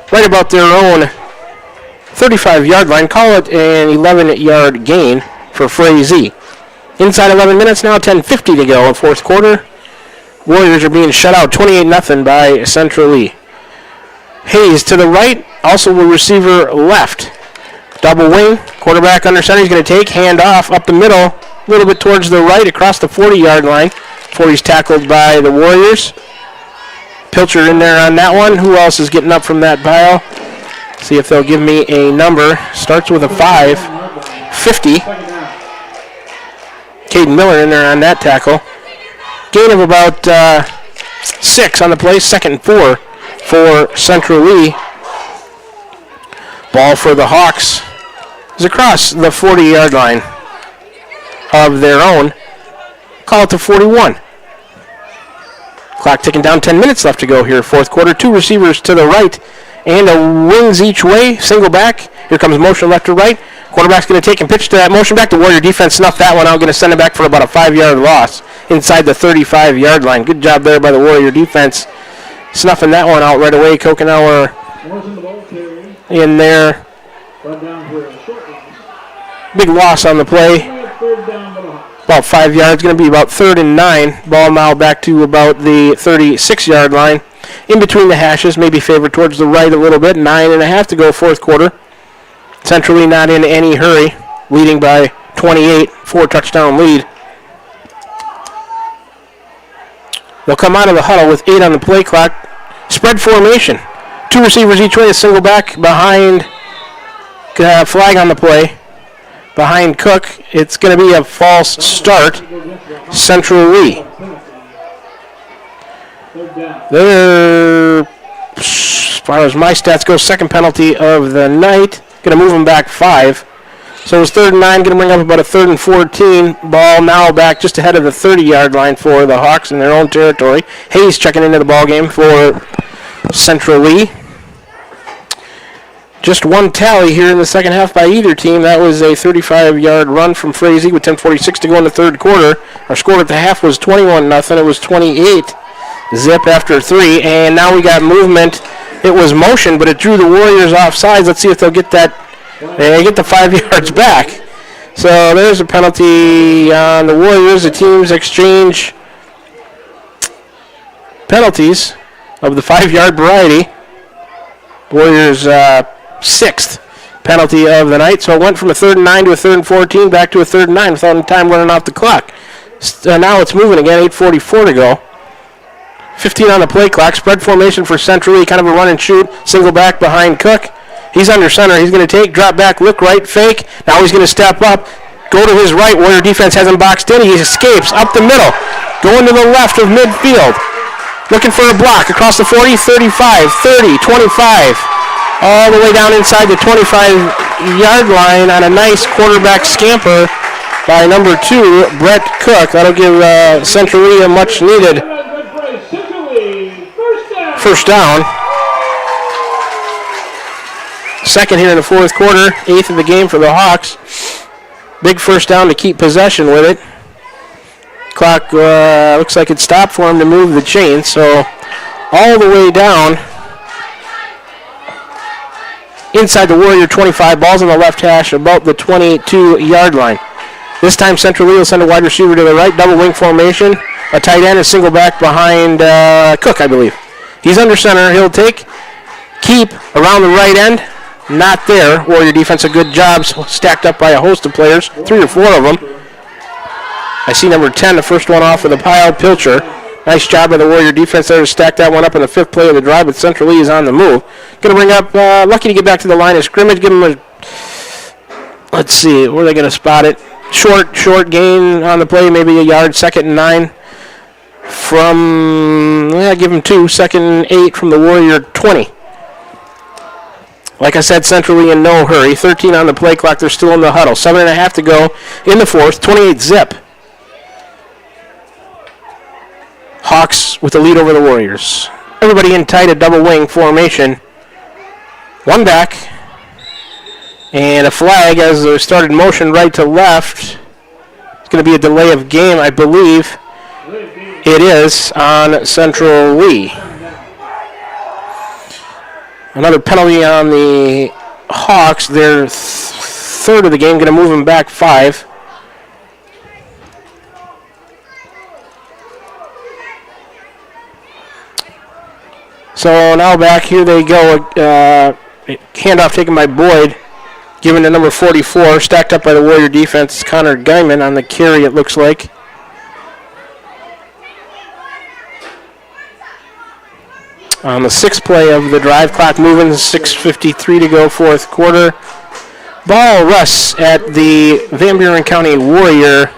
right about their own 35-yard line. Call it an 11-yard gain for Frazee. Inside 11 minutes now, 10:50 to go in fourth quarter. Warriors are being shut out 28-0 by Central Lee. Hayes to the right, also the receiver left. Double wing, quarterback under center. He's going to take, hand off up the middle, a little bit towards the right across the 40-yard line before he's tackled by the Warriors. Pilcher in there on that one. Who else is getting up from that pile? See if they'll give me a number. Starts with a 5. 50. Caden Miller in there on that tackle. Gain of about 6 on the play. 2nd and 4 for Central Lee. Ball for the Hawks is across the 40-yard line of their own. Call it to 41. Clock ticking down, 10 minutes left to go here, fourth quarter. 2 receivers to the right and a wings each way, single back. Here comes motion left to right. Quarterback's going to take and pitch to that motion back. The Warrior defense snuffed that one out, going to send it back for about a 5-yard loss inside the 35-yard line. Good job there by the Warrior defense, snuffing that one out right away. Kokenauer in there. Big loss on the play. About 5 yards, going to be about 3rd and 9. Ball now back to about the 36-yard line. In between the hashes, maybe favored towards the right a little bit. 9.5 to go fourth quarter. Central Lee not in any hurry, leading by 28, 4-touchdown lead. They'll come out of the huddle with 8 on the play clock. Spread formation. 2 receivers each way, a single back behind, flag on the play. Behind Cook, it's going to be a false start. Central Lee. They're, as far as my stats go, second penalty of the night. Going to move them back 5. So it's 3rd and 9, going to bring up about a 3rd and 14. Ball now back just ahead of the 30-yard line for the Hawks in their own territory. Hayes checking into the ball game for Central Lee. Just one tally here in the second half by either team. That was a 35-yard run from Frazee with 10:46 to go in the third quarter. Our score at the half was 21-0. It was 28-zip after 3. And now we got movement. It was motion, but it drew the Warriors off sides. Let's see if they'll get that. They get the 5 yards back. So there's a penalty on the Warriors. The teams exchange penalties of the 5-yard variety. Warriors 6th penalty of the night. So it went from a 3rd and 9 to a 3rd and 14 back to a 3rd and 9 without any time running off the clock. Now it's moving again, 8:44 to go. 15 on the play clock. Spread formation for Central Lee, kind of a run and shoot. Single back behind Cook. He's under center. He's going to take, drop back, look right, fake. Now he's going to step up, go to his right. Warrior defense has him boxed in. He escapes up the middle, going to the left of midfield. Looking for a block across the 40, 35, 30, 25. All the way down inside the 25-yard line on a nice quarterback scamper by number 2, Brett Cook. That'll give Central Lee a much-needed first down. Second here in the fourth quarter, 8th of the game for the Hawks. Big first down to keep possession with it. Clock looks like it stopped for him to move the chain, so all the way down inside the Warrior 25, balls on the left hash about the 22-yard line. This time Central Lee will send a wide receiver to the right, double wing formation. A tight end, a single back behind Cook, I believe. He's under center. He'll keep around the right end. Not there. Warrior defense, a good job, stacked up by a host of players, 3 or 4 of them. I see number 10, the first one off with a pile, Pilcher. Nice job by the Warrior defense there to stack that one up in the 5th play of the drive, but Central Lee is on the move. Going to bring up, lucky to get back to the line of scrimmage, give him a, let's see, where are they going to spot it? Short gain on the play, maybe a yard, 2nd and 9 from, give him 2, 2nd and 8 from the Warrior 20. Like I said, Central Lee in no hurry, 13 on the play clock, they're still in the huddle, 7.5 to go in the fourth, 28-zip. Hawks with the lead over the Warriors. Everybody in tight, a double wing formation. One back. And a flag as they started motion right to left. It's going to be a delay of game, I believe. It is on Central Lee. Another penalty on the Hawks. Their 3rd of the game, going to move them back 5. So now back, here they go. Handoff taken by Boyd, given to number 44, stacked up by the Warrior defense. Connor Guyman on the carry, it looks like. On the 6th play of the drive, clock moving, 6:53 to go, fourth quarter. Ball rests at the Van Buren County Warrior.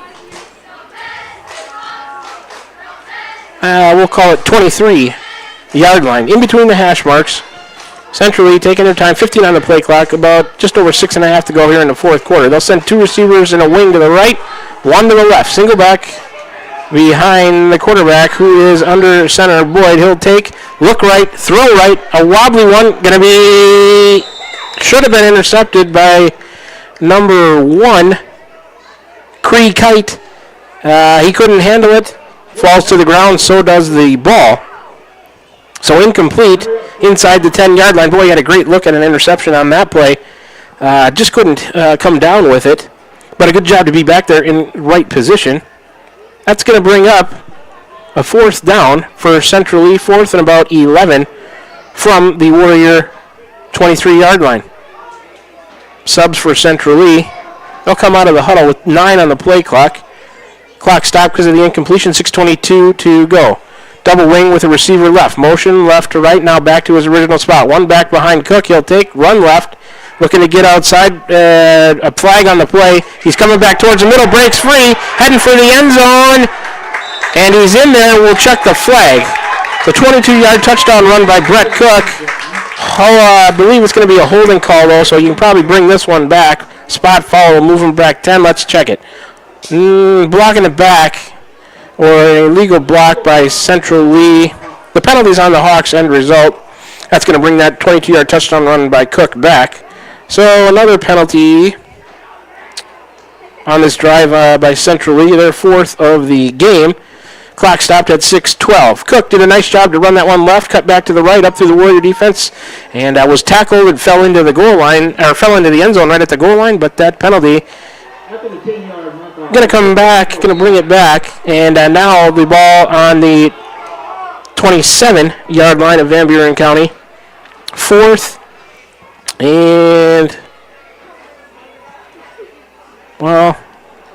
We'll call it 23-yard line, in between the hash marks. Central Lee taking their time, 15 on the play clock, about just over 6.5 to go here in the fourth quarter. They'll send 2 receivers and a wing to the right, 1 to the left. Single back behind the quarterback, who is under center, Boyd. He'll take, look right, throw right, a wobbly one, going to be, should have been intercepted by number 1, Cree Kite. He couldn't handle it, falls to the ground, so does the ball. So incomplete inside the 10-yard line. Boy, he had a great look at an interception on that play. Just couldn't come down with it. But a good job to be back there in right position. That's going to bring up a 4th down for Central Lee, 4th and about 11 from the Warrior 23-yard line. Subs for Central Lee. They'll come out of the huddle with 9 on the play clock. Clock stopped because of the incompletion, 6:22 to go. Double wing with a receiver left. Motion left to right, now back to his original spot. One back behind Cook. He'll take, run left. Looking to get outside. A flag on the play. He's coming back towards the middle. Breaks free. Heading for the end zone. And he's in there. We'll check the flag. The 22-yard touchdown run by Brett Cook. I believe it's going to be a holding call, though, so you can probably bring this one back. Spot foul, move him back 10. Let's check it. Blocking it back, or an illegal block by Central Lee. The penalty's on the Hawks' end result. That's going to bring that 22-yard touchdown run by Cook back. So another penalty on this drive by Central Lee, their fourth of the game. Clock stopped at 6:12. Cook did a nice job to run that one left, cut back to the right, up through the Warrior defense, and was tackled and fell into the goal line, or fell into the end zone right at the goal line. But that penalty going to come back, going to bring it back, and now the ball on the 27-yard line of Van Buren County. Fourth, and well,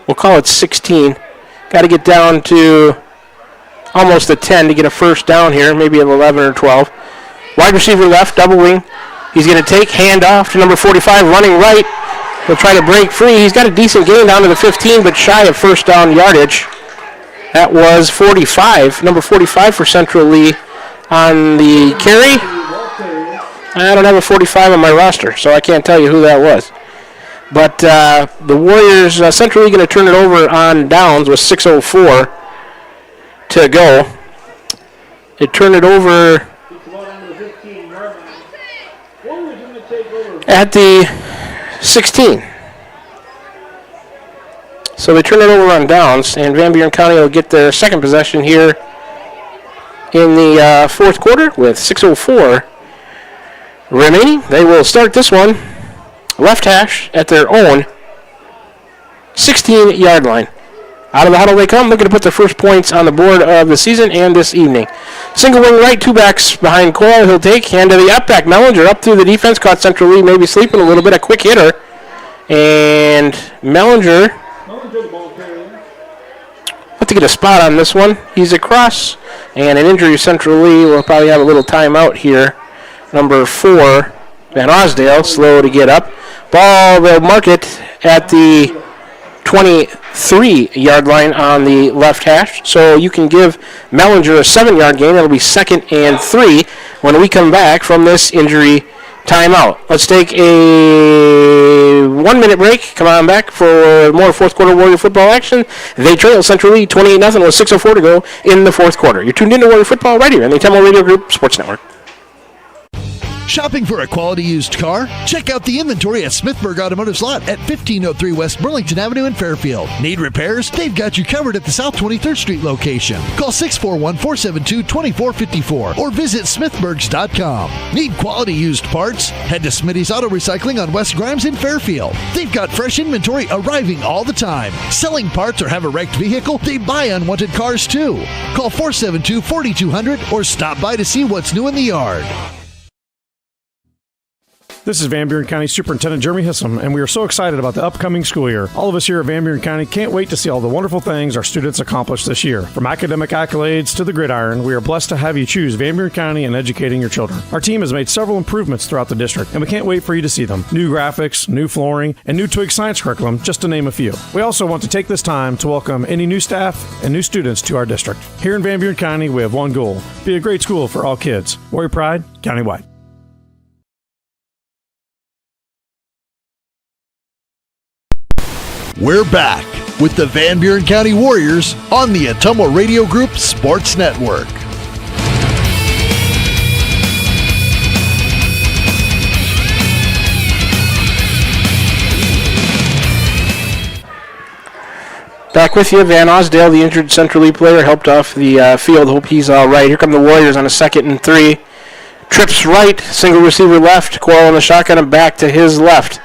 we'll call it 16. Got to get down to almost a 10 to get a first down here, maybe an 11 or 12. Wide receiver left, double wing. He's going to take, hand off to number 45, running right. He'll try to break free. He's got a decent gain down to the 15, but shy of first down yardage. That was 45, number 45 for Central Lee on the carry. I don't have a 45 on my roster, so I can't tell you who that was. But the Warriors, Central Lee going to turn it over on downs with 6:04 to go. They turn it over at the 16. So they turn it over on downs, and Van Buren County will get their second possession here in the fourth quarter with 6:04 remaining. They will start this one left hash at their own 16-yard line. Out of the huddle they come, looking to put their first points on the board of the season and this evening. Single wing right, two backs behind Coyle. He'll take, hand to the up back. Mellinger up through the defense, caught Central Lee maybe sleeping a little bit, a quick hitter. And Mellinger have to get a spot on this one. He's across, and an injury. Central Lee will probably have a little timeout here. Number 4, Van Osdale, slow to get up. Ball, they'll mark it at the 23-yard line on the left hash. So you can give Mellinger a 7-yard gain. That'll be 2nd and 3 when we come back from this injury timeout. Let's take a 1-minute break. Come on back for more fourth quarter Warrior football action. They trail Central Lee 28-0 with 6:04 to go in the fourth quarter. You're tuned into Warrior football right here on the Ottumwa Radio Group Sports Network. Shopping for a quality used car? Check out the inventory at Smithburg Automotive Lot at 1503 West Burlington Avenue in Fairfield. Need repairs? They've got you covered at the South 23rd Street location. Call 641-472-2454 or visit smithburgs.com. Need quality used parts? Head to Smitty's Auto Recycling on West Grimes in Fairfield. They've got fresh inventory arriving all the time. Selling parts or have a wrecked vehicle? They buy unwanted cars too. Call 472-4200 or stop by to see what's new in the yard. This is Van Buren County Superintendent Jeremy Hissam, and we are so excited about the upcoming school year. All of us here at Van Buren County can't wait to see all the wonderful things our students accomplish this year. From academic accolades to the gridiron, we are blessed to have you choose Van Buren County in educating your children. Our team has made several improvements throughout the district, and we can't wait for you to see them. New graphics, new flooring, and new Twig science curriculum, just to name a few. We also want to take this time to welcome any new staff and new students to our district. Here in Van Buren County, we have one goal: be a great school for all kids. Warrior Pride, countywide. We're back with the Van Buren County Warriors on the Ottumwa Radio Group Sports Network. Back with you, Van Osdale, the injured Central Lee player, helped off the field. Hope he's all right. Here come the Warriors on a 2nd and 3. Trips right, single receiver left. Coyle on the shotgun and back to his left.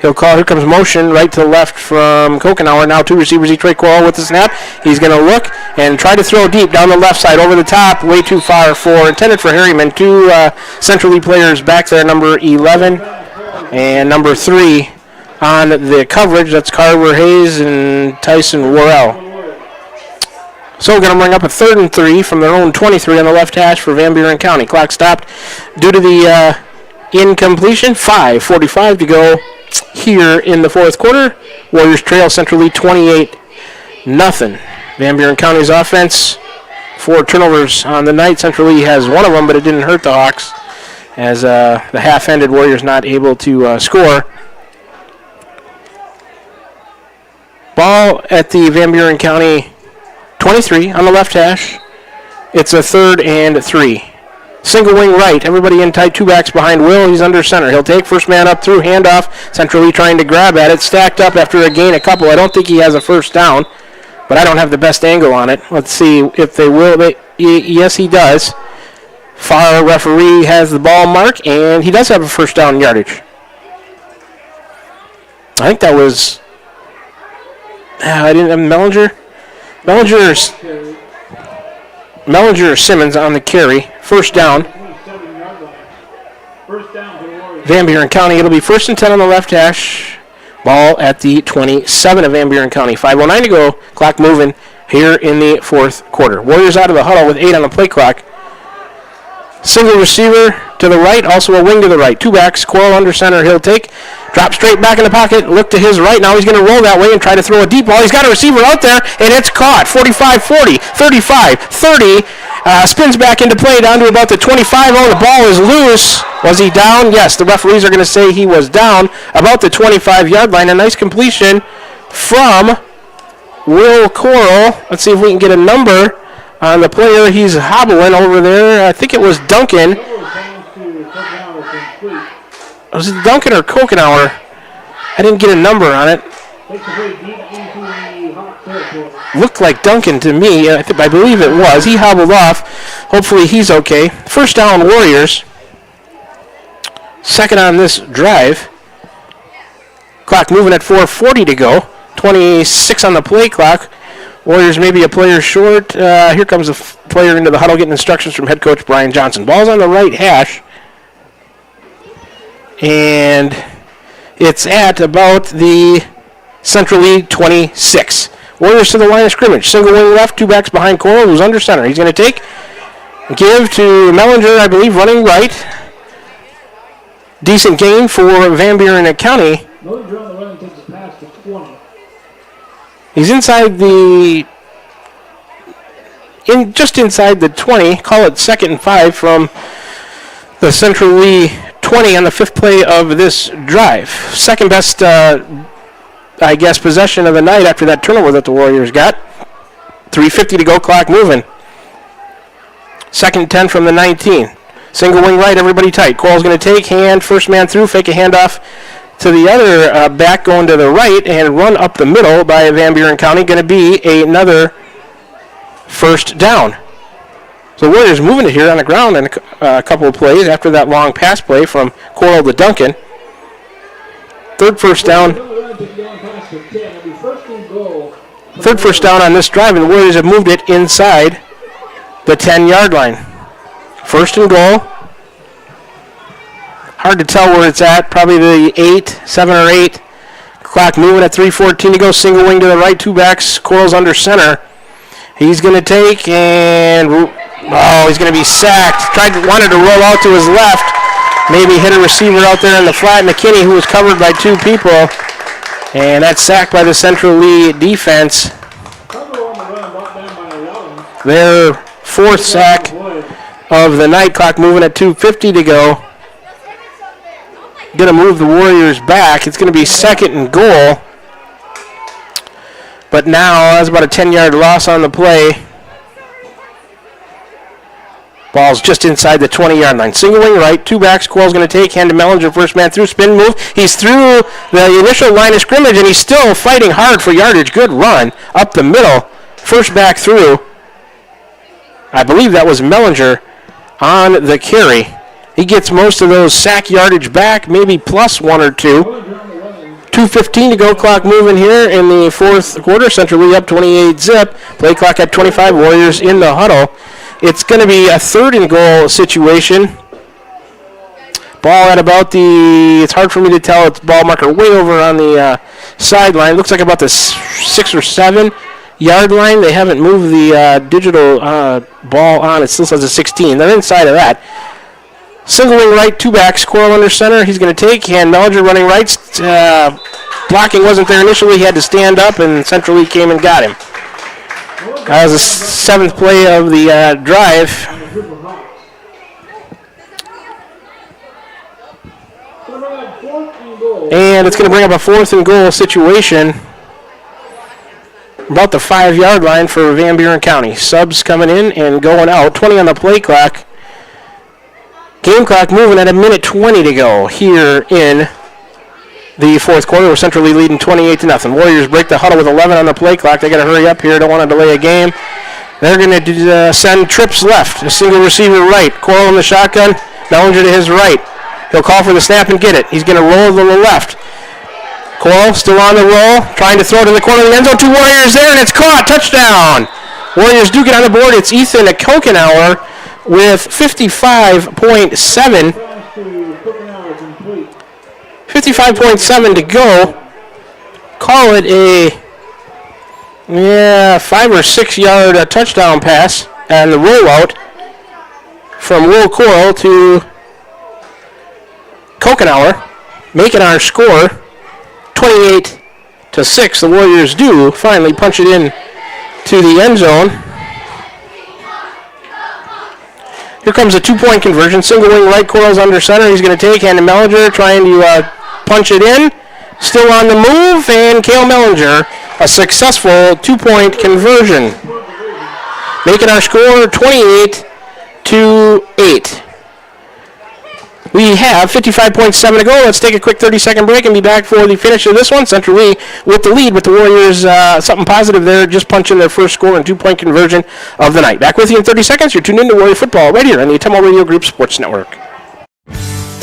He'll call, here comes motion right to the left from Kokenauer. Now 2 receivers each way. Coyle with the snap. He's going to look and try to throw deep down the left side over the top. Way too far intended for Harriman. 2 Central Lee players back there, number 11 and number 3 on the coverage. That's Carver Hayes and Tyson Worrell. So we're going to bring up a 3rd and 3 from their own 23 on the left hash for Van Buren County. Clock stopped due to the incompletion. 5:45 to go here in the fourth quarter. Warriors trail Central Lee 28-0. Van Buren County's offense, 4 turnovers on the night. Central Lee has 1 of them, but it didn't hurt the Hawks. as the half ended. Warriors not able to score. Ball at the Van Buren County 23 on the left hash. It's a 3rd and 3. Single wing right. Everybody in tight. 2 backs behind Will. He's under center. He'll take first man up through. Handoff. Centrally trying to grab at it. Stacked up after a gain a couple. I don't think he has a first down, but I don't have the best angle on it. Let's see if they will. Yes, he does. Far referee has the ball mark, and he does have a first down yardage. I think that was... I didn't have Mellinger or Simmons on the carry. First down. Van Buren County. It'll be 1st and 10 on the left hash. Ball at the 27 of Van Buren County. 5:09 to go. Clock moving here in the 4th quarter. Warriors out of the huddle with 8 on the play clock. Single receiver to the right, also a wing to the right. 2 backs, Coral under center, he'll take. Drop straight back in the pocket, look to his right. Now he's going to roll that way and try to throw a deep ball. He's got a receiver out there, and it's caught. 45-40, 35-30. Spins back into play down to about the 25. Oh, the ball is loose. Was he down? Yes, the referees are going to say he was down about the 25-yard line. A nice completion from Will Coral. Let's see if we can get a number on the player. He's hobbling over there. I think it was Duncan. Was it Duncan or Kokenauer? I didn't get a number on it. Looked like Duncan to me. I believe it was. He hobbled off. Hopefully he's okay. First down, Warriors. Second on this drive. Clock moving at 4:40 to go. 26 on the play clock. Warriors maybe a player short. Here comes a player into the huddle getting instructions from head coach Brian Johnson. Ball's on the right hash. And it's at about the Central League 26. Warriors to the line of scrimmage. Single wing left, 2 backs behind Coral, who's under center. He's going to give to Mellinger, I believe, running right. Decent gain for Van Buren County. Mellinger on the run takes a pass to 20. He's inside just inside the 20. Call it 2nd and 5 from the Central Lee 20 on the 5th play of this drive. Second best, possession of the night after that turnover that the Warriors got. 3:50 to go, clock moving. 2nd and 10 from the 19. Single wing right, everybody tight. Coral's going to take, first man through, fake a handoff to the other back going to the right, and run up the middle by Van Buren County. Going to be another first down. So the Warriors moving it here on the ground in a couple of plays after that long pass play from Coral to Duncan. Third first down on this drive, and the Warriors have moved it inside the 10-yard line. First and goal. Hard to tell where it's at. Probably the 7 or 8. Clock moving at 3:14 to go. Single wing to the right, 2 backs. Coral's under center. He's going to take and he's going to be sacked. Wanted to roll out to his left. Maybe hit a receiver out there in the flat. McKinney, who was covered by 2 people. And that's sacked by the Central Lee defense. Their 4th sack of the night. Clock moving at 2:50 to go. Going to move the Warriors back. It's going to be 2nd and goal. But now that's about a 10-yard loss on the play. Ball's just inside the 20-yard line. Single wing right, 2 backs. Coral's going to take, hand to Mellinger, first man through, spin move. He's through the initial line of scrimmage, and he's still fighting hard for yardage. Good run up the middle. First back through. I believe that was Mellinger on the carry. He gets most of those sack yardage back, maybe plus 1 or 2. 2:15 to go, clock moving here in the 4th quarter. Central Lee up 28-zip. Play clock at 25, Warriors in the huddle. It's going to be a 3rd and goal situation. Ball at about it's hard for me to tell, it's ball marker way over on the sideline. Looks like about the 6 or 7 yard line. They haven't moved the digital ball on. It still says a 16. They're inside of that. Single wing right, 2 backs. Coral under center. He's going to take, and Mellinger running right. Blocking wasn't there initially. He had to stand up, and Central Lee came and got him. That was the 7th play of the drive. And it's going to bring up a 4th and goal situation about the 5-yard line for Van Buren County. Subs coming in and going out. 20 on the play clock. Game clock moving at 1:20 to go here in the 4th quarter. We're centrally leading 28-0. Warriors break the huddle with 11 on the play clock. They got to hurry up here. Don't want to delay a game. They're going to send trips left. A single receiver right. Coral in the shotgun. Mellinger to his right. He'll call for the snap and get it. He's going to roll to the left. Coral still on the roll. Trying to throw it in the corner of the end zone. 2 Warriors there, and it's caught. Touchdown. Warriors do get on the board. It's Ethan Kokenauer with 55.7. 55.7 to go. Call it a 5 or 6 yard touchdown pass, and the rollout from Will Coral to Kokenauer, making our score 28-6. The Warriors do finally punch it in to the end zone. Here comes a 2-point conversion. Single wing right, Coral's under center. He's going to take, and Mellinger trying to punch it in. Still on the move, and Cale Mellinger, a successful 2-point conversion. Making our score 28-8. We have 55.7 to go. Let's take a quick 30-second break and be back for the finish of this one. Central Lee with the lead, with the Warriors something positive there, just punching their first score and 2-point conversion of the night. Back with you in 30 seconds. You're tuned in to Warrior Football right here on the Ottumwa Radio Group Sports Network.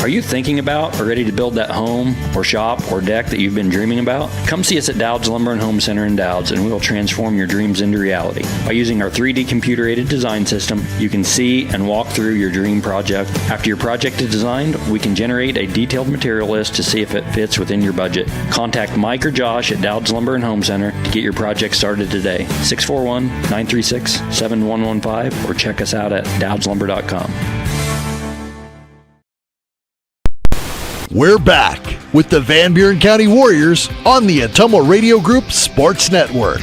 Are you thinking about or ready to build that home or shop or deck that you've been dreaming about? Come see us at Dowd's Lumber and Home Center in Dowd's, and we will transform your dreams into reality. By using our 3D computer-aided design system, you can see and walk through your dream project. After your project is designed, we can generate a detailed material list to see if it fits within your budget. Contact Mike or Josh at Dowd's Lumber and Home Center to get your project started today. 641-936-7115, or check us out at dowdslumber.com. We're back with the Van Buren County Warriors on the Ottumwa Radio Group Sports Network.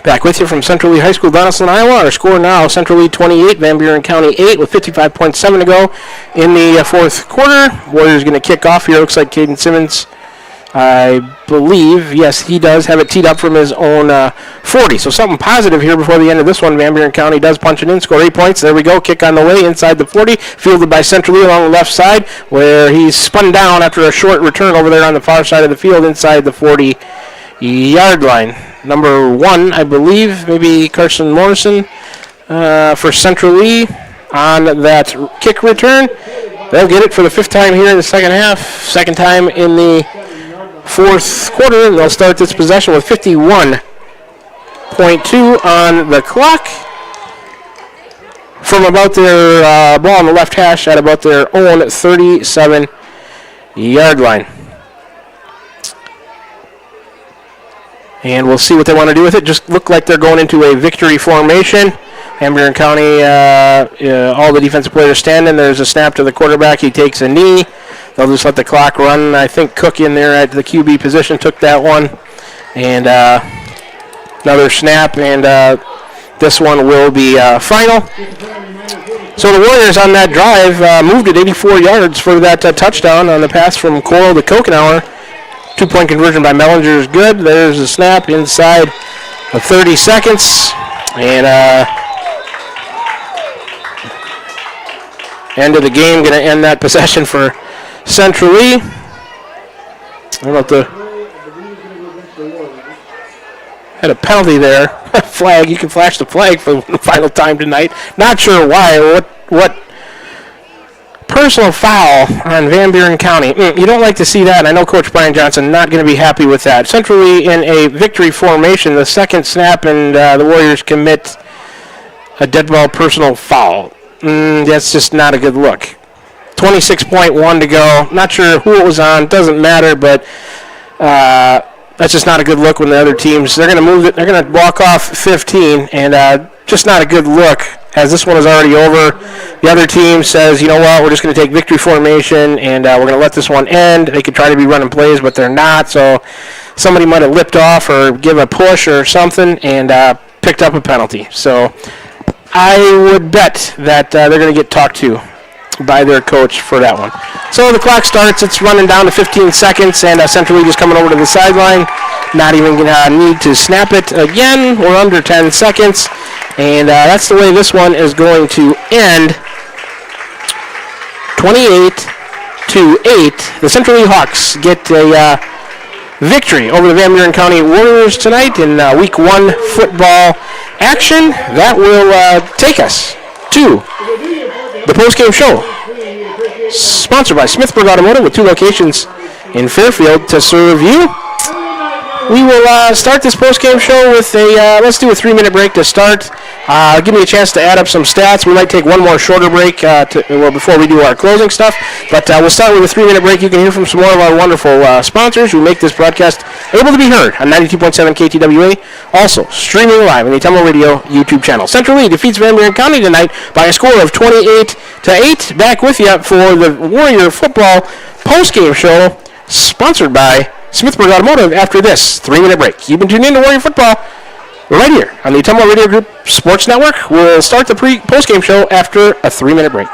Back with you from Central Lee High School, Donaldson, Iowa. Our score now, Central Lee 28, Van Buren County 8, with 55.7 to go in the 4th quarter. Warriors going to kick off here. Looks like Caden Simmons, I believe, yes, he does have it teed up from his own 40. So something positive here before the end of this one. Van Buren County does punch it in, score 8 points. There we go, kick on the way inside the 40, fielded by Central Lee along the left side, where he's spun down after a short return over there on the far side of the field inside the 40-yard line. Number 1, I believe, maybe Carson Morrison for Central Lee on that kick return. They'll get it for the 5th time here in the second half, 2nd time in the 4th quarter, and they'll start this possession with 51.2 on the clock from about their ball on the left hash at about their own 37-yard line. And we'll see what they want to do with it. Just look like they're going into a victory formation. Van Buren County, all the defensive players standing. There's a snap to the quarterback. He takes a knee. They'll just let the clock run. I think Cook in there at the QB position took that one. And another snap, and this one will be final. So the Warriors on that drive moved it 84 yards for that touchdown on the pass from Coral to Kokenauer. 2-point conversion by Mellinger is good. There's a snap inside of 30 seconds. And end of the game, going to end that possession for Central Lee. I don't know if had a penalty there. Flag. You can flash the flag for the final time tonight. Not sure why or what personal foul on Van Buren County. You don't like to see that, and I know Coach Brian Johnson not going to be happy with that. Central Lee in a victory formation. The second snap, and the Warriors commit a dead ball personal foul. That's just not a good look. 26.1 to go. Not sure who it was on. Doesn't matter, but that's just not a good look when the other teams, they're going to move it. They're going to walk off 15, and just not a good look as this one is already over. The other team says, you know what, we're just going to take victory formation, and we're going to let this one end. They could try to be running plays, but they're not, so somebody might have lipped off or give a push or something, and picked up a penalty. So I would bet that they're going to get talked to by their coach for that one. So the clock starts. It's running down to 15 seconds, and Central League is coming over to the sideline. Not even going to need to snap it again. We're under 10 seconds, and that's the way this one is going to end. 28-8. The Central League Hawks get a victory over the Van Buren County Warriors tonight in Week 1 football action. That will take us to the post-game show, sponsored by Smithburg Automotive with 2 locations in Fairfield to serve you. We will start this post-game show with let's do a 3-minute break to start. Give me a chance to add up some stats. We might take one more shorter break before we do our closing stuff. But we'll start with a 3-minute break. You can hear from some more of our wonderful sponsors who make this broadcast able to be heard on 92.7 KTWA. Also, streaming live on the Ottumwa Radio YouTube Channel. Central Lee defeats Van Buren County tonight by a score of 28-8. Back with you for the Warrior football post-game show, sponsored by Smithburg Automotive after this 3-minute break. You've been tuned in to Warrior Football right here on the Ottumwa Radio Group Sports Network. We'll start the post-game show after a 3-minute break.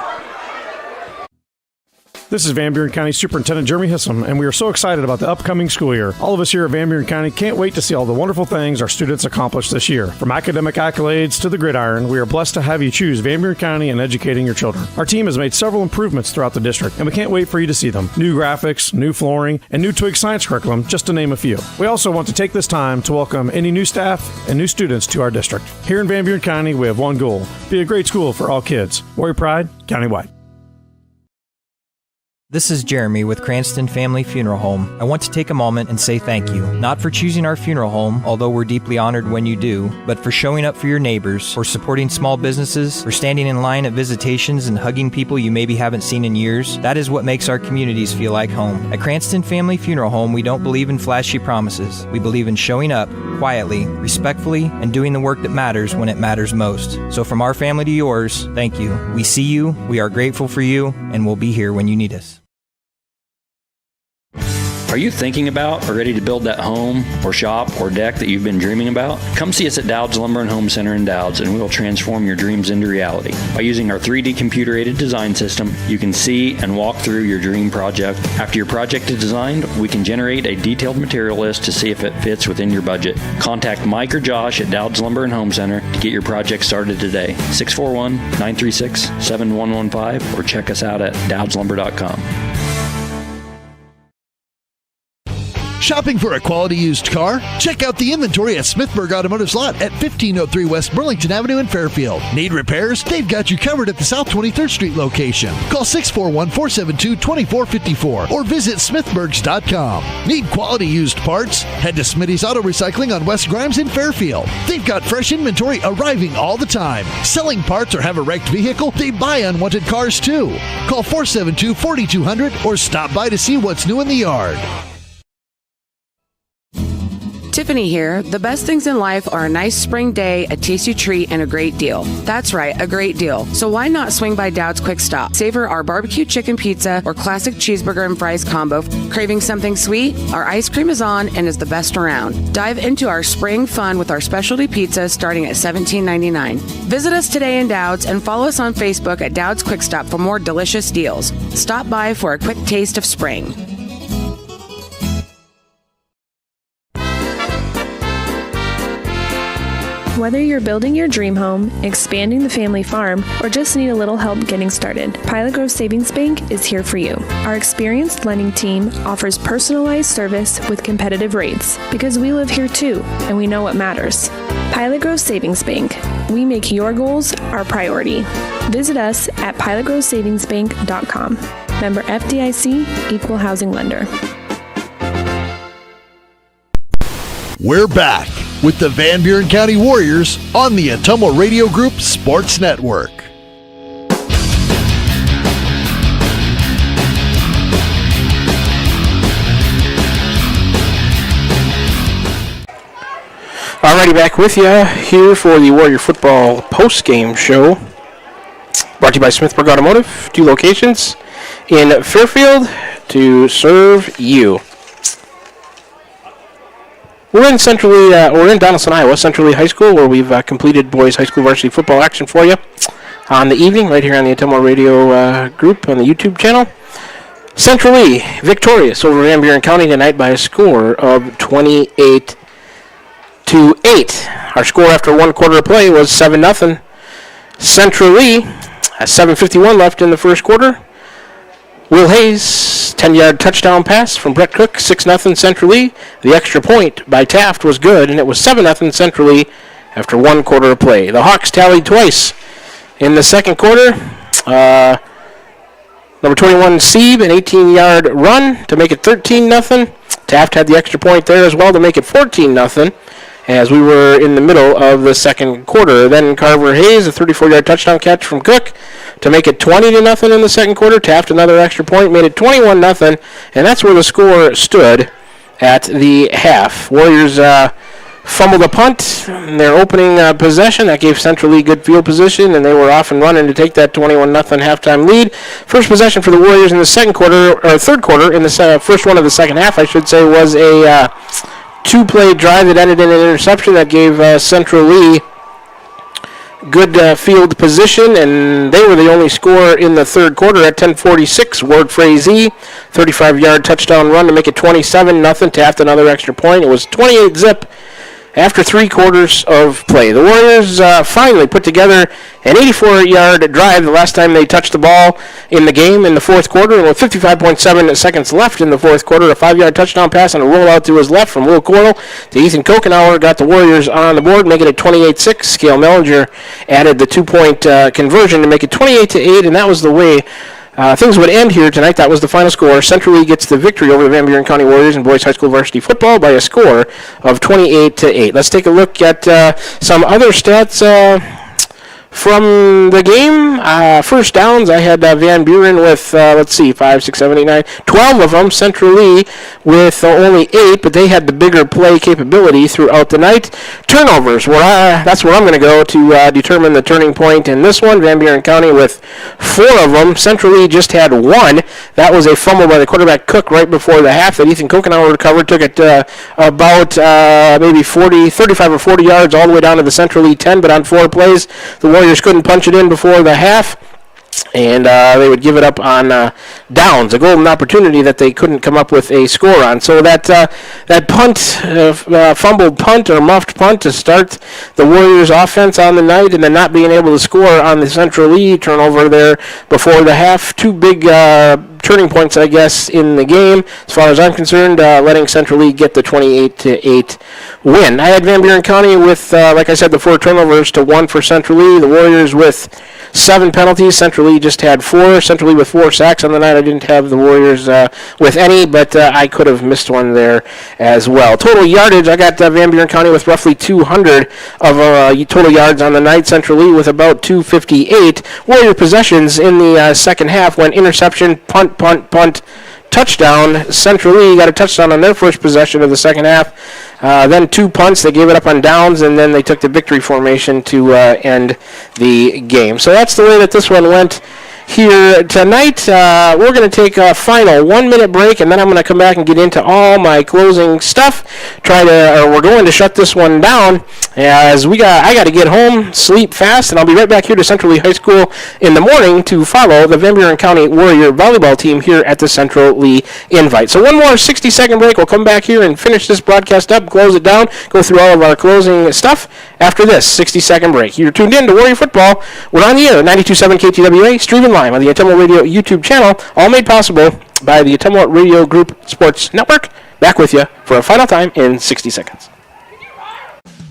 This is Van Buren County Superintendent Jeremy Hissom, and we are so excited about the upcoming school year. All of us here at Van Buren County can't wait to see all the wonderful things our students accomplish this year. From academic accolades to the gridiron, we are blessed to have you choose Van Buren County in educating your children. Our team has made several improvements throughout the district, and we can't wait for you to see them. New graphics, new flooring, and new Twig science curriculum, just to name a few. We also want to take this time to welcome any new staff and new students to our district. Here in Van Buren County, we have one goal: be a great school for all kids. Warrior Pride, countywide. This is Jeremy with Cranston Family Funeral Home. I want to take a moment and say thank you, not for choosing our funeral home, although we're deeply honored when you do, but for showing up for your neighbors, for supporting small businesses, for standing in line at visitations and hugging people you maybe haven't seen in years. That is what makes our communities feel like home. At Cranston Family Funeral Home, we don't believe in flashy promises. We believe in showing up quietly, respectfully, and doing the work that matters when it matters most. So from our family to yours, thank you. We see you, we are grateful for you, and we'll be here when you need us. Are you thinking about or ready to build that home or shop or deck that you've been dreaming about? Come see us at Dowd's Lumber and Home Center in Dowd's, and we will transform your dreams into reality. By using our 3D computer-aided design system, you can see and walk through your dream project. After your project is designed, we can generate a detailed material list to see if it fits within your budget. Contact Mike or Josh at Dowd's Lumber and Home Center to get your project started today. 641-936-7115 or check us out at dowdslumber.com. Shopping for a quality used car? Check out the inventory at Smithburg Automotive's lot at 1503 West Burlington Avenue in Fairfield. Need repairs? They've got you covered at the South 23rd Street location. Call 641-472-2454 or visit smithburgs.com. Need quality used parts? Head to Smitty's Auto Recycling on West Grimes in Fairfield. They've got fresh inventory arriving all the time. Selling parts or have a wrecked vehicle? They buy unwanted cars too. Call 472-4200 or stop by to see what's new in the yard. Tiffany here. The best things in life are a nice spring day, a tasty treat, and a great deal. That's right, a great deal. So why not swing by Dowd's Quick Stop? Savor our barbecue chicken pizza or classic cheeseburger and fries combo. Craving something sweet? Our ice cream is on and is the best around. Dive into our spring fun with our specialty pizza starting at $17.99. Visit us today in Dowd's and follow us on Facebook at Dowd's Quick Stop for more delicious deals. Stop by for a quick taste of spring. Whether you're building your dream home, expanding the family farm, or just need a little help getting started, Pilot Grove Savings Bank is here for you. Our experienced lending team offers personalized service with competitive rates because we live here too, and we know what matters. Pilot Grove Savings Bank. We make your goals our priority. Visit us at pilotgrovesavingsbank.com. Member FDIC, Equal Housing Lender. We're back with the Van Buren County Warriors on the Ottumwa Radio Group Sports Network. Alrighty, back with you here for the Warrior Football post-game show. Brought to you by Smithburg Automotive. 2 locations in Fairfield to serve you. We're in Donaldson, Iowa, Central Lee High School, where we've completed boys high school varsity football action for you on the evening, right here on the Ottumwa Radio group on the YouTube channel. Central Lee victorious over Van Buren County tonight by a score of 28-8. Our score after one quarter of play was 7-0. Central Lee has 7:51 left in the first quarter. Will Hayes, 10-yard touchdown pass from Brett Cook, 6-0 Central Lee. The extra point by Taft was good, and it was 7-0 Central Lee after one quarter of play. The Hawks tallied twice in the second quarter. Number 21, Sieb, an 18-yard run to make it 13-0. Taft had the extra point there as well to make it 14-0 as we were in the middle of the second quarter. Then Carver Hayes, a 34-yard touchdown catch from Cook to make it 20-0 in the second quarter. Taft, another extra point, made it 21-0, and that's where the score stood at the half. Warriors fumbled a punt in their opening possession. That gave Central Lee good field position, and they were off and running to take that 21-0 halftime lead. First possession for the Warriors in the third quarter, in the first one of the second half, I should say, was a two-play drive that ended in an interception that gave Central Lee good field position, and they were the only scorer in the third quarter at 10:46. Ward Frazee, 35-yard touchdown run to make it 27-0. Taft another extra point. It was 28-zip after 3 quarters of play. The Warriors finally put together an 84-yard drive the last time they touched the ball in the game in the fourth quarter. And with 55.7 seconds left in the fourth quarter, a 5-yard touchdown pass and a rollout to his left from Will Coyle to Ethan Kokenauer got the Warriors on the board, making it 28-6. Scale Mellinger added the 2-point conversion to make it 28-8, and that was the way things would end here tonight. That was the final score. Central Lee gets the victory over the Van Buren County Warriors in boys high school varsity football by a score of 28-8. Let's take a look at some other stats from the game. First downs, I had Van Buren with, 5, 6, 7, 8, 9, 12 of them. Central Lee with only 8, but they had the bigger play capability throughout the night. Turnovers, that's where I'm going to go to determine the turning point in this one. Van Buren County with 4 of them. Central Lee just had 1. That was a fumble by the quarterback Cook right before the half that Ethan Kokenauer recovered. Took it about maybe 35 or 40 yards all the way down to the Central Lee 10, but on 4 plays, the Warriors couldn't punch it in before the half, and they would give it up on downs, a golden opportunity that they couldn't come up with a score on. So that punt, fumbled punt or muffed punt to start the Warriors offense on the night, and then not being able to score on the Central Lee turnover there before the half. 2 big turning points, I guess, in the game, as far as I'm concerned, letting Central Lee get the 28-8 win. I had Van Buren County with, like I said, the 4 turnovers to 1 for Central Lee. The Warriors with 7 penalties. Central Lee just had 4. Central Lee with 4 sacks on the night. I didn't have the Warriors with any, but I could have missed one there as well. Total yardage, I got Van Buren County with roughly 200 of total yards on the night. Central Lee with about 258. Warrior possessions in the second half went interception, punt, touchdown. Central Lee got a touchdown on their first possession of the second half. Then 2 punts. They gave it up on downs, and then they took the victory formation to end the game. So that's the way that this one went here tonight. We're going to take a final 1-minute break, and then I'm going to come back and get into all my closing stuff. We're going to shut this one down as I got to get home, sleep fast, and I'll be right back here to Central Lee High School in the morning to follow the Van Buren County Warrior volleyball team here at the Central Lee Invite. So one more 60-second break. We'll come back here and finish this broadcast up, close it down, go through all of our closing stuff after this 60-second break. You're tuned in to Warrior Football. We're on the air, 92.7 KTWA, streaming live on the Ottumwa Radio YouTube channel, all made possible by the Ottumwa Radio Group Sports Network. Back with you for a final time in 60 seconds.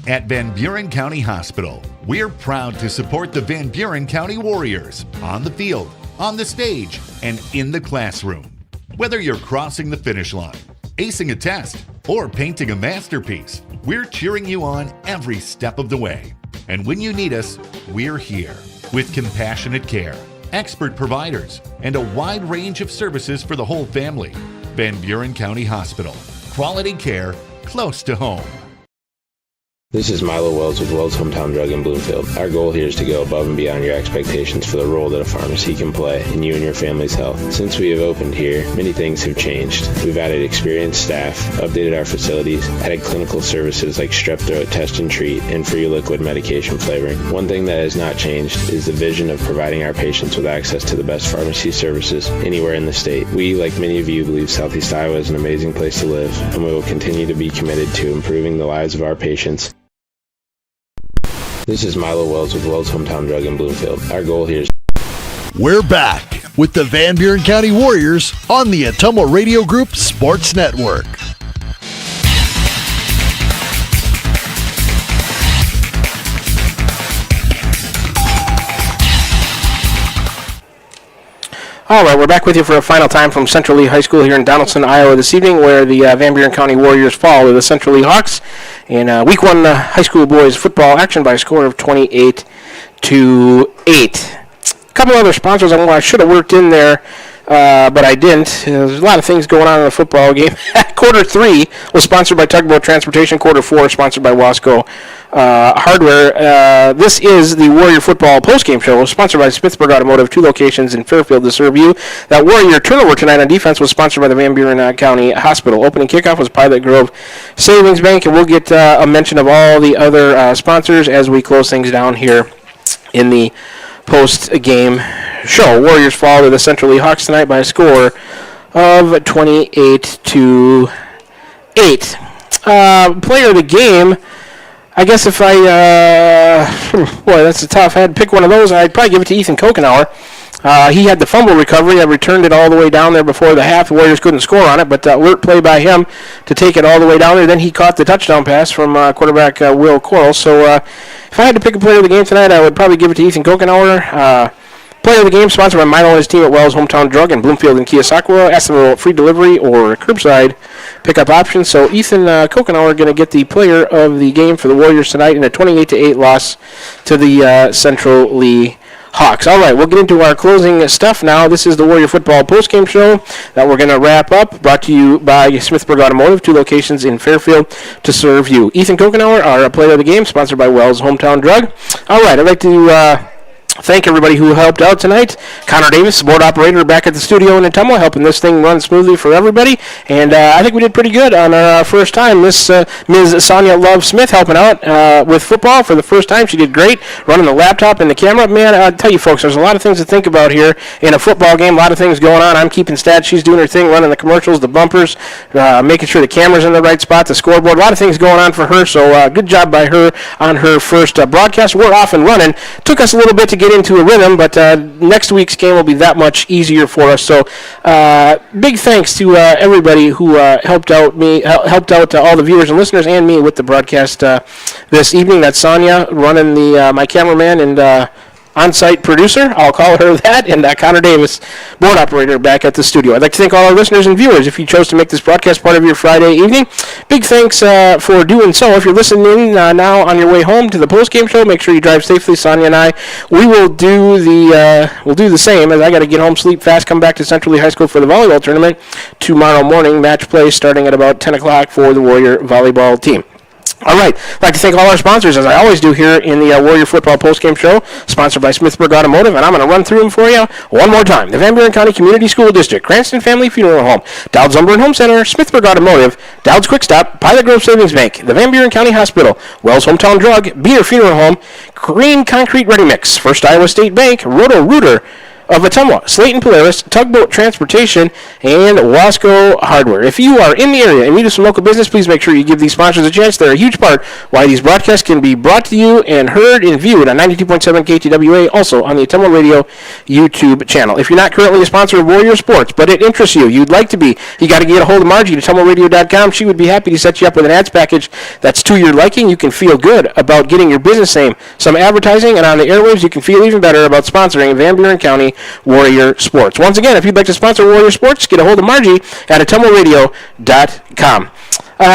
At Van Buren County Hospital, we're proud to support the Van Buren County Warriors on the field, on the stage, and in the classroom. Whether you're crossing the finish line, acing a test, or painting a masterpiece, we're cheering you on every step of the way. And when you need us, we're here with compassionate care, expert providers, and a wide range of services for the whole family. Van Buren County Hospital. Quality care close to home. This is Milo Wells with Wells Hometown Drug in Bloomfield. Our goal here is to go above and beyond your expectations for the role that a pharmacy can play in you and your family's health. Since we have opened here, many things have changed. We've added experienced staff, updated our facilities, added clinical services like strep throat test and treat, and free liquid medication flavoring. One thing that has not changed is the vision of providing our patients with access to the best pharmacy services anywhere in the state. We, like many of you, believe Southeast Iowa is an amazing place to live, and we will continue to be committed to improving the lives of our patients. This is Milo Wells with Wells Hometown Drug in Bloomfield. Our goal here is... We're back with the Van Buren County Warriors on the Ottumwa Radio Group Sports Network. All right, we're back with you for a final time from Central Lee High School here in Donaldson, Iowa this evening, where the Van Buren County Warriors fall to the Central Lee Hawks in Week 1 high school boys football action by a score of 28-8. A couple other sponsors I should have worked in there, but I didn't. There's a lot of things going on in the football game. Quarter 3 was sponsored by Tugboat Transportation. Quarter 4 sponsored by Wasco Hardware. This is the Warrior Football postgame show, sponsored by Smithburg Automotive, 2 locations in Fairfield to serve you. That Warrior turnover tonight on defense was sponsored by the Van Buren County Hospital. Opening kickoff was Pilot Grove Savings Bank, and we'll get a mention of all the other sponsors as we close things down here in the post-game show. Warriors fall to the Central Lee Hawks tonight by a score of 28-8. Player of the game, I guess if boy, that's a tough. I had to pick one of those. I'd probably give it to Ethan Kokenauer. He had the fumble recovery. I returned it all the way down there before the half. The Warriors couldn't score on it, but alert play by him to take it all the way down there. Then he caught the touchdown pass from quarterback Will Coral. So if I had to pick a player of the game tonight, I would probably give it to Ethan Kokenauer. Player of the game sponsored by Milo and his team at Wells Hometown Drug in Bloomfield and Keosauqua. Ask them about free delivery or curbside pickup options. So Ethan Kokenauer going to get the player of the game for the Warriors tonight in a 28-8 loss to the Central Lee Hawks. All right, we'll get into our closing stuff now. This is the Warrior Football postgame show that we're going to wrap up, brought to you by Smithburg Automotive, 2 locations in Fairfield to serve you. Ethan Kokenauer, our player of the game, sponsored by Wells Hometown Drug. All right, I'd like to thank everybody who helped out tonight. Connor Davis, board operator, back at the studio in Ottumwa, helping this thing run smoothly for everybody. And I think we did pretty good on our first time. Miss Sonia Love Smith helping out with football for the first time. She did great, running the laptop and the camera. Man, I'll tell you folks, there's a lot of things to think about here in a football game. A lot of things going on. I'm keeping stats. She's doing her thing, running the commercials, the bumpers, making sure the camera's in the right spot, the scoreboard. A lot of things going on for her. So good job by her on her first broadcast. We're off and running. Took us a little bit to get into a rhythm, but next week's game will be that much easier for us. So big thanks to everybody who helped out all the viewers and listeners and me with the broadcast this evening. That's Sonia running the my cameraman and on-site producer, I'll call her that, and Connor Davis, board operator, back at the studio. I'd like to thank all our listeners and viewers if you chose to make this broadcast part of your Friday evening. Big thanks for doing so. If you're listening now on your way home to the post-game show, make sure you drive safely. Sonia and I, we will do the same, as I got to get home, sleep fast, come back to Central Lee High School for the volleyball tournament tomorrow morning. Match play starting at about 10 o'clock for the Warrior volleyball team. All right, I'd like to thank all our sponsors, as I always do here in the Warrior Football postgame show, sponsored by Smithburg Automotive, and I'm going to run through them for you one more time. The Van Buren County Community School District, Cranston Family Funeral Home, Dowd's Lumber and Home Center, Smithburg Automotive, Dowd's Quick Stop, Pilot Grove Savings Bank, the Van Buren County Hospital, Wells Hometown Drug, Beer Funeral Home, Green Concrete Ready Mix, First Iowa State Bank, Roto-Rooter of Ottumwa, Slayton Polaris, Tugboat Transportation, and Wasco Hardware. If you are in the area and need some local business, please make sure you give these sponsors a chance. They're a huge part why these broadcasts can be brought to you and heard and viewed on 92.7 KTWA, also on the Ottumwa Radio YouTube channel. If you're not currently a sponsor of Warrior Sports, but it interests you, you'd like to be, you got to get a hold of Margie at OttumwaRadio.com. She would be happy to set you up with an ads package that's to your liking. You can feel good about getting your business name some advertising, and on the airwaves, you can feel even better about sponsoring Van Buren County Warrior Sports. Once again, if you'd like to sponsor Warrior Sports, get a hold of Margie at OttumwaRadio.com.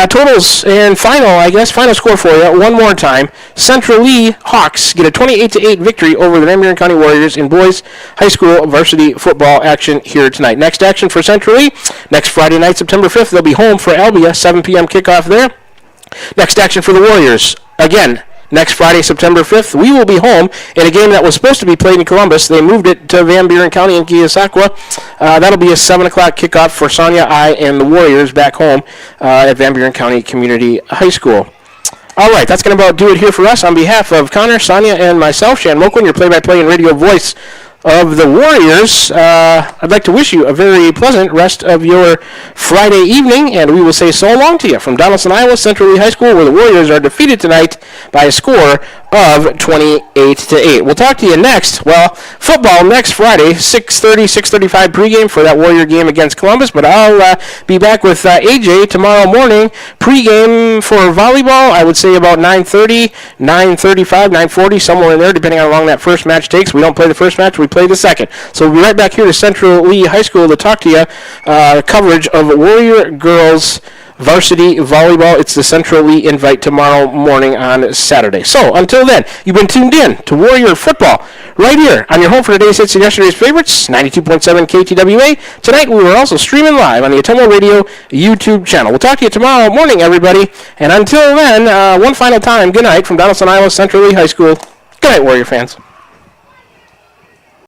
Totals and final score for you one more time. Central Lee Hawks get a 28-8 victory over the Van Buren County Warriors in boys high school varsity football action here tonight. Next action for Central Lee, next Friday night, September 5th, they'll be home for Albia, 7 p.m. kickoff there. Next action for the Warriors. Again, next Friday, September 5th, we will be home in a game that was supposed to be played in Columbus. They moved it to Van Buren County in Keosauqua. That'll be a 7 o'clock kickoff for Sonia, I, and the Warriors back home at Van Buren County Community High School. All right, that's going to about do it here for us. On behalf of Connor, Sonia, and myself, Shan Moquin, your play-by-play and radio voice of the Warriors, I'd like to wish you a very pleasant rest of your Friday evening, and we will say so long to you from Donaldson, Iowa Central Lee High School, where the Warriors are defeated tonight by a score of 28-8. We'll talk to you next. Well, football next Friday, 6:30, 6:35 pregame for that Warrior game against Columbus, but I'll be back with AJ tomorrow morning, pregame for volleyball, I would say about 9:30, 9:35, 9:40, somewhere in there, depending on how long that first match takes. We don't play the first match, we play the second. So we'll be right back here to Central Lee High School to talk to you coverage of Warrior girls varsity volleyball. It's the Central Lee Invite tomorrow morning on Saturday. So until then, you've been tuned in to Warrior football right here on your home for today's hits and yesterday's favorites, 92.7 KTWA. Tonight we were also streaming live on the Ottumwa Radio YouTube channel. We'll talk to you tomorrow morning, everybody. And until then, one final time, good night from Donaldson, Iowa Central Lee High School. Good night, Warrior fans.